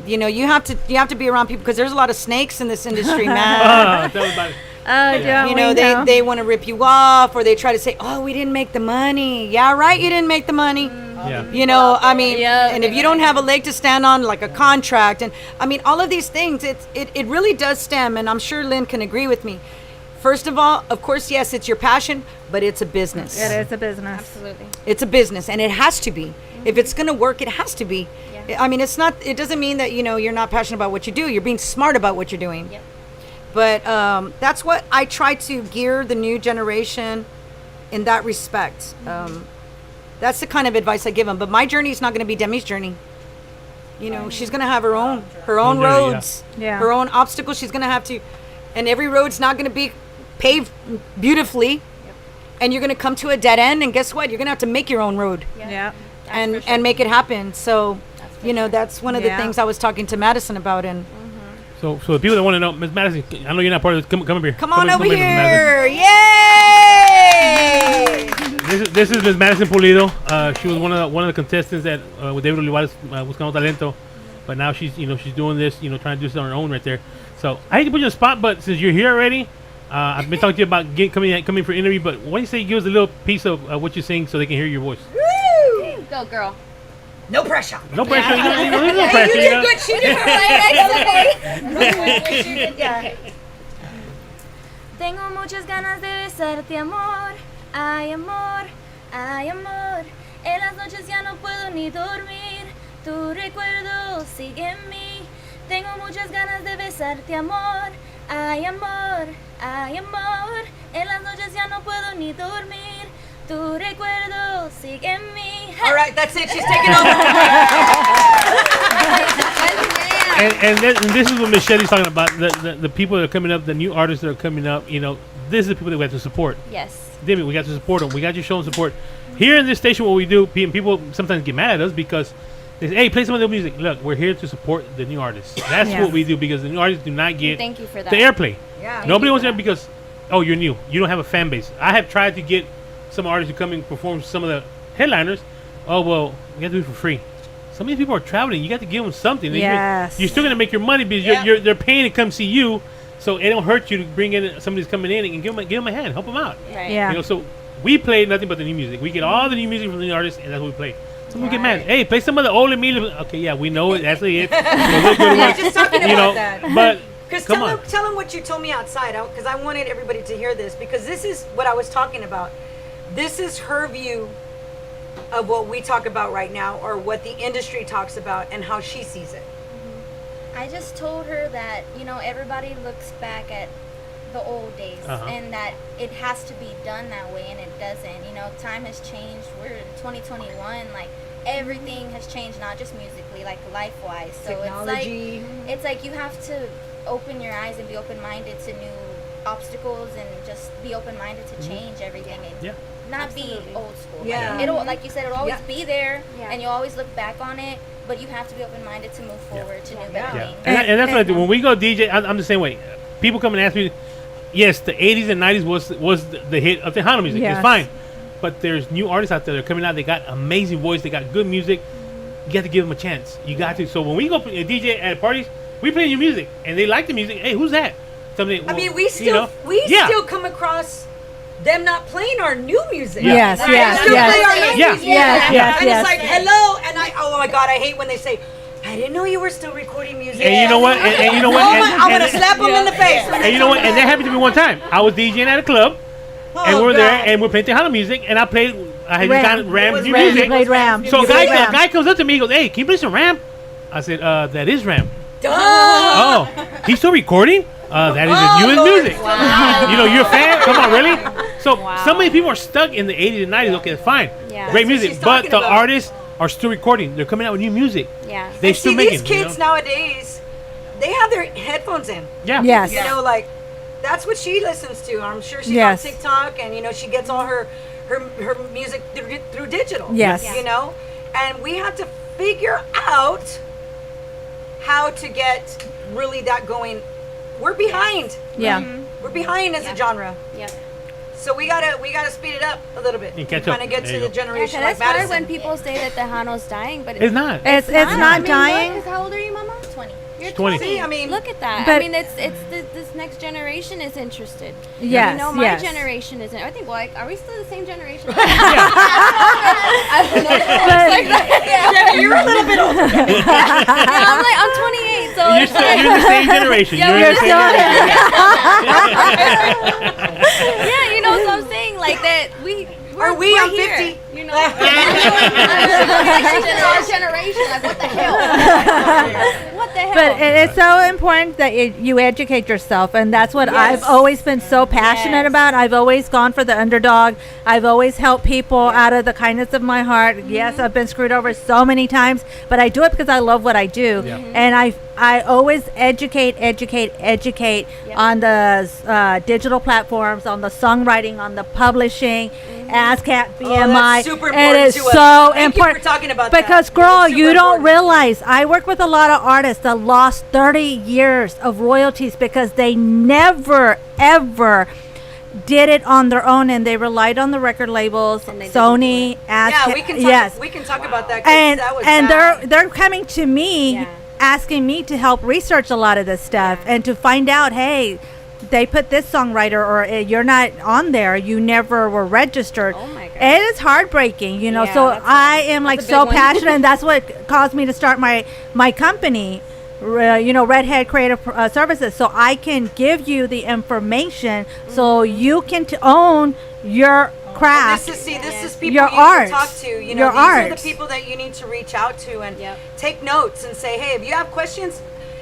you know, you have to be around people because there's a lot of snakes in this industry, man. Tell me about it. You know, they want to rip you off, or they try to say, "Oh, we didn't make the money." Yeah, right, you didn't make the money. Yeah. You know, I mean, and if you don't have a leg to stand on, like a contract, and I mean, all of these things, it really does stem, and I'm sure Lynn can agree with me. First of all, of course, yes, it's your passion, but it's a business. It is a business. Absolutely. It's a business, and it has to be. If it's going to work, it has to be. Yeah. I mean, it doesn't mean that, you know, you're not passionate about what you do. You're being smart about what you're doing. Yep. But that's what I try to gear the new generation in that respect. That's the kind of advice I give them. But my journey is not going to be Demi's journey. You know, she's going to have her own journey, roads, yeah. her own obstacles. She's going to have to, and every road's not going to be paved beautifully. And you're going to come to a dead end. And guess what? You're going to have to make your own road. Yeah. And make it happen. So, you know, that's one of the things I was talking to Madison about. And so the people that want to know, Ms. Madison, I know you're not part of this. Come up here. Come on over here. Yay! This is Ms. Madison Pulido. She was one of the contestants at with David Olivares, Buscando Talento. But now she's doing this, trying to do this on her own right there. So I hate to put you on the spot, but since you're here already, I've been talking to you about coming for interview. But why don't you say give us a little piece of what you sing so they can hear your voice? Woo! Go, girl. No pressure. No pressure. No pressure. You did good. She did her right. Tengo muchas ganas de besarte, amor. Ay, amor, ay, amor. En las noches ya no puedo ni dormir. Tu recuerdo sigue en mí. Tengo muchas ganas de besarte, amor. Ay, amor, ay, amor. En las noches ya no puedo ni dormir. Tu recuerdo sigue en mí. All right, that's it. She's taking over. And this is what Michelle's talking about. The people that are coming up, the new artists that are coming up. This is the people that we have to support. Yes. Demi, we got to support them. We got you showing support. Here in this station, what we do, people sometimes get mad at us because they say, hey, play some of their music. Look, we're here to support the new artists. That's what we do because the new artists do not get Thank you for that. the airplay. Yeah. Nobody wants that because, oh, you're new. You don't have a fan base. I have tried to get some artists to come and perform some of the headliners. Oh, well, you have to do it for free. Some of these people are traveling. You got to give them something. Yes. You're still going to make your money because they're paying to come see you. So it don't hurt you to bring in somebody who's coming in and give them a hand, help them out. Right. Yeah. So we play nothing but the new music. We get all the new music from the artists, and that's what we play. Some people get mad. Hey, play some of the old Emilio. Okay, yeah, we know it. That's it. Just talking about that. But because come tell them what you told me outside, because I wanted everybody to hear this, because this is what I was talking about. This is her view of what we talk about right now, or what the industry talks about, and how she sees it. I just told her that, everybody looks back at the old days and that it has to be done that way, and it doesn't. Time has changed. We're in 2021. Like, everything has changed, not just musically, like life-wise. So technology. It's like you have to open your eyes and be open-minded to new obstacles and just be open-minded to change everything and not be old school. Yeah. Like, it'll, like you said, it'll always be there, Yeah. and you'll always look back on it. But you have to be open-minded to move forward to new better things. And that's what I do. When we go DJ, I'm the same way. People come and ask me, yes, the 80s and 90s was the hit of Tejano music. Yes. It's fine. But there's new artists out there that are coming out. They got amazing voice. They got good music. You got to give them a chance. You got to. So when we go DJ at parties, we play new music. And they like the music. Hey, who's that? Somebody, I mean, we still come across them not playing our new music. Yes, right? yes, Still yes. play our 90s Yes, music. yes, And yes. it's like, hello, and oh my God, I hate when they say, I didn't know you were still recording music. And you know what? And you know what? I'm gonna slap him in the face. And you know what? And that happened to me one time. I was DJing at a club, and we were there, and we're playing Tejano music, and I had Ram music. Played Ram. So a guy comes up to me, he goes, "Hey, can you play some Ram?" I said, "That is Ram." Duh. Oh, he's still recording? That is the newest music. Wow. You know, you're a fan? Come on, really? So so many people are stuck in the 80s and 90s. Okay, fine. Yeah. Great That's what music. she's But talking the about. artists are still recording. They're coming out with new music. Yeah. They And still see, making these kids nowadays, they have their headphones in. Yeah. Yes. You know, like that's what she listens to. I'm sure she's Yes. on TikTok, and you know, she gets all her music through digital. Yes. You know, and we have to figure out how to get really that going. We're behind. Yeah. We're behind as a genre. Yep. So we gotta speed it up a little bit. You catch up. Kind of get There to you the go. generation That's like hard Madison. when people say that Tejano's dying, but It's not. It's not I mean, dying. Look, how old are you, Mama? 20. You're 20. 20. See, I mean, look at that. But- I mean, it's this next generation is interested. Yes, You know, my yes. generation isn't. I think, like, are we still the same generation? But- You're a little bit older. Yeah, I'm 28, so You're it's still like- you're in the same generation. Yeah, You're in the you're same still- generation. yeah, you know what I'm saying? Like that Are we? we're I'm here, 50. You know, our generation. Like, what the hell? What the hell? But it's so important that you educate yourself, and that's what I've Yes. always been so passionate Yes. about. I've always gone for the underdog. I've always helped people out of the kindness of my heart. Yes, I've been screwed over so many times, but I do it because I love what I do, and I always educate on the digital platforms, on the songwriting, on the publishing. ASCAP, BMI. that's super It important is to us. so Thank you important for talking about that. because, It's girl, super you don't important. realize I work with a lot of artists that lost 30 years of royalties because they never ever did it on their own, and they relied on the record labels, And they didn't Sony, ASCAP. Yeah, we can talk. Yes, We can talk about that. 'Cause and that was and bad. they're coming to me Yeah. asking me to help research a lot of this stuff and to find out, hey, they put this songwriter, or you're not on there, you never were registered. Oh my God. It is heartbreaking, you know. Yeah, So that's I am like a big so one. passionate, and that's what caused me to start my company. You know, Redhead Creative Services, so I can give you the information so you can own your craft. This is people your you art, need to talk to. You know, your these are art. the people that you need to reach out to and Yep. take notes and say, hey, if you have questions,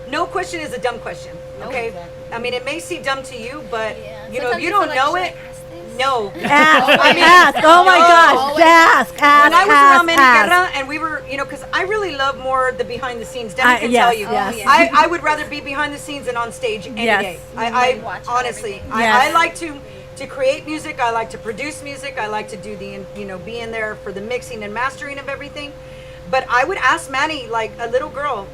no question is a dumb question. Okay, I mean, it may seem dumb to you, but you know, if Sometimes you feel don't like, know should I it, ask this? no. Ask. Oh my gosh, ask. When I was around Manny ask. Guerra, and we were, you know, because I really love more the behind the scenes. Demi can yes, tell you. yes. Oh, yeah. I would rather be behind the scenes than on stage any Yes. day. Like, watch it, Honestly, everything. Yes. I like to create music. I like to produce music. I like to do the, you know, be in there for the mixing and mastering of everything. But I would ask Manny, like a little girl,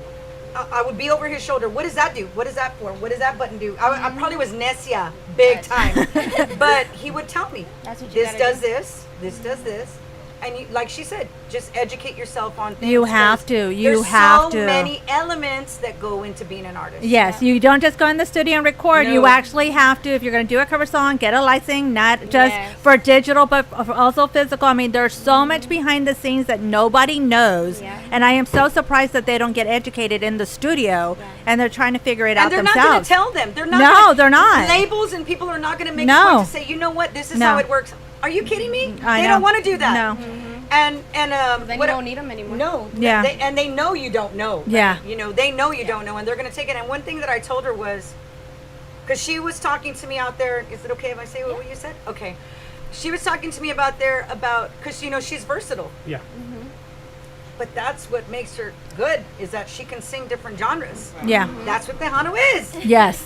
I would be over his shoulder. What does that do? What is that for? What does that button do? I probably was necia, big time. But he would tell me, That's what you this gotta does do. this does this. And you, like she said, just educate yourself on things. You have 'cause to. You there's have so to. many elements that go into being an artist. Yes, you don't just go in the studio and record. You No. actually have to, if you're going to do a cover song, get a licensing, not just Yes. for digital, but also physical. I mean, there's so much behind the scenes that nobody knows. Yeah. And I am so surprised that they don't get educated in the studio and they're trying to figure it And out they're themselves. not going to tell them. They're not. No, gonna- they're not. Labels and people are not going to make No. a point to say, you know what, this is No. how it works. Are you kidding me? I They know. don't want to do that. No. And Then what you don't need them anymore. No. Yeah. They know you don't know. Yeah. You know, they know you don't know, and they're going to take it. And one thing that I told her was, because she was talking to me out there. Is it okay if I say what you said? Okay. She was talking to me about because, you know, she's versatile. Yeah. But that's what makes her good, is that she can sing different genres. Yeah. That's what Tejano is. Yes.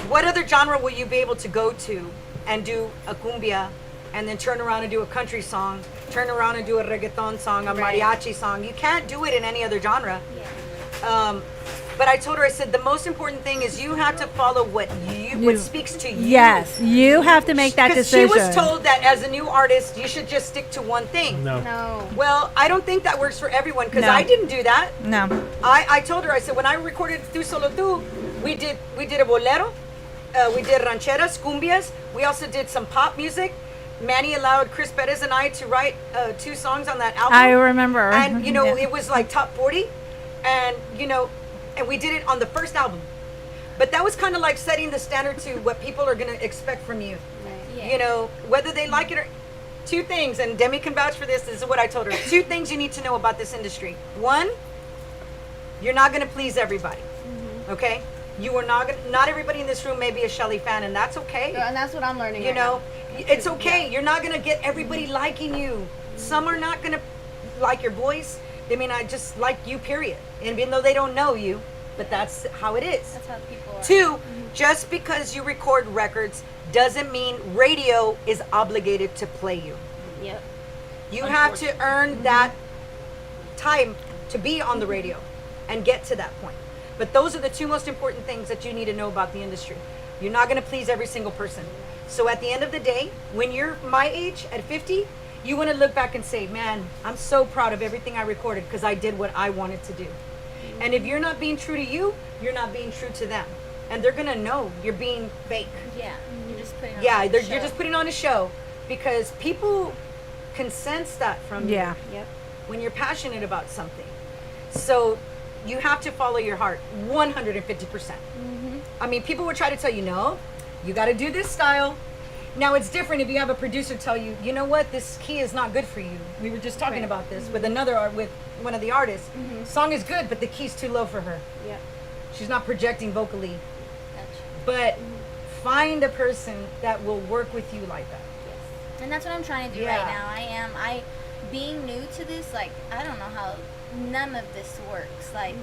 What other genre will you be able to go to and do a cumbia, and then turn around and do a country song, turn around and do a reggaeton song, a mariachi song? You can't do it in any other genre. But I told her, I said, the most important thing is you have to follow what speaks to you. Yes, you have to make that Because decision. she was told that as a new artist, you should just stick to one thing. No. No. Well, I don't think that works for everyone, because No. I didn't do that. No. I told her, I said, when I recorded Tu Solo Tu, we did a bolero, we did rancheras, cumbias, we also did some pop music. Manny allowed Chris Perez and I to write 2 songs on that album. I remember. And, you know, Yeah. it was like top 40. And, and we did it on the first album. But that was kind of like setting the standard to what people are going to expect from you. Yeah. Whether they like it or... Two things, and Demi can vouch for this. This is what I told her. Two things you need to know about this industry. One, you're not going to please everybody. Okay? You are not everybody in this room may be a Shelly fan, and that's okay. And that's what I'm learning. It's okay. Yeah. You're not going to get everybody liking you. Some are not going to like your voice. They may not just like you, period. And even though they don't know you, but that's how it is. That's how people are. Two, just because you record records doesn't mean radio is obligated to play you. Yep. You have to earn that time to be on the radio and get to that point. But those are the two most important things that you need to know about the industry. You're not going to please every single person. So at the end of the day, when you're my age at 50, you want to look back and say, man, I'm so proud of everything I recorded because I did what I wanted to do. And if you're not being true to you, you're not being true to them. And they're going to know you're being fake. Yeah, you're just putting on you're just putting on a show because people can sense that from you. Yeah. Yep. When you're passionate about something. So you have to follow your heart 150%. I mean, people would try to tell you, no, you got to do this style. Now it's different if you have a producer tell you, you know what, this key is not good for you. We were just talking about this with with one of the artists. Song is good, but the key's too low for her. Yeah. She's not projecting vocally. Gotcha. But find a person that will work with you like that. Yes. And that's what I'm trying to do right now. Being new to this, like, I don't know how none of this works. Like,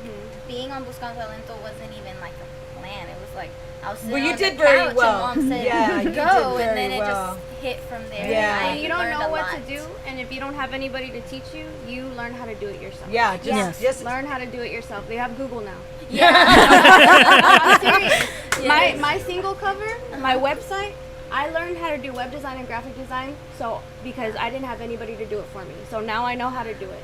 being on Buscando Talento wasn't even like a plan. It was like, I was sitting on the couch and Mom said, go, and then it just hit from there. Yeah. And you don't know what to do, and if you don't have anybody to teach you, you learn how to do it yourself. Yeah, just learn how to do it yourself. They have Google now. Yeah. I'm serious. Yes. My single cover, my website, I learned how to do web design and graphic design, because I didn't have anybody to do it for me. So now I know how to do it.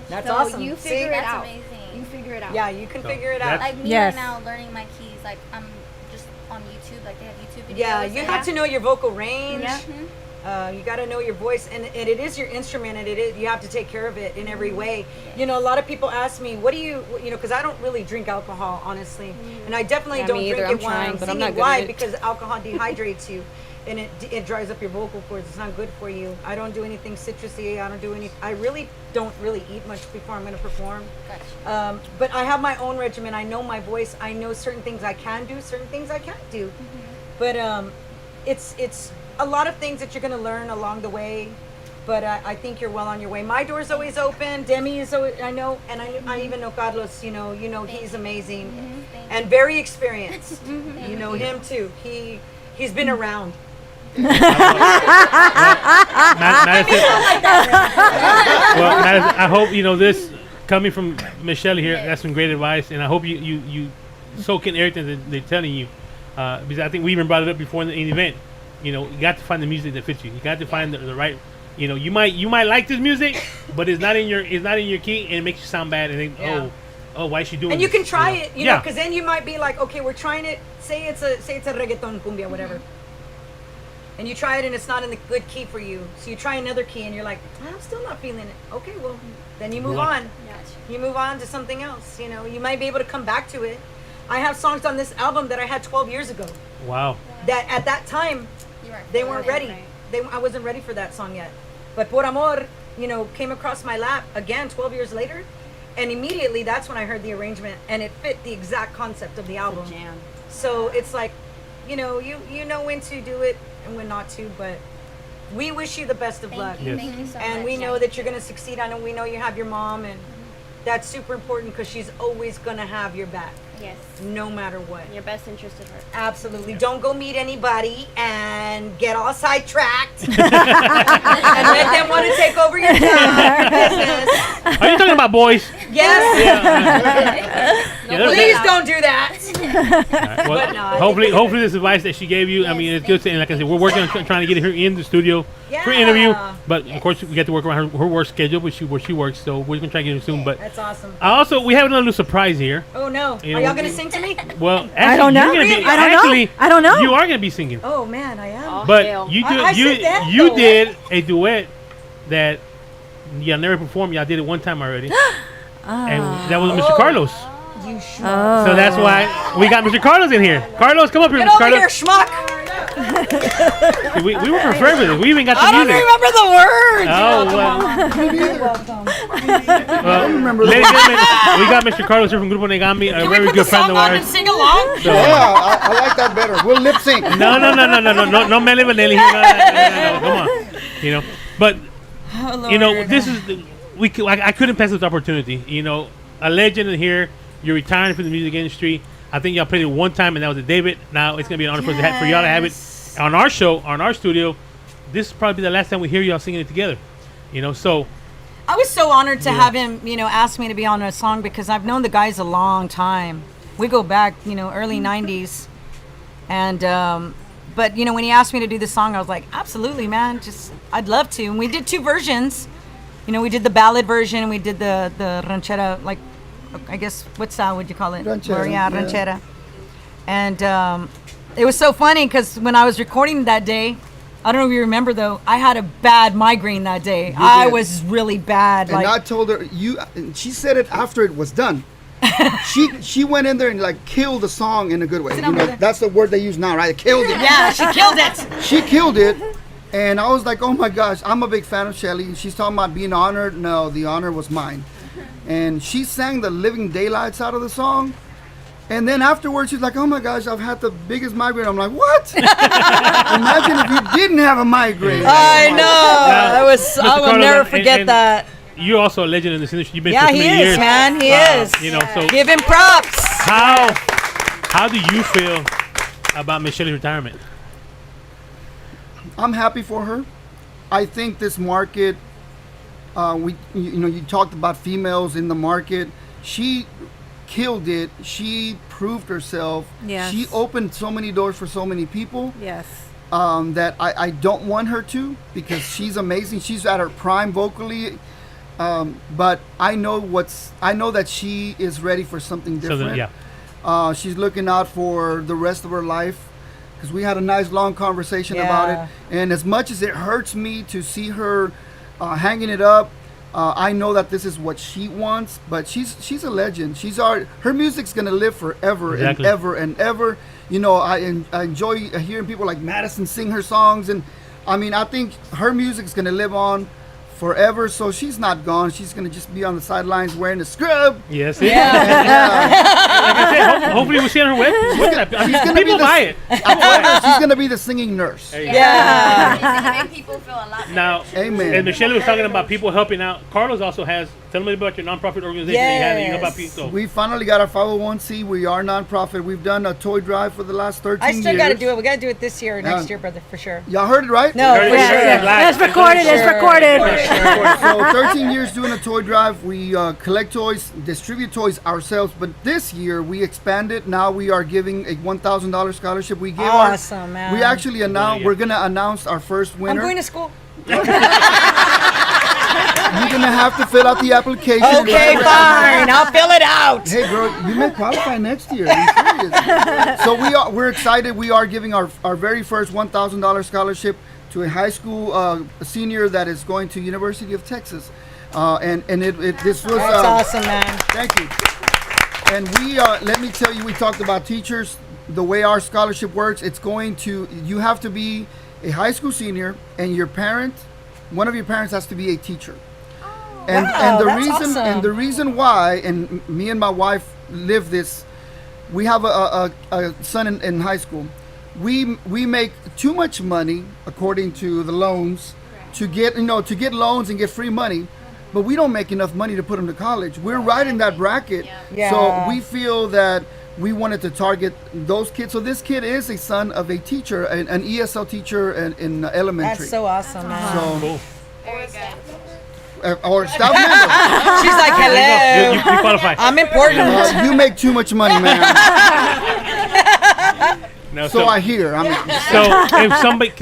That's so awesome. You figure it out. Amazing. You figure it out. Yeah, you can figure it out. Like me right now, learning my keys, like I'm just on YouTube, like they have YouTube videos. Yeah, you have to know your vocal range. Yeah. You got to know your voice, and it is your instrument, and you have to take care of it in every way. A lot of people ask me, what do you, because I don't really drink alcohol, honestly, and I definitely don't drink it when I'm singing. Why? Because alcohol dehydrates you, and it dries up your vocal cords. It's not good for you. I don't do anything citrusy. I really don't eat much before I'm going to perform. Gotcha. But I have my own regimen. I know my voice. I know certain things I can do, certain things I can't do. But it's a lot of things that you're going to learn along the way. But I think you're well on your way. My door's always open. Demi is always, I know, and I even know Carlos. He's amazing and very experienced. You know him too. He's been around. I hope this coming from Michelle here. That's some great advice, and I hope you soak in everything that they're telling you, because I think we even brought it up before in the event. You got to find the music that fits you. You got to find the right. You might like this music, but it's not in your key, and it makes you sound bad. And think, oh, why is she doing? And you this? can try it, because then you might be like, okay, we're trying it. Say it's a reggaeton, cumbia, whatever. And you try it and it's not in the good key for you. So you try another key and you're like, I'm still not feeling it. Okay, well, then you move on. You move on to something else. You might be able to come back to it. I have songs on this album that I had 12 years ago. Wow. That at that time, they weren't ready. I wasn't ready for that song yet. But Por Amor, came across my lap again 12 years later. And immediately that's when I heard the arrangement and it fit the exact concept of the album. It's a jam. So it's like, you know when to do it and when not to, but we wish you the best of luck. Thank you so and much. we know that you're going to succeed. I know we know you have your mom, and that's super important because she's always going to have your back. Yes. No matter what. Your best interest of her. Absolutely. Don't go meet anybody and get all sidetracked and let them want to take over your business. Are you talking about boys? Yes. Please don't do that. Right, well, hopefully this advice that she gave you, I mean, it's good. And like I said, we're working on trying to get her in the studio for an interview. But of course, we got to work around her work schedule, where she works. So we're gonna try to get her soon. But that's awesome. We have another little surprise here. Oh no! Are y'all gonna sing to me? Well, actually, I don't know. I don't know. You are gonna be singing. Oh man, I am. But you did a duet that y'all never performed. Y'all did it one time already. and that was Mr. Carlos. You sure? So that's why we got Mr. Carlos in here. Carlos, come up here, Get Mr. over Carlos. here, schmuck. we were prepared for this. We even got the I don't music. remember the words. Oh, well. remember Ladies and gentlemen, we got Mr. Carlos here from Grupo Negami, a Can very we put good the friend song of on and ours. sing along? So, Yeah, I like that better. We'll lip sync. no, Melly Vanelli here. No, come on. You know, but you know, this is I couldn't pass this opportunity. You know, a legend in here. You're retiring from the music industry. I think y'all played it one time, and that was at David. Now it's gonna be an honor for y'all to have it on our show, on our studio. This is probably the last time we hear y'all singing it together. You know, so I was so honored to have him, ask me to be on a song because I've known the guys a long time. We go back, early 90s. And, but, when he asked me to do this song, I was like, absolutely, man. I'd love to. And we did 2 versions. We did the ballad version and we did the ranchera, like, I guess, what style would you call it? Ranchera. Ranchera. And it was so funny because when I was recording that day, I don't know if you remember though, I had a bad migraine that day. I was really bad. And I told her she said it after it was done. she went in there and like killed the song in a good way. That's the word they use now, right? Killed it. Yeah, she killed it. She killed it. And I was like, oh my gosh, I'm a big fan of Shelly. She's talking about being honored. No, the honor was mine. And she sang the living daylights out of the song. And then afterwards, she's like, oh my gosh, I've had the biggest migraine. I'm like, what? Imagine if you didn't have a migraine. I know. I will never forget that. You're also a legend in this industry. You've been Yeah, for so he many is, years. man. He is. So give him props. How do you feel about Michelle's retirement? I'm happy for her. I think this market, you talked about females in the market. She killed it. She proved herself. Yes. She opened so many doors for so many people. Yes. That I don't want her to because she's amazing. She's at her prime vocally. But I know that she is ready for something different. She's looking out for the rest of her life because we had a nice long conversation about it. And as much as it hurts me to see her hanging it up, I know that this is what she wants. But she's a legend. Her music's gonna live forever and ever and ever. I enjoy hearing people like Madison sing her songs, and I mean I think her music's gonna live on forever. So she's not gone. She's gonna just be on the sidelines wearing a scrub. Yes. Yeah. Like I said, hopefully we'll see on her website. People buy it. I told her she's gonna be the singing nurse. Yeah. She's gonna make people feel a lot better. Now, Amen. And Michelle was talking about people helping out. Carlos also has. Tell me about your nonprofit organization that you have. That you help out people. We finally got our 501c. We are nonprofit. We've done a toy drive for the last 13 years. I still got to do it. We got to do it this year or next year, brother, for sure. Y'all heard it, right? No, for sure. It's recorded. It's recorded. So 13 years doing a toy drive. We collect toys, distribute toys ourselves. But this year we expanded. Now we are giving a $1,000 scholarship. We gave awesome, man. We actually announced. We're gonna announce our first winner. I'm going to school. You're gonna have to fill out the application. Okay, fine. I'll fill it out. Hey, girl, you may qualify next year. I'm serious. So we're excited. We are giving our very first $1,000 scholarship to a high school senior that is going to University of Texas. This was That's awesome, man. Thank you. And let me tell you, we talked about teachers. The way our scholarship works, you have to be a high school senior, and one of your parents has to be a teacher. And the reason why, and me and my wife live this, we have a son in high school. We make too much money according to the loans to get loans and get free money, but we don't make enough money to put them to college. We're right in that bracket. Yeah. So we feel that we wanted to target those kids. So this kid is a son of a teacher, an ESL teacher in elementary. That's so awesome, man. So Very good. Or staff member. She's like, hello. You qualify. I'm important. You make too much money, man. No, so I hear. So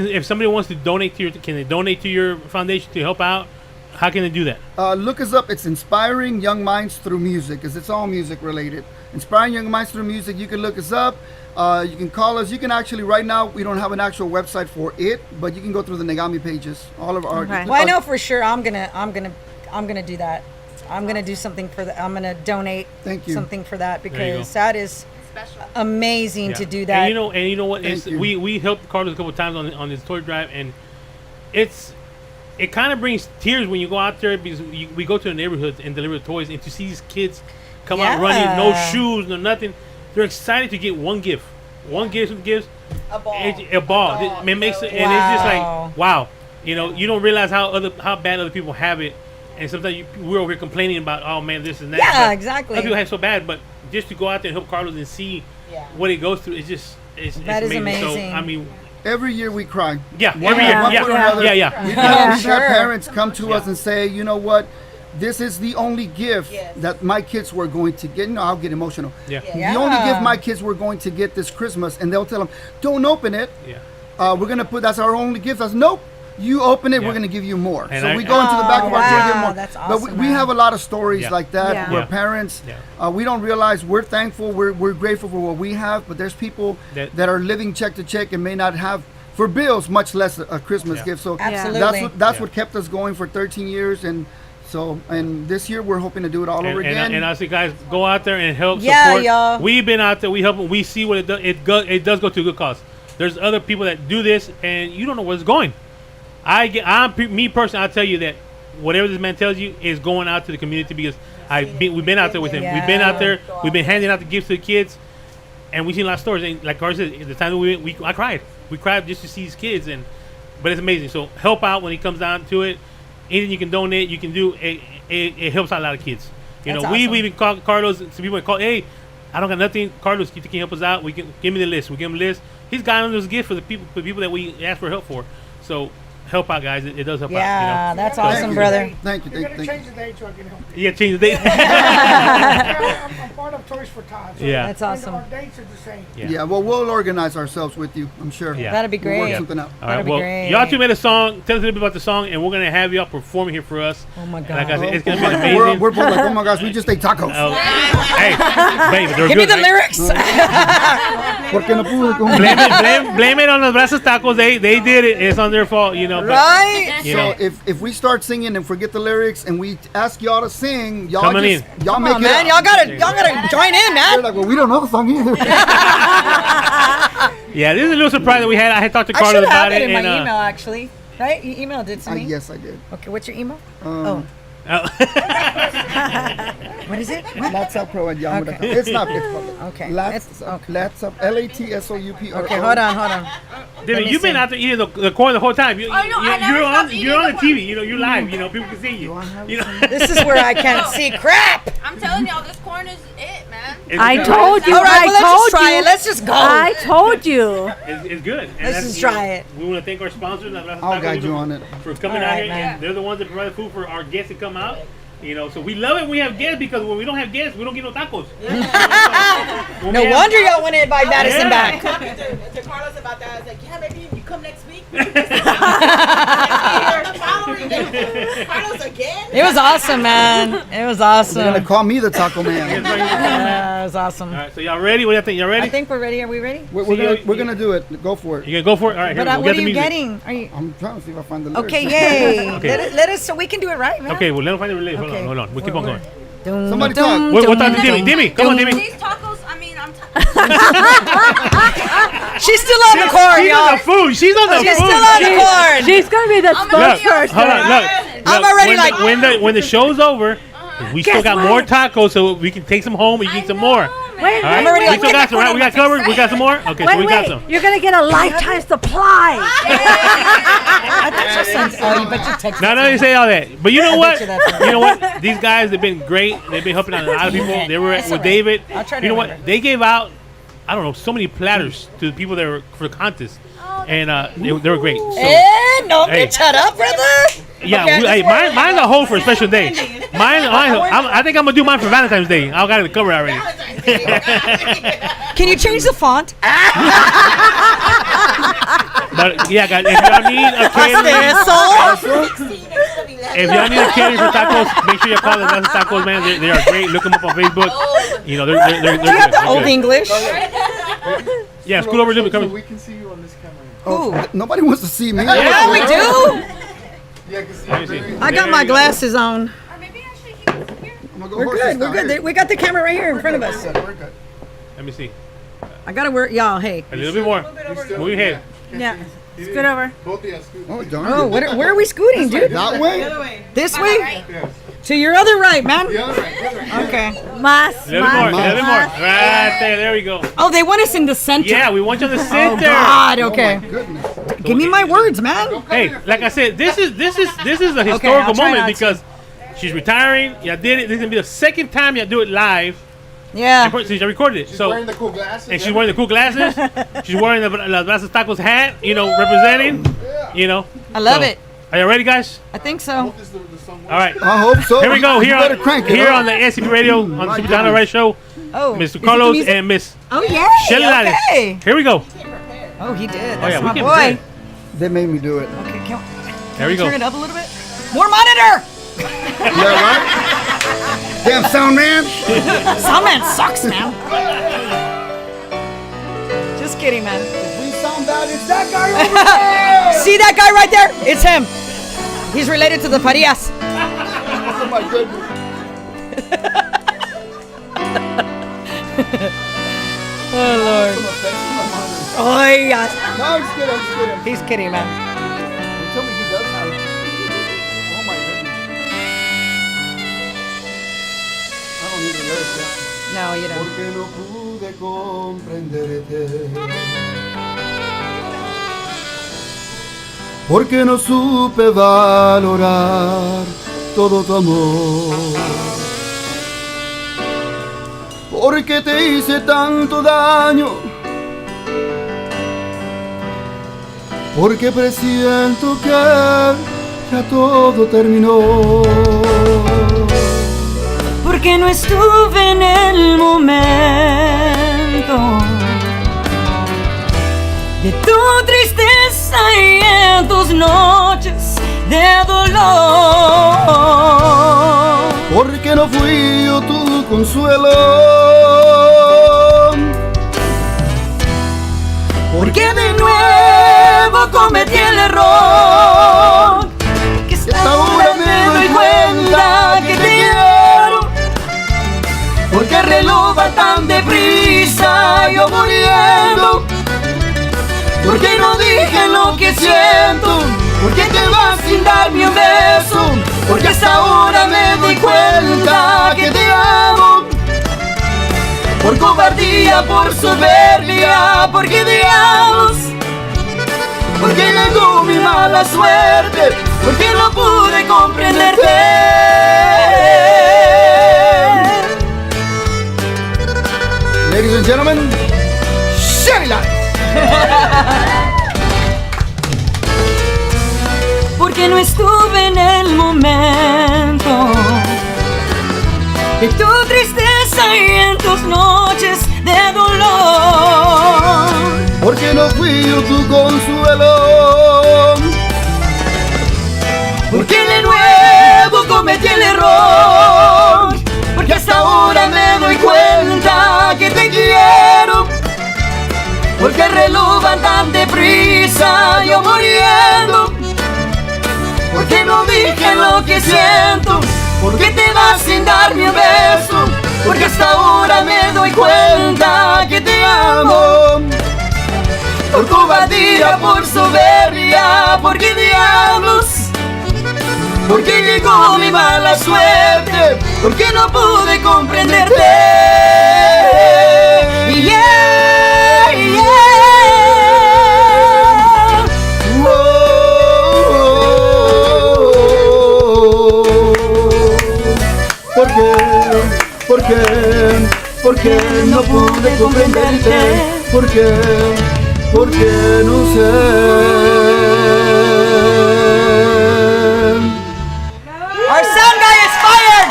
if somebody wants to donate to can they donate to your foundation to help out? How can they do that? Look us up. It's Inspiring Young Minds Through Music, because it's all music related. Inspiring Young Minds Through Music. You can look us up. You can call us. You can actually, right now, we don't have an actual website for it, but you can go through the Negami pages. All of our. Well, I know for sure I'm gonna do that. I'm gonna do something for I'm gonna donate. Thank you. Something for that There you because that is Special. amazing Yeah. to do that. And you know what? Thank It's, you. we helped Carlos a couple of times on his toy drive, and it kind of brings tears when you go out there because we go to the neighborhoods and deliver toys, and to see these kids come out running, no shoes, no nothing. They're excited to get one gift. One gift gives A ball. a ball. It makes it, and it's just like wow. You know, you don't realize how bad other people have it, and sometimes we're over here complaining about, oh man, this and that. Yeah, but exactly. Other people have it so bad, but just to go out there and help Carlos and see what he goes through, it's That is amazing. amazing. So I mean, every year we cry. Yeah, One every way- year. one Yeah. way or another. Yeah. We've Sure. had parents come to us and say, you know what, this is the only gift that my kids were going to get. You know, I'll get emotional. Yeah. Yeah. The only gift my kids were going to get this Christmas, and they'll tell them, don't open it. Yeah. We're gonna put that's our only gift. I said, nope. You open it, Yeah. we're gonna give you more. And so I- we go into the back of our wow, truck and give more. that's but we awesome, man. have a lot of stories Yeah. like that Yeah. where Yeah. parents, Yeah. we don't realize we're thankful, we're grateful for what we have, but there's people that are living check to check and may not have for bills, much less a Christmas gift. So Absolutely. that's what kept us going for 13 years, and this year we're hoping to do it all over again. And I say, guys, go out there and help Yeah, support. y'all. We've been out there, we help them, we see what it does. It does go to a good cause. There's other people that do this, and you don't know where it's going. Me personally, I'll tell you that whatever this man tells you is going out to the community because we've been out there with him. We've been out there. We've been handing out the gifts to the kids, and we've seen a lot of stories. And like Carl said, the time that we went, I cried. We cried just to see these kids, but it's amazing. So help out when it comes down to it. Anything you can donate, you can do. It helps out a lot of kids. You know, we even called Carlos. Some people call, hey, I don't got nothing. Carlos, you can help us out. We can give me the list. We give him a list. He's got us a gift for the people that we ask for help for. So help out, guys. It does help out. Yeah, You know? that's awesome, brother. Thank you. You gotta change the date so I can help. Yeah, change the date. I'm part of Toys for Tots. So Yeah. That's awesome. Our dates are the same. Yeah, well, we'll organize ourselves with you, I'm sure. Yeah. That'd be We'll great. work Yeah. something out. All That'd right, be well, great. y'all two made a song. Tell us a little bit about the song, and we're gonna have y'all performing here for us. Oh my And God. like I said, it's gonna be We're amazing. both like, oh my gosh, we just ate tacos. Hey, baby, they're Give me good, the right? lyrics. Porque no pude comer. Blame it on the Brazos Tacos. They did it. It's on their fault, you know. But, Right? you So know, if we start singing and forget the lyrics and we ask y'all to sing, y'all Coming just y'all Come make on, it man. up. Y'all gotta join in, They're man. like, well, we don't know the song either. yeah, this is a little surprise that we had. I had talked to I Carlos should about have it it. in my and, email, actually. Right? You emailed it to me. Yes, I did. Okay, what's your email? oh. What is it? LatSupPro@yahoo.com. Okay. It's not. It's public. Okay. LatSup. LatSup. Okay, hold on. David, me you've been see. out there eating the corn the whole time. I know, I never you're on stopped eating you're on the the corn. TV. You know, you're live. You know, people can see you. You know, This is where I can't see crap. I'm telling y'all, this corn is it, man. It's I good. told you. All right, I well, let's just told try you. it. Let's just go. I told you. It's good. And Let's that's, just you know, try it. We want to thank our sponsors. I'll guide you on it. For coming All out right, here. man. And they're the ones that provide food for our guests to come out. You know, so we love it when we have guests because when we don't have guests, we don't get no tacos. When No we have- wonder y'all want to invite Madison Yeah. back. Talking to Carlos about that. I was like, yeah, maybe you come next week. Carlos again? It was awesome, man. It was They're awesome. gonna call me the Taco Man. Yeah, it was awesome. All right, so y'all ready? What do you think? Y'all ready? I think we're ready. Are we ready? We're gonna do it. Go for it. You gonna go for it? All right, here But we go. what We are got the you music. getting? Are you? I'm trying to see if I find the lyrics. Okay, yay. Okay. Let us so we can do it right, man. Okay, well, let them find the release. Hold Okay. on, hold on. We keep on going. Dum, Somebody dum, talk. What dum, time is dum, Demi? Come on, dum. Demi. These tacos, I mean, She's still on the corn, She's y'all. on the food. She's on the She's food. still on the corn. She's gonna be the I'm gonna Look, be your spokesperson. hold on, look. I'm Look, already when like- when the show's over, we still Guess got what? more tacos, so we can take some home and eat some more. Wait, All right, I'm already we like, still get got the some, right? corn We on got my covered. face. We got some more. Okay, so we got some. You're gonna get a lifetime supply. I thought you said, oh, you bet you texted No, you say all that. But you know what? bet you that's You know what? These guys have been great. They've been helping out a lot of people. They were It's with all right. David. I'll try to You know what? remember. They gave out, I don't know, so many platters to the people that were for the contest. And they were great. So, no, Hey. shut up, brother. yeah, Okay. mine's a whole for a special day. I think I'm going to do mine for Valentine's Day. I got it covered already. Can you change the font? But yeah, guys, if y'all need a catering, if y'all need a catering for tacos, make sure you call the That's Tacos, man. They are great. Look them up on Facebook. You know, they're Do you have good. the old English? Yeah, school over so coming. we can see you on this camera. Ooh. Nobody wants to see me. Yeah, we do. Yeah, I can see Let me see. I got my glasses on. Or maybe I should use We're good. We're good. We got the camera right here in front of us. We're good. Let me see. I gotta wear y'all. Hey. A little bit more. Move your head. Yeah. Scoot over. Oh, darn. Oh, where are we scooting, dude? That way? The other way. This way? To your other right, man. Okay. Más. A little more. A little more. Right there. There we go. Oh, they want us in the center. Yeah, we want you in the Oh center. God. Okay. Goodness. Give me my words, man. Hey, like I said, this is a I'll historical try moment not to. because she's retiring. Y'all did it. This is gonna be the second time y'all do it live. Yeah. So you recorded it. She's So wearing the cool glasses. and she's wearing the cool glasses. She's wearing the Las Brazos Tacos hat. You know, representing. You know. I love So, it. Are you ready, guys? I think so. All right. I hope so. Here we go. You Here better on, crank it here up. on the SCP Radio on the Super Tejano Radio Show. Oh. Mr. is it the Carlos music? and Miss Oh yeah. Shelly Lales. Okay. Here we go. Oh, he did. Oh That's yeah, my we can boy. They made me do it. Okay. Can There we go. turn it up a little bit? More monitor. Yeah, right? Damn sound man. Some man sucks, man. Just kidding, man. If we sound bad, it's that guy over there. See that guy right there? It's him. He's related to the Farias. Oh my goodness. Oh Lord. Oh yeah. No, I'm just kidding. I'm just kidding. He's kidding, man. Tell me he does have. Oh my goodness. I don't need the lyrics yet. No, you don't. Porque no pude comprenderte. Porque no supe valorar todo tu amor. Porque te hice tanto daño. Porque presiento que ya todo terminó. Porque no estuve en el momento de tu tristeza y en tus noches de dolor. Porque no fui yo tu consuelo. Porque de nuevo cometí el error que ahora me doy cuenta que te quiero. Porque el reloj va tan deprisa, yo muriendo. Porque no dije lo que siento. Porque te vas sin darme un beso. Porque hasta ahora me doy cuenta que te amo. Por cobardía, por soberbia, porque diablos. Porque llegó mi mala suerte. Porque no pude comprenderte. Ladies and gentlemen, Shelly Lales. Porque no estuve en el momento de tu tristeza y en tus noches de dolor. Porque no fui yo tu consuelo. Porque de nuevo cometí el error. Porque hasta ahora me doy cuenta que te quiero. Porque el reloj va tan deprisa, yo muriendo. Porque no dije lo que siento. Porque te vas sin darme un beso. Porque hasta ahora me doy cuenta que te amo. Por cobardía, por soberbia, porque diablos. Porque llegó mi mala suerte. Porque no pude comprenderte. Yeah, yeah. Porque no pude comprenderte. Porque no sé. Our sound guy is fired.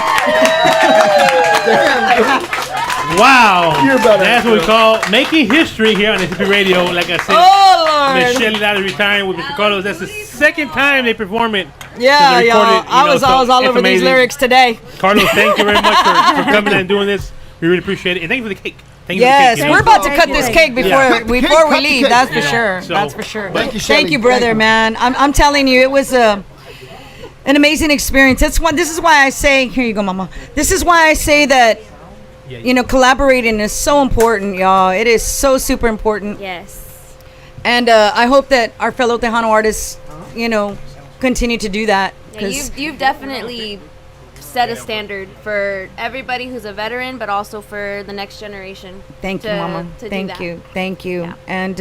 Wow. That's what we call making history here on SCP Radio. Like I said, Oh, Lord. Miss Shelly Lales retiring with Mr. Carlos. That's the second time they perform it. Yeah, since they y'all. recorded, I was all over these amazing. lyrics today. Carlos, thank you very much for coming and doing this. We really appreciate it. And thank you for the cake. Thank you Yes, for the cake. we're about to cut this cake before Yeah. we leave. That's for sure. So, That's for sure. thank you, Thank Shelly. you, brother, man. I'm telling you, it was a an amazing experience. This is why I say, here you go, Mama. This is why I say that, collaborating is so important, y'all. It is so super important. Yes. And I hope that our fellow Tejano artists, continue to do that. Yeah, you've definitely set a standard for everybody who's a veteran, but also for the next generation. Thank you, Mama. Thank you. Yeah. And,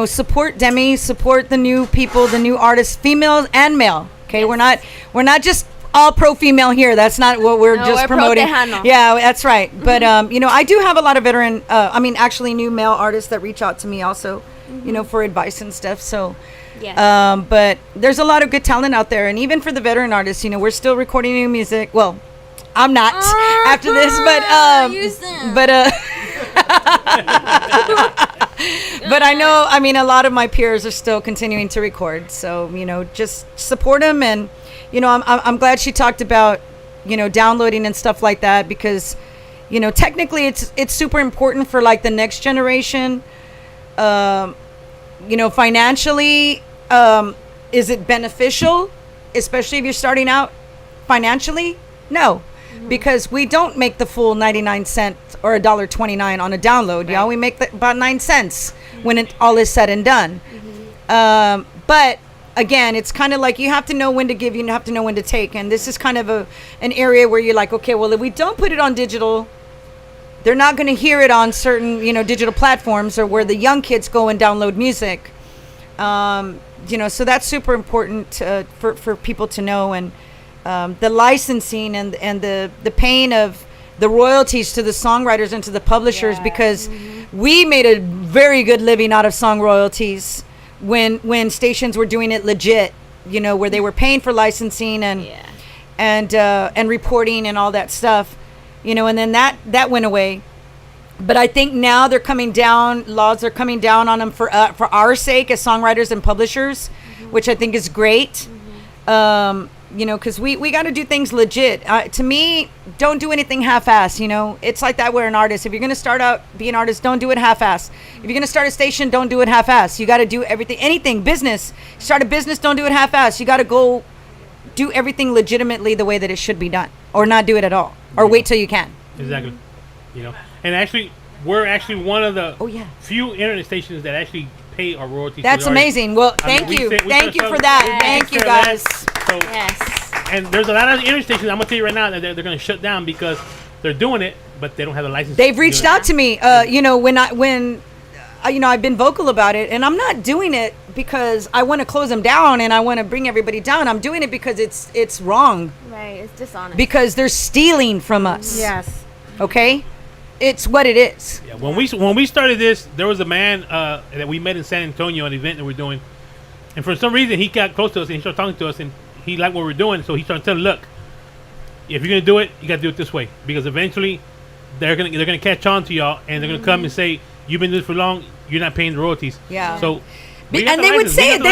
support Demi, support the new people, the new artists, female and male. Okay, yes. We're not just all pro female here. That's not what we're just promoting. Yeah, that's right. But I do have a lot of veteran, actually new male artists that reach out to me also, for advice and stuff. So, yes. But there's a lot of good talent out there, and even for the veteran artists, we're still recording new music. Well, I'm not after this, but but I know, a lot of my peers are still continuing to record. So, just support them. And, I'm glad she talked about, downloading and stuff like that, because, technically it's super important for like the next generation. Financially, is it beneficial, especially if you're starting out financially? No. Because we don't make the full 99 cents or $1.29 on a download, right. Y'all. We make about 9 cents when it all is said and done. But again, it's kind of like you have to know when to give, you have to know when to take. And this is kind of an area where you're like, okay, well, if we don't put it on digital, they're not going to hear it on certain, digital platforms or where the young kids go and download music. So that's super important for people to know. And the licensing and the paying of the royalties to the songwriters and to the publishers, because we made a very good living out of song royalties when stations were doing it legit, where they were paying for licensing and reporting and all that stuff, and then that went away. But I think now they're coming down, laws are coming down on them for our sake as songwriters and publishers, which I think is great. Because we got to do things legit. To me, don't do anything half-ass, It's like that. We're an artist. If you're going to start out being an artist, don't do it half-ass. If you're going to start a station, don't do it half-ass. You got to do anything, business. Start a business, don't do it half-ass. You got to go do everything legitimately the way that it should be done, or not do it at all, or wait till you can. Exactly. And actually, we're actually one of the few internet stations that actually pay our royalties. That's amazing. Well, thank you for that. Thank you, guys. So, yes. And there's a lot of internet stations, I'm going to tell you right now, that they're going to shut down because they're doing it, but they don't have the license. They've reached out to me, when I've been vocal about it, and I'm not doing it because I want to close them down and I want to bring everybody down. I'm doing it because it's wrong. Right, it's dishonest. Because they're stealing from us. Yes. Okay? It's what it is. Yeah, when we started this, there was a man that we met in San Antonio, an event that we're doing, and for some reason he got close to us and he started talking to us, and he liked what we're doing, so he started telling, look, if you're gonna do it, you gotta do it this way, because eventually they're gonna catch on to y'all, and they're gonna come and say, you've been doing this for long, you're not paying the royalties. Yeah. So and they would say it.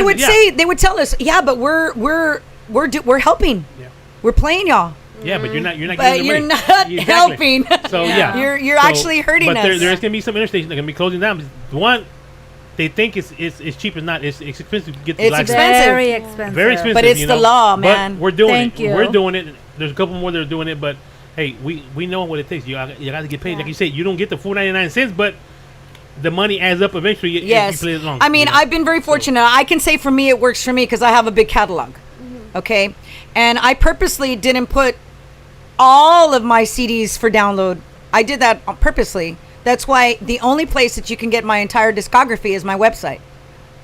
They would tell us, yeah, but we're helping. Yeah. We're playing y'all. Yeah, but you're not. But you're not helping. So you're actually hurting us. But there's gonna be some interstations that are gonna be closing down. One, they think it's cheap. It's not. It's expensive to get the license. It's expensive. Very expensive. Very expensive. But it's the law, man. But we're doing Thank it. you. We're doing it. There's a couple more that are doing it, but hey, we know what it takes. You got to get paid. Yeah. Like you said, you don't get the full 99 cents, but the money adds up eventually. Yes. If you play it long. I mean, I've been very fortunate. I can say for me, it works for me because I have a big catalog. Okay, and I purposely didn't put all of my CDs for download. I did that purposely. That's why the only place that you can get my entire discography is my website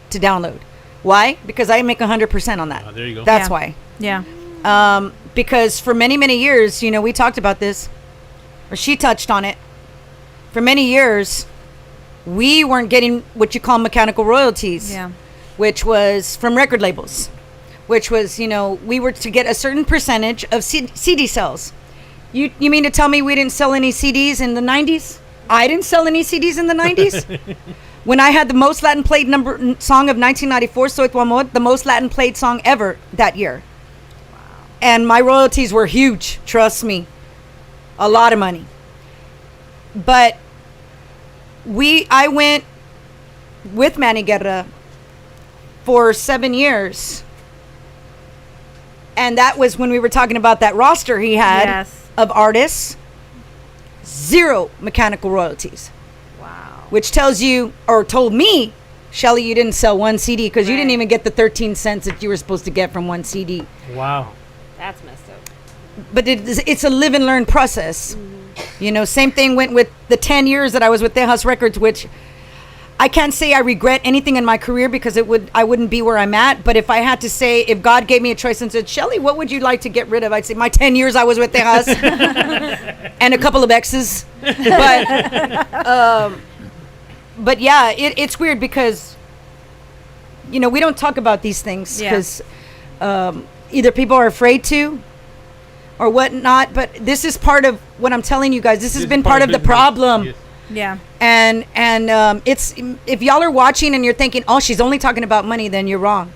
to download. Why? Because I make 100% on that. There you go. That's why. Yeah. Because for many, many years, we talked about this, or she touched on it. For many years, we weren't getting what you call mechanical royalties. Yeah. Which was from record labels. Which was, we were to get a certain percentage of CD sales. You mean to tell me we didn't sell any CDs in the 90s? I didn't sell any CDs in the 90s? When I had the most Latin played song of 1994, Soy Tu Amor, the most Latin played song ever that year. Wow. And my royalties were huge, trust me. A lot of money. But I went with Manny Guerra for 7 years And that was when we were talking about that roster he had of artists. 0 mechanical royalties. Wow. Which tells you, or told me, Shelly, you didn't sell one CD because you didn't even get the 13 cents that you were supposed to get from one CD. Wow. That's messed up. But it's a live and learn process. You know, same thing went with the 10 years that I was with Tejas Records, which I can't say I regret anything in my career because I wouldn't be where I'm at. But if I had to say, if God gave me a choice and said, Shelly, what would you like to get rid of? I'd say my 10 years I was with Tejas and a couple of exes. But yeah, it's weird because, you know, we don't talk about these things because either people are afraid to or whatnot. But this is part of what I'm telling you guys. This has been part of the problem. Yes. Yeah. And it's, if y'all are watching and you're thinking, oh, she's only talking about money, then you're wrong.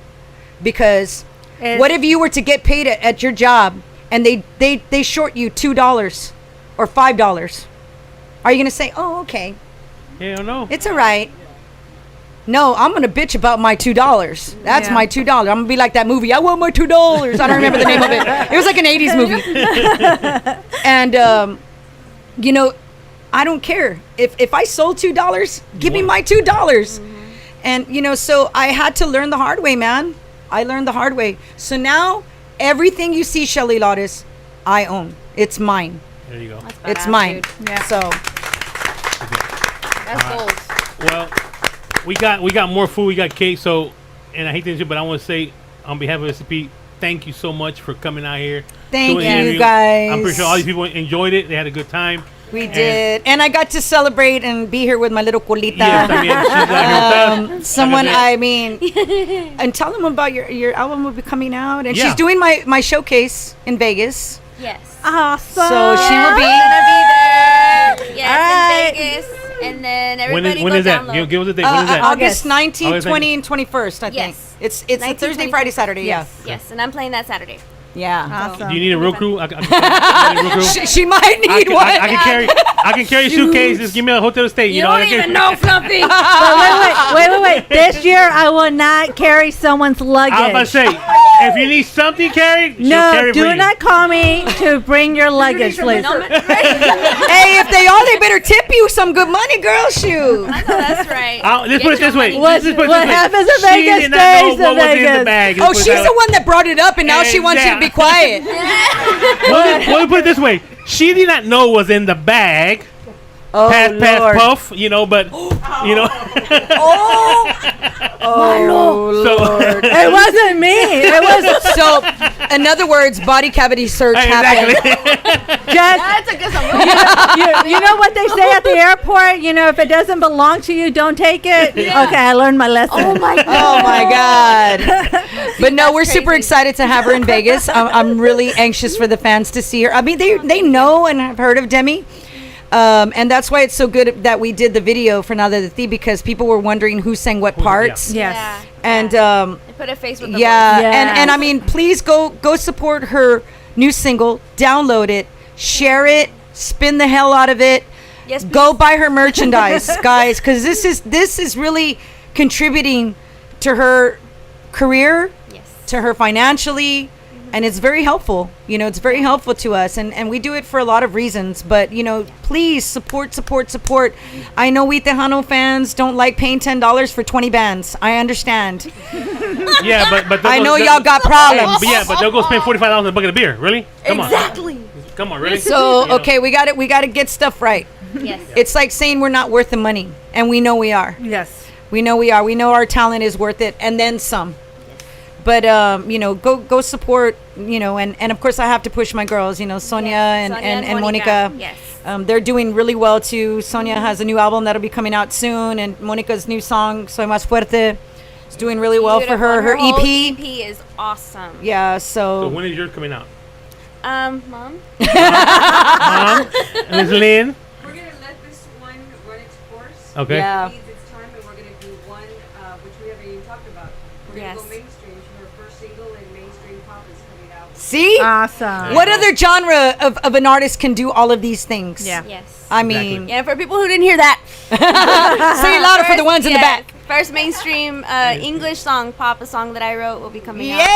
Because what if you were to get paid at your job and they short you $2 or $5? Are you going to say, oh, okay. Hell no. It's all right. No, I'm going to bitch about my $2. That's my $2. I'm going to be like that movie. I want my $2. I don't remember the name of it. It was like an 80s movie. And, you know, I don't care. If I sold $2, give me my $2. And, you know, so I had to learn the hard way, man. I learned the hard way. So now everything you see, Shelly Lotus, I own. It's mine. There you go. It's mine. Yeah. So. That's goals. Well, we got more food. We got cake. So, and I hate to interrupt, but I want to say on behalf of SCP, thank you so much for coming out here. Thank you, guys. I'm pretty sure all these people enjoyed it. They had a good time. We did. And I got to celebrate and be here with my little colita. Yes, I mean, she's like someone, I mean, and tell them about your album will be coming out. And she's doing my showcase in Vegas. Yes. Awesome. So she will be. Gonna be there. Yes, in Vegas. And then everybody when go is that? download. Give us the date. When is that? August 19th, August 20, and 21st, I think. Yes. It's a 19, Thursday, 20, Friday, Saturday, yes. Yes, and I'm playing that Saturday. Yeah. Awesome. Do you need a real crew? I need a real crew. She might need one. I can carry a suitcase. Just give me a hotel stay. You don't even know, Fluffy. Wait. This year I will not carry someone's luggage. I was about to say, if you need something carried, she'll no, carry it for do you. not call me to bring your luggage, please. Hey, if they are, they better tip you some good money, girl. Shoot. I know that's right. Let's put it this way. What happens in Vegas She did not know stays what in was in the Vegas. bag. Oh, she's the one that brought it up, and now she wants you to be quiet. We'll put it this way. She did not know what was in the bag. Oh, pass, puff, you know, but, you know. Lord. It wasn't me. It was So, in other words, body cavity search happened. just. You know what they say at the airport? You know, if it doesn't belong to you, don't take it. Yeah. Okay, I learned my lesson. Oh my God. But no, we're super excited to have her in Vegas. I'm really anxious for the fans to see her. I mean, they know and have heard of Demi. And that's why it's so good that we did the video for Nada de Ti, because people were wondering who sang what parts. Yes. And They put a face with the voice. and I mean, please go support her new single, download it, share it, spin the hell out of it. Yes, go buy her merchandise, guys, because this is really contributing to her career, to her financially. And it's very helpful. You know, it's very helpful to us. And we do it for a lot of reasons. But, you know, please support. I know we Tejano fans don't like paying $10 for 20 bands. I understand. Yeah, but I know y'all got problems. But they'll go spend $45 on a bucket of beer. Really? Come on. Come on, really? So, okay, we got to get stuff right. Yes. It's like saying we're not worth the money. And we know we are. Yes. We know we are. We know our talent is worth it. And then some. But, you know, go support, you know, and of course I have to push my girls, you know, Sonia and Monica. Yes. They're doing really well too. Sonia has a new album that'll be coming out soon, and Monica's new song, Soy Más Fuerte, is doing really well for her. Her whole EP. EP is awesome. Yeah, So when is yours coming out? Mom? Mom? Ms. Lynn? We're going to let this one run its course. Okay. Yeah. It needs its time, and we're going to do one, which we haven't even talked about. We're going to go mainstream. Her first single and mainstream pop is coming out. See? Awesome. What other genre of an artist can do all of these things? Yeah. Yes. I mean. Yeah, for people who didn't hear that. Say it louder for the ones in the back. First mainstream English song, pop, a song that I wrote, will be coming out.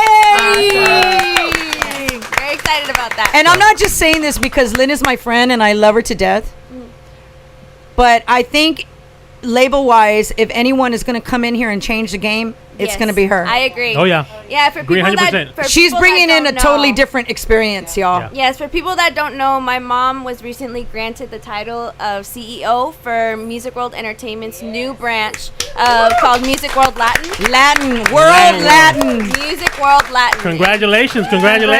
Yay! Very excited about that. And I'm not just saying this because Lynn is my friend and I love her to death. But I think label-wise, if anyone is going to come in here and change the game, it's going to be her. I agree. Oh, yeah. Yeah, for Agree people 100%. that She's bringing in a totally different experience, y'all. Yes, for people that don't know, my mom was recently granted the title of CEO for Music World Entertainment's new branch called Music World Latin. Latin. Music World Latin. Congratulations. Yes,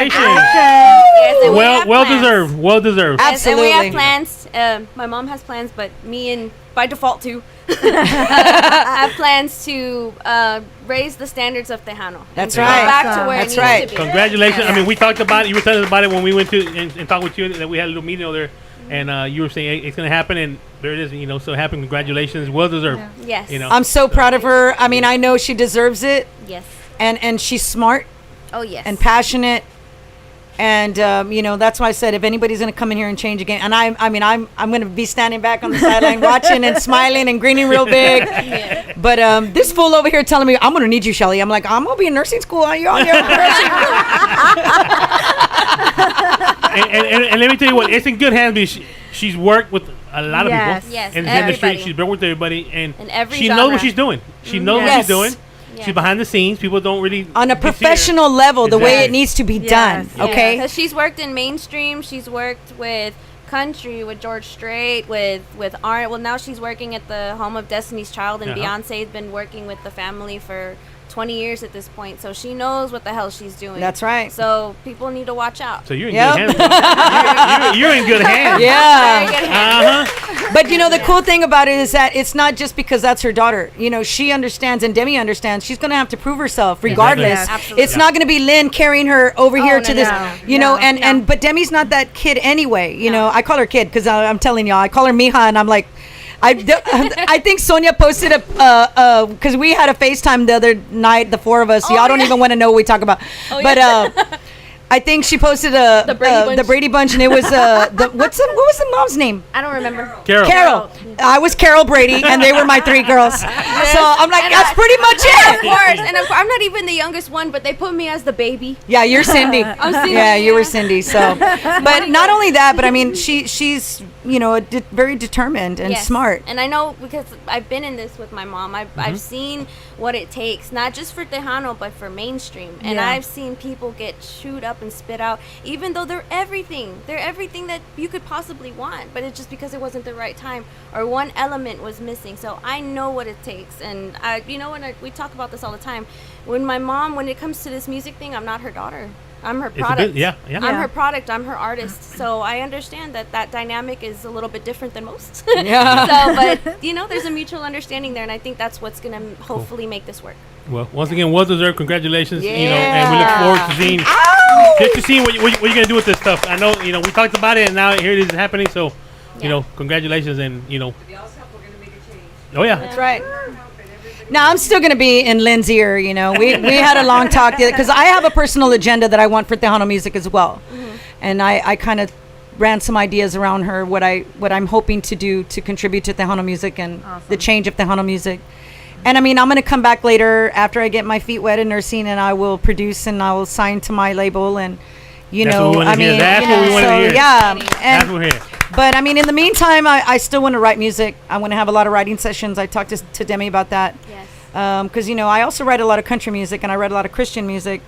and Well deserved. Well deserved. Yes, and we have plans. My mom has plans, but me and by default too have plans to raise the standards of Tejano. That's and right. Go back to where it needs to be. Congratulations. I mean, we talked about it. You were telling us about it when we went to and talked with you, that we had a little meeting over there. And you were saying, hey, it's going to happen, and there it is. So it happened. Congratulations. Well deserved. Yes. I'm so proud of her. I mean, I know she deserves it. Yes. And she's smart. Oh, yes. And passionate. And that's why I said if anybody's going to come in here and change a game, and I'm going to be standing back on the sideline watching and smiling and grinning real big. Yeah. But this fool over here telling me I'm going to need you, Shelly. I'm like, I'm going to be in nursing school. Are you on your nursing school? and let me tell you what, it's in good hands because she's worked with a lot of people Yes, in the industry. She's been with everybody, and every she genre. knows what she's doing. She knows what she's doing. Yeah. She's behind the scenes. People don't really on a professional level, the way it needs to be done. Okay, because she's worked in mainstream. She's worked with country, with George Strait, with art. Well, now she's working at the Home of Destiny's Child, and Beyonce's been working with the family for 20 years at this point, so she knows what the hell she's doing. That's right. So people need to watch out. So you're in good hands. You're in good hands. Yeah. Very good hands. But the cool thing about it is that it's not just because that's her daughter. She understands, and Demi understands. She's going to have to prove herself regardless. Yes, absolutely. It's not going to be Lynn carrying her over here to this. No. And but Demi's not that kid anyway. I call her kid because I'm telling y'all, I call her Mija, and I'm like. I think Sonia posted because we had a FaceTime the other night, the four of us. Y'all don't even want to know what we talk about. I think she posted the Brady Bunch, and it was what was the mom's name? I don't remember. Carol. I was Carol Brady, and they were my three girls. So I'm like, that's pretty much it. Of course, I'm not even the youngest one, but they put me as the baby. Yeah, you're Cindy. I'm Cindy. Yeah, you were Cindy. So, but not only that, but I mean, she's very determined and smart. And I know because I've been in this with my mom. I've seen what it takes, not just for Tejano, but for mainstream. And I've seen people get chewed up and spit out, even though they're everything. They're everything that you could possibly want, but it's just because it wasn't the right time or one element was missing. So I know what it takes. And we talk about this all the time. When it comes to this music thing, I'm not her daughter. I'm her product. I'm her product. I'm her artist. So I understand that dynamic is a little bit different than most. Yeah. But there's a mutual understanding there, and I think that's what's gonna hopefully make this work. Well, once again, well deserved. Congratulations. Yeah. And we look forward to seeing what you're gonna do with this stuff. I know we talked about it, and now here it is happening. So congratulations, and Oh yeah, that's right. Now I'm still gonna be in Lynn's ear. We had a long talk because I have a personal agenda that I want for Tejano music as well, and I kind of ran some ideas around her what I'm hoping to do to contribute to Tejano music and the change of Tejano music. And I mean, I'm gonna come back later after I get my feet wet in nursing, and I will produce and I will sign to my label, and that's what we want to hear. Yeah, that's what we're here. But I mean, in the meantime, I still want to write music. I want to have a lot of writing sessions. I talked to Demi about that. Yes. Because I also write a lot of country music, and I write a lot of Christian music.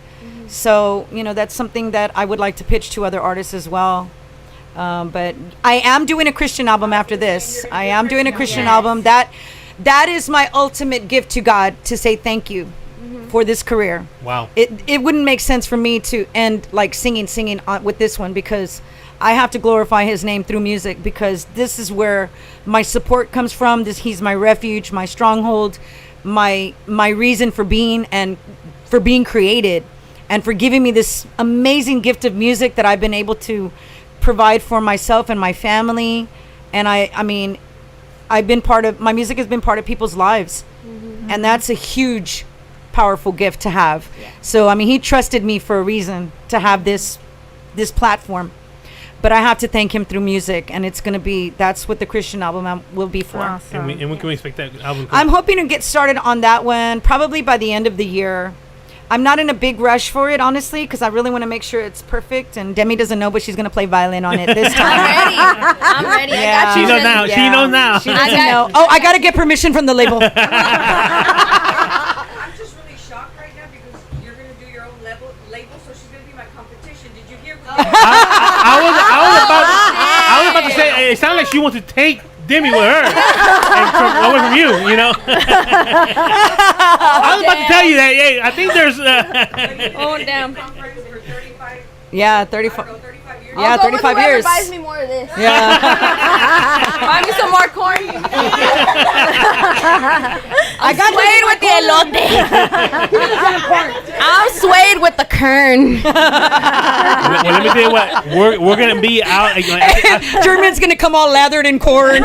So that's something that I would like to pitch to other artists as well. But I am doing a Christian album after this. I am doing a Christian album. That is my ultimate gift to God, to say thank you for this career. Wow. It wouldn't make sense for me to end like singing with this one, because I have to glorify his name through music, because this is where my support comes from. He's my refuge, my stronghold, my reason for being and for being created, and for giving me this amazing gift of music that I've been able to provide for myself and my family. And I mean, my music has been part of people's lives, and that's a huge, powerful gift to have. So I mean, he trusted me for a reason to have this platform. But I have to thank him through music, and that's what the Christian album will be for. Awesome. And when can we expect that album? I'm hoping to get started on that one probably by the end of the year. I'm not in a big rush for it, honestly, because I really want to make sure it's perfect. And Demi doesn't know, but she's going to play violin on it this time. I'm ready. I got She you. knows now. She knows now. She doesn't know. Oh, I got to get permission from the label. I'm just really shocked right now because you're going to do your own label, so she's going to be my competition. Did you hear what I was about to say, it sounded like she wants to take Demi with her and away from you, you know. I was about to tell you that. Hey, I think there's. Oh damn. Yeah, 35. I'll Yeah, go 35 with whoever years. buys me more of this. Yeah. Buy me some more corn. I got swayed with the elote. I'm swayed with the kern. Well, let me tell you what. We're gonna be out. German's gonna come all lathered in corn.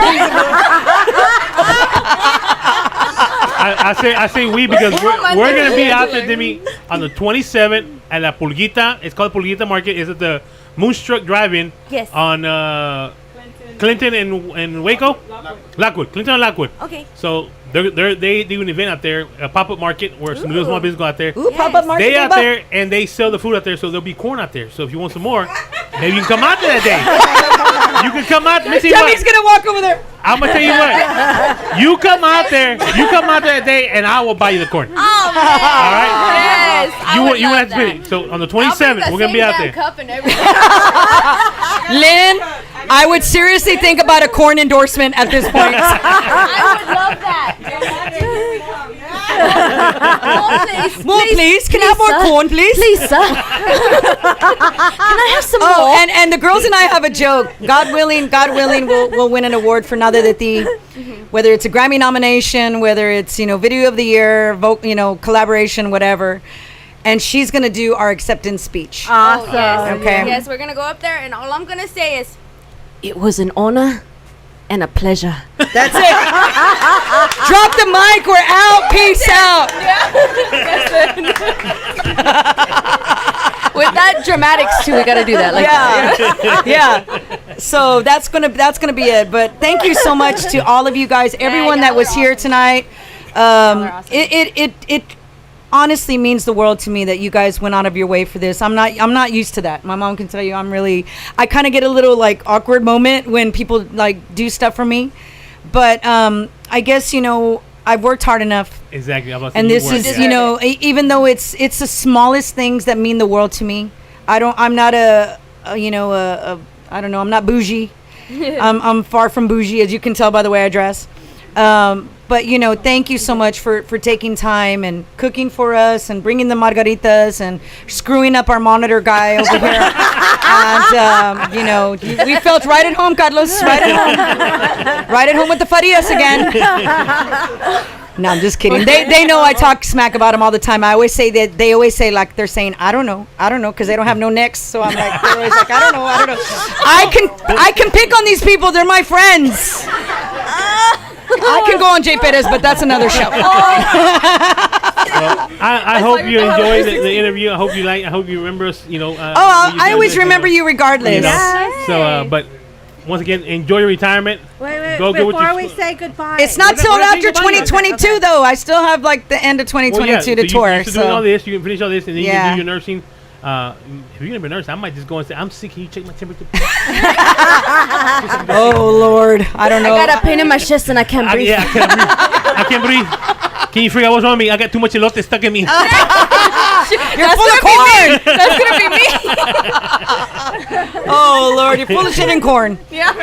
I say we because we're gonna be out there, Demi, on the 27th at La Pulguita. It's called Pulguita Market. It's at the Moonstruck Drive-In. Yes. On Clinton and Waco. Lockwood. Clinton and Lockwood. Okay. So they do an event out there, a pop-up market where some little small business go out there. Ooh, pop-up market. They out there and they sell the food out there, so there'll be corn out there. So if you want some more, maybe you can come out there that day. You can come out. Demi's gonna walk over there. I'm gonna tell you what. You come out there that day, and I will buy you the corn. Oh man! All right. Yes. You won't have to spend it. So on the 27th, we're gonna be out there. Cup and everything. Lynn, I would seriously think about a corn endorsement at this point. I would love that. More, please. Can I have more corn, please? Please, sir. Can I have some more? Oh, and the girls and I have a joke. God willing, we'll win an award for Nada de Ti. Whether it's a Grammy nomination, whether it's Video of the Year, collaboration, whatever. And she's gonna do our acceptance speech. Awesome. Yes. Okay. Yes, we're gonna go up there, and all I'm gonna say is, It was an honor and a pleasure. That's it. Drop the mic. We're out. Peace out. with that dramatics too, we gotta do that. Yeah. So that's gonna be it. But thank you so much to all of you guys, everyone that was here tonight. It honestly means the world to me that you guys went out of your way for this. I'm not used to that. My mom can tell you I kind of get a little awkward moment when people do stuff for me. But I guess I've worked hard enough. Exactly. And this is even though it's the smallest things that mean the world to me. I'm not I'm not bougie. I'm far from bougie, as you can tell by the way I dress. But thank you so much for taking time and cooking for us and bringing the margaritas and screwing up our monitor guy over here. And we felt right at home, Carlos. Right at home with the Farias again. No, I'm just kidding. They know I talk smack about them all the time. I always say that they always say they're saying I don't know because they don't have no necks. So I'm they're always I don't know. I can pick on these people. They're my friends. I can go on Jay Perez, but that's another show. Well, I hope you enjoyed the interview. I hope you remember us. I always remember you regardless. So, but once again, enjoy your retirement. Wait, before we say goodbye. It's not till after 2022, though. I still have the end of 2022 to tour. You doing all this. You can finish all this, and then you can do your nursing. If you're gonna be a nurse, I might just go and say, "I'm sick. Can you check my temperature?" Oh Lord, I don't know. I got a pain in my chest and I can't breathe. I can't breathe. Can you figure out what's wrong with me? I got too much elote stuck in me. You're full of corn. That's gonna be me. Oh Lord, you're full of shit and corn. Yeah.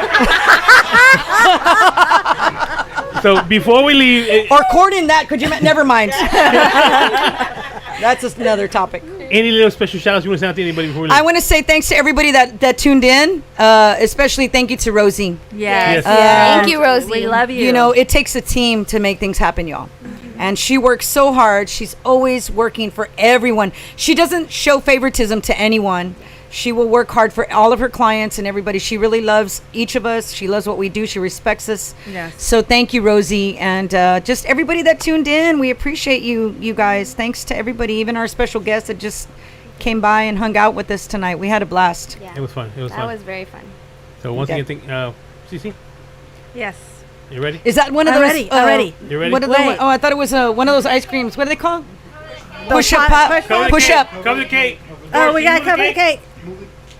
So before we leave, or corn in that? Could you? Never mind. That's just another topic. Any little special shout outs you want to send out to anybody before we leave? I want to say thanks to everybody that tuned in. Especially thank you to Rosie. Yes. Thank you, Rosie. We love you. It takes a team to make things happen, y'all. And she works so hard. She's always working for everyone. She doesn't show favoritism to anyone. She will work hard for all of her clients and everybody. She really loves each of us. She loves what we do. She respects us. Yes. So thank you, Rosie. And just everybody that tuned in. We appreciate you guys. Thanks to everybody, even our special guest that just came by and hung out with us tonight. We had a blast. Yeah. It was fun. That was very fun. So once again, Cece? Yes. You ready? Is that one of those? Already. You ready? I thought it was one of those ice creams. What are they called? Push up, pop. Push up. Cover the cake. Oh, we gotta cover the cake.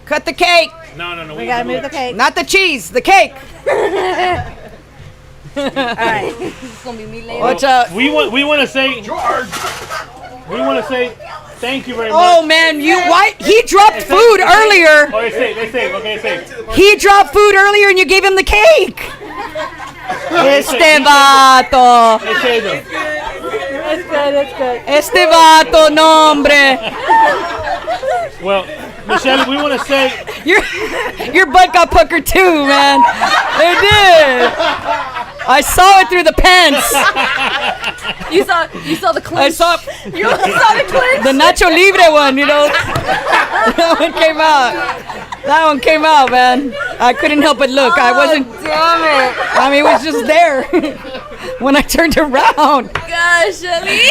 Cut the cake. No. We gotta move the cake. Not the cheese, the cake. All right. It's gonna be me later. What's up? We want to say George. We want to say thank you very much. Oh man, he dropped food earlier. Oh, they say. He dropped food earlier and you gave him the cake. Este vato. They say though. It's good. Este vato, no hombre. Well, Michelle, we want to say your butt got puckered too, man. It did. I saw it through the pants. You saw the clinch. I saw You saw the clinch. the Nacho Libre one, you know. That one came out, man. I couldn't help but look. I wasn't. Damn it. I mean, it was just there when I turned around. Gosh, Shelly.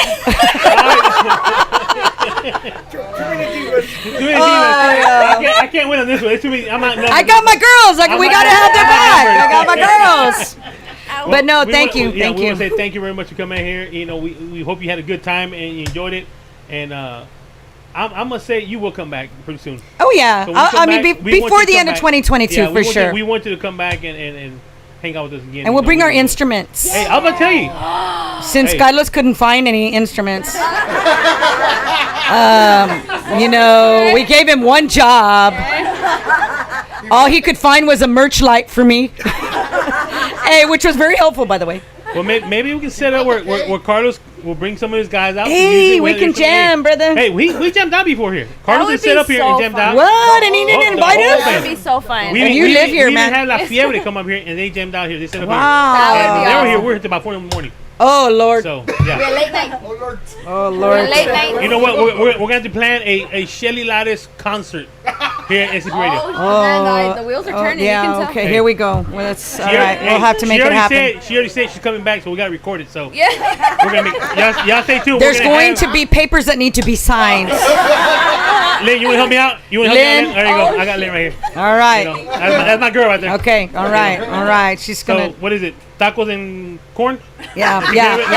I can't win on this one. It's too many. I'm not. I got my girls. We gotta have their back. I got my girls. But no, thank you. We want to say thank you very much for coming here. You know, we hope you had a good time and you enjoyed it. And I'm gonna say you will come back pretty soon. Oh yeah, So before the end of 2022 for sure. We want you to come back and hang out with us again. And we'll bring our instruments. Hey, I'm gonna tell you. Since Carlos couldn't find any instruments, we gave him one job. All he could find was a merch light for me. Hey, which was very helpful, by the way. Well, maybe we can set up where Carlos will bring some of his guys out. Hey, we can jam, brother. Hey, we jammed out before here. Carlos is set up here and jammed out. What? And he didn't invite us? That would be so fun. You live here, man. We had La Fiebre come up here and they jammed out here. They set up here. Wow. They were here. We were here about 4 in the morning. Oh Lord. So yeah. We're late night. Oh Lord. Late night. You know what? We're going to plan a Shelly Lattice concert here at SCP Radio. Oh, the wheels are turning. Yeah. You can tell. Okay. Here we go. Well, that's all right. We'll have to make it happen. She already said she's coming back, so we got to record it. So Yeah. we're gonna make y'all stay tuned. There's going to be papers that need to be signed. Lynn, you want to help me out? You want to help me out, Lynn? There you go. I got Lynn right here. All right. You know, that's my girl right there. Okay. All right. She's gonna. So what is it? Tacos and corn? Yeah. Take care of it?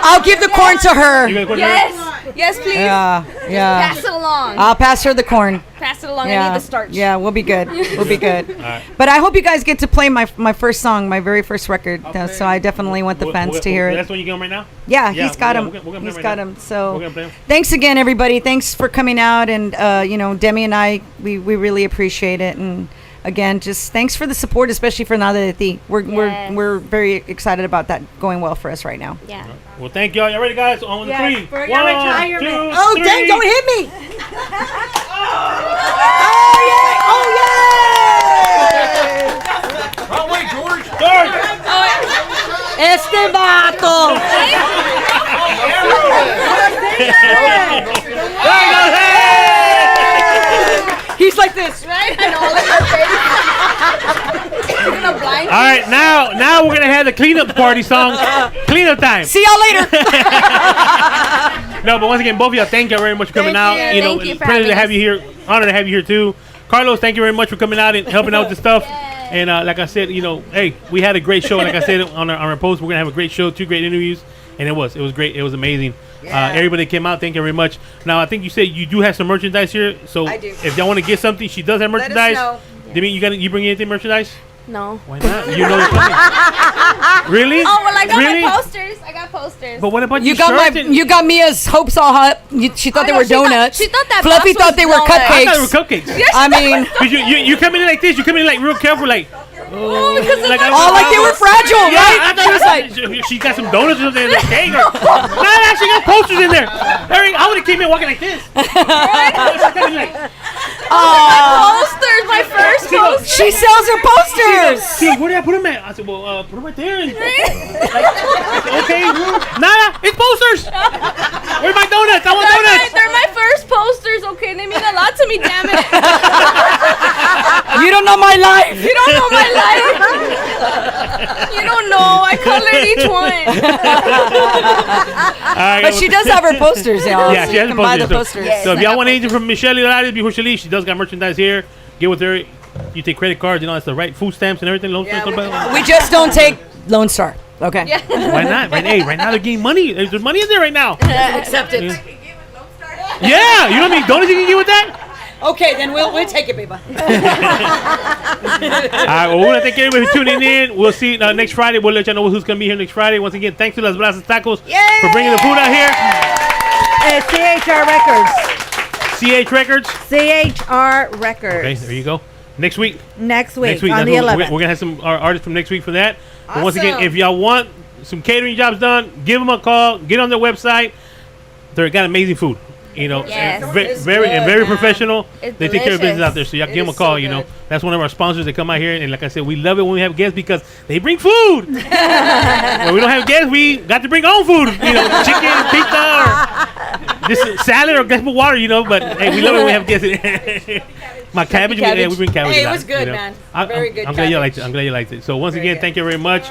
I'll give the corn to her. You gonna corn to her? Yes, please. Yeah. Pass it along. I'll pass her the corn. Pass it along. I need the starch. Yeah, we'll be good. All right. But I hope you guys get to play my first song, my very first record. So I definitely want the fans to hear it. That's when you get them right now? Yeah, he's got him. He's got him. So thanks again, everybody. Thanks for coming out. And, Demi and I, we really appreciate it. And again, just thanks for the support, especially for Nada de Ti. We're very excited about that going well for us right now. Yeah. Well, thank y'all. Y'all ready, guys? On the three. For your retirement. 2, Oh, 3. dang, don't hit me. Oh, wait, George. Este vato. He's like this. Right? I know. Like her face. You're gonna blind All right, now we're gonna have the cleanup party song. Cleanup time. See y'all later. No, but once again, both of y'all, thank y'all very much for coming out. you. Thank you for pleasure to having have you here. Honor to have you here too. Carlos, thank you very much for coming out and helping out with the stuff. And like I said, hey, we had a great show. Like I said on our post, we're gonna have a great show, 2 great interviews, and it was great. It was amazing. Everybody that came out, thank you very much. Now I think you said you do have some merchandise here, so I do. if y'all want to get something, she does have merchandise. know. Demi, you bring anything merchandise? No. Why not? You know it's coming. Really? Oh well, I got Really? my posters. I got posters. But what about You got Mia's hopes all hot. She thought they were donuts. She thought that Fluffy box thought they were was donuts. I thought they were cupcakes. cupcakes. Yes, I mean, But you coming in like this. You coming in like real careful, like. like they were fragile, right? I She was like, she got some donuts or something in the cake. Nah, she got posters in there. I would have came in walking like this. Posters, my first posters. she sells her posters. See, where did I put them at? I said, well, put them right there. And, okay, Nada, it's posters. Where's my donuts? I want donuts. They're my first posters. Okay, they mean a lot to me. Damn it. You don't know my life. You don't know my life. You don't know. I colored each one. But she does have her posters, y'all. Yeah, so she you has can the buy the posters. posters. So if y'all want anything from Michelle Lattice, before she leaves, she does got merchandise here. Get with her. You take credit cards, that's the right food stamps and everything. We just don't take Lone Star. Okay. Why not? Right now they're getting money. There's money in there right now. Accept it. Yeah, you know how many donuts you can get with that? Okay, then we'll take it, baby. All right, well, we want to thank everybody for tuning in. We'll see you next Friday. We'll let you know who's going to be here next Friday. Once again, thanks to Las Brasas Tacos for bringing the food out here. CHR Records. CH Records? CHR Records. Okay, there you go. Next week on the that's 11th. We're going to have some artists from next week for that. But once again, Awesome. if y'all want some catering jobs done, give them a call. Get on their website. They got amazing food. You know, Yes. very professional. It's they take care of business delicious. out there, so y'all It give them a is call. so You know, good. that's one of our sponsors that come out here, and like I said, we love it when we have guests because they bring food. When we don't have guests, we got to bring our own food. You know, chicken, pizza, or just salad or glass of water. You know, but hey, we love it when we have guests. My cabbage, we bring cabbage. Hey, it out, was good, you know. man. I'm Very good I'm glad you cabbage. liked it. I'm glad you liked it. So once Very again, good. thank you very much,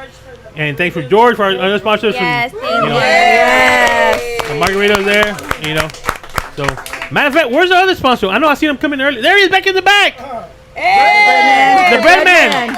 and thanks for George for our other sponsors. Yes, from, thank you know, you. Yes. and Margarito's there, you know. So, matter of fact, where's the other sponsor? I know I seen him coming early. There he is, back in the back. Hey! The bread man.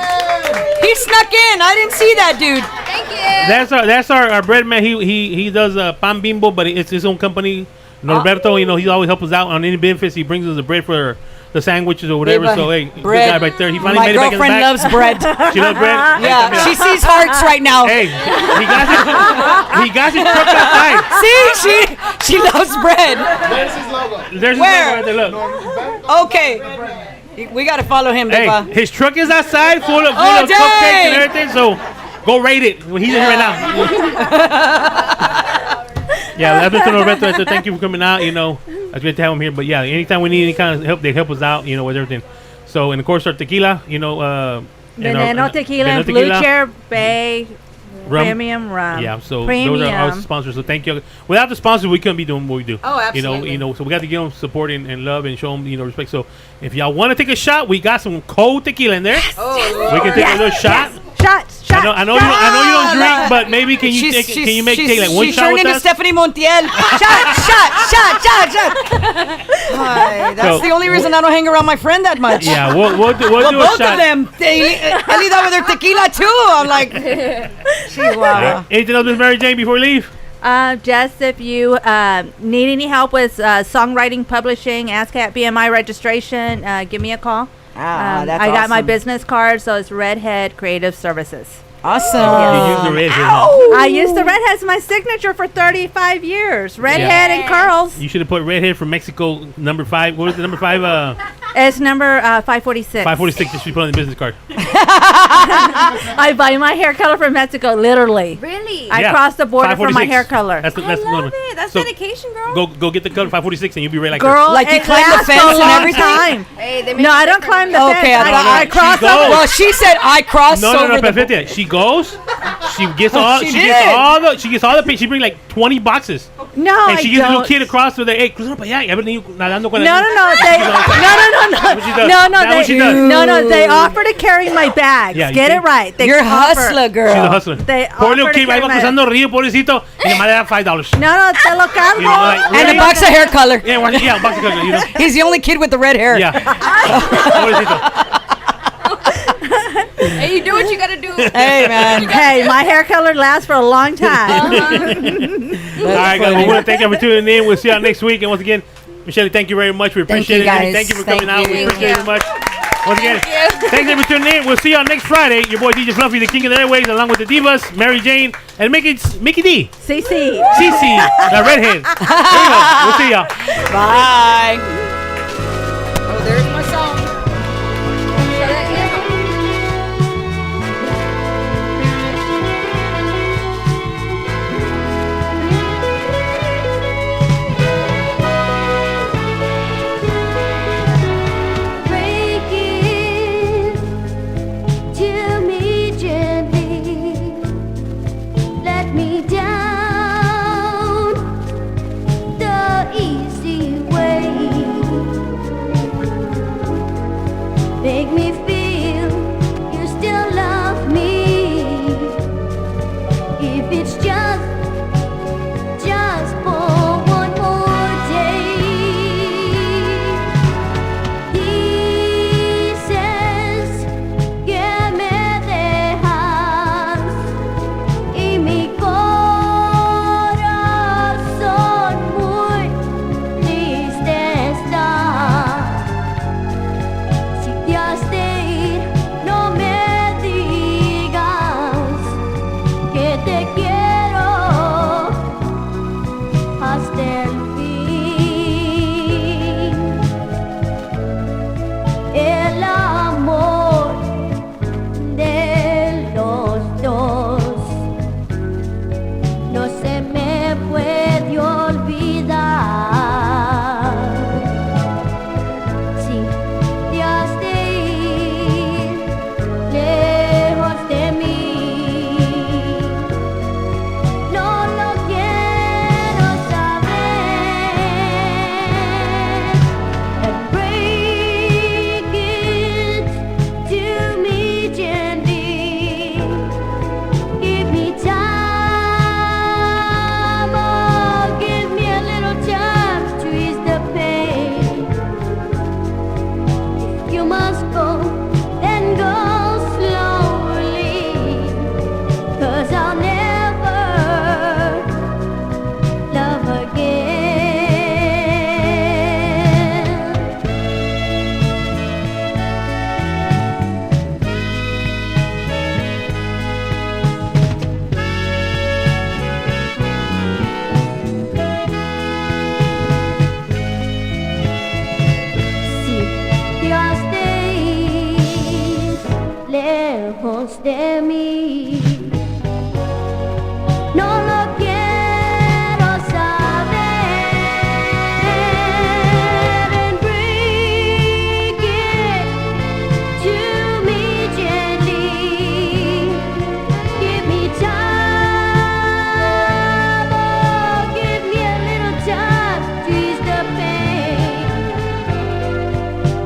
He snuck in. I didn't see that dude. Thank you. That's our bread man. He does Pan Bimbo, but it's his own company. Norberto, you know, he always helps us out on any benefits. He brings us the bread for the sandwiches or whatever. Baby, So hey, bread. good guy right there. He finally My made it back in the girlfriend back. loves bread. She loves bread. Yeah, she sees hearts right now. Hey, he got his truck outside. See, she loves bread. There's his logo. There's his Where? logo right there, look. Okay, we gotta follow him, Hey, Beba. his truck is outside full of Oh, cupcakes and dang. everything. So go rate it when he's in here right now. Yeah, that's Mr. Norberto right there. Thank you for coming out. You know, it's great to have him here. But yeah, anytime we need any kind of help, they help us out. You know, with everything. So and of course our tequila. You know, and Veneno Tequila and Blue Chair Bay Premium Rum. Yeah, so Premium. those are our sponsors. So thank you. Without the sponsors, we couldn't be doing what we do. Oh, absolutely. You know. So we got to give them support and love and show them, you know, respect. So if y'all want to take a shot, we got some cold tequila in there. Oh, We can take a little shot. Shots. I know you don't drink, but maybe can you take like one she's shot turned with into us? Stephanie Montiel. shot. Hi, that's So- the only reason I don't hang around my friend that much. Yeah, we'll do a both shot. of them. Ellie that with her tequila too. I'm like, Chihuahua. Anything else, Miss Mary Jane, before we leave? Just if you need any help with songwriting, publishing, ASCAP, BMI registration, give me a call. That's I got my awesome. business card, so it's Redhead Creative Services. Awesome. You use the red hair. I used the Redhead as my signature for 35 years. Redhead and curls. You should have put red hair from Mexico, number 5. What was the number 5? It's number 546. 546. That should be put on the business card. I buy my hair color from Mexico, literally. Really? I Yeah, crossed the border for my 546. hair color. That's the I love number. it. That's So dedication, girl. Go get the color 546 and you'll be right like Girl, Like you it climb the lasts fence a and long everything? time. Hey, they make No, it I don't different. climb the Okay, fence. I thought- I cross She goes. over. Well, she said I crossed No, over the. Perfecta. She goes. She gets all. She She did. gets all the. She brings like 20 boxes. No, And I she gives a little don't. kid across with her. Hey, cruza para allá. Ya ven nadando con No, la- no, no. They, no, That's what she does. no, no, That's what she they, does. no. They offer to carry my bags. Yeah, you Get see? it right. They You're a offer. hustler, girl. She's a hustler. They Poor little offer to kid, ahí va carry my- cruzando río, pobrecito, y nomás le da $5. No, no, te lo cargo. You know, like, And a really? box of hair color. Yeah, a box of color, you know. He's the only kid with the red hair. Yeah. Pobrecito. Hey, you do what you gotta do. Hey, man. Hey, my hair color lasts for a long time. All right, guys. We want to thank you for tuning in. We'll see you all next week. And once again, Michelle, thank you very much. We Thank appreciate you, it. guys. Thank you for Thank coming out. We you. appreciate it very much. Once again, thanks for tuning in. We'll see you on next Friday. Your boy DJ Fluffy, the king of the airways, along with the divas, Mary Jane, and Mickey D. CC. CC, the redhead. There we go. We'll see y'all. Bye. Oh, there's my song. Break it to me gently. Let me down the easy way. lejos de mí. No lo quiero saber. And bring it to me gently. Give me time, oh, give me a little time to ease the pain.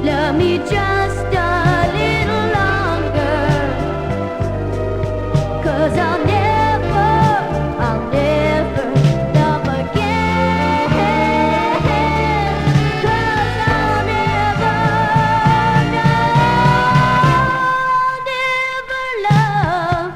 Love me just a little longer, 'cause I'll never love again. 'Cause I'll never love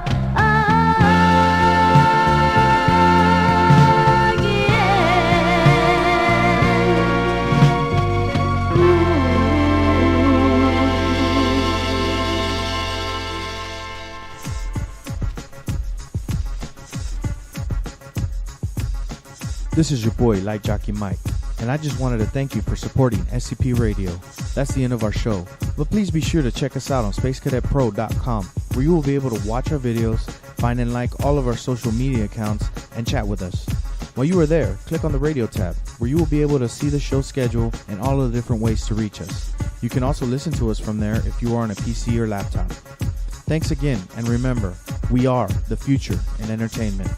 This is your boy, Light Jockey Mike, and I just wanted to thank you for supporting SCP Radio. That's the end of our show, but please be sure to check us out on SpaceCadetPro.com, where you will be able to watch our videos, find and like all of our social media accounts, and chat with us. While you are there, click on the radio tab, where you will be able to see the show schedule and all of the different ways to reach us. You can also listen to us from there if you are on a PC or laptop. Thanks again, and remember, we are the future in entertainment.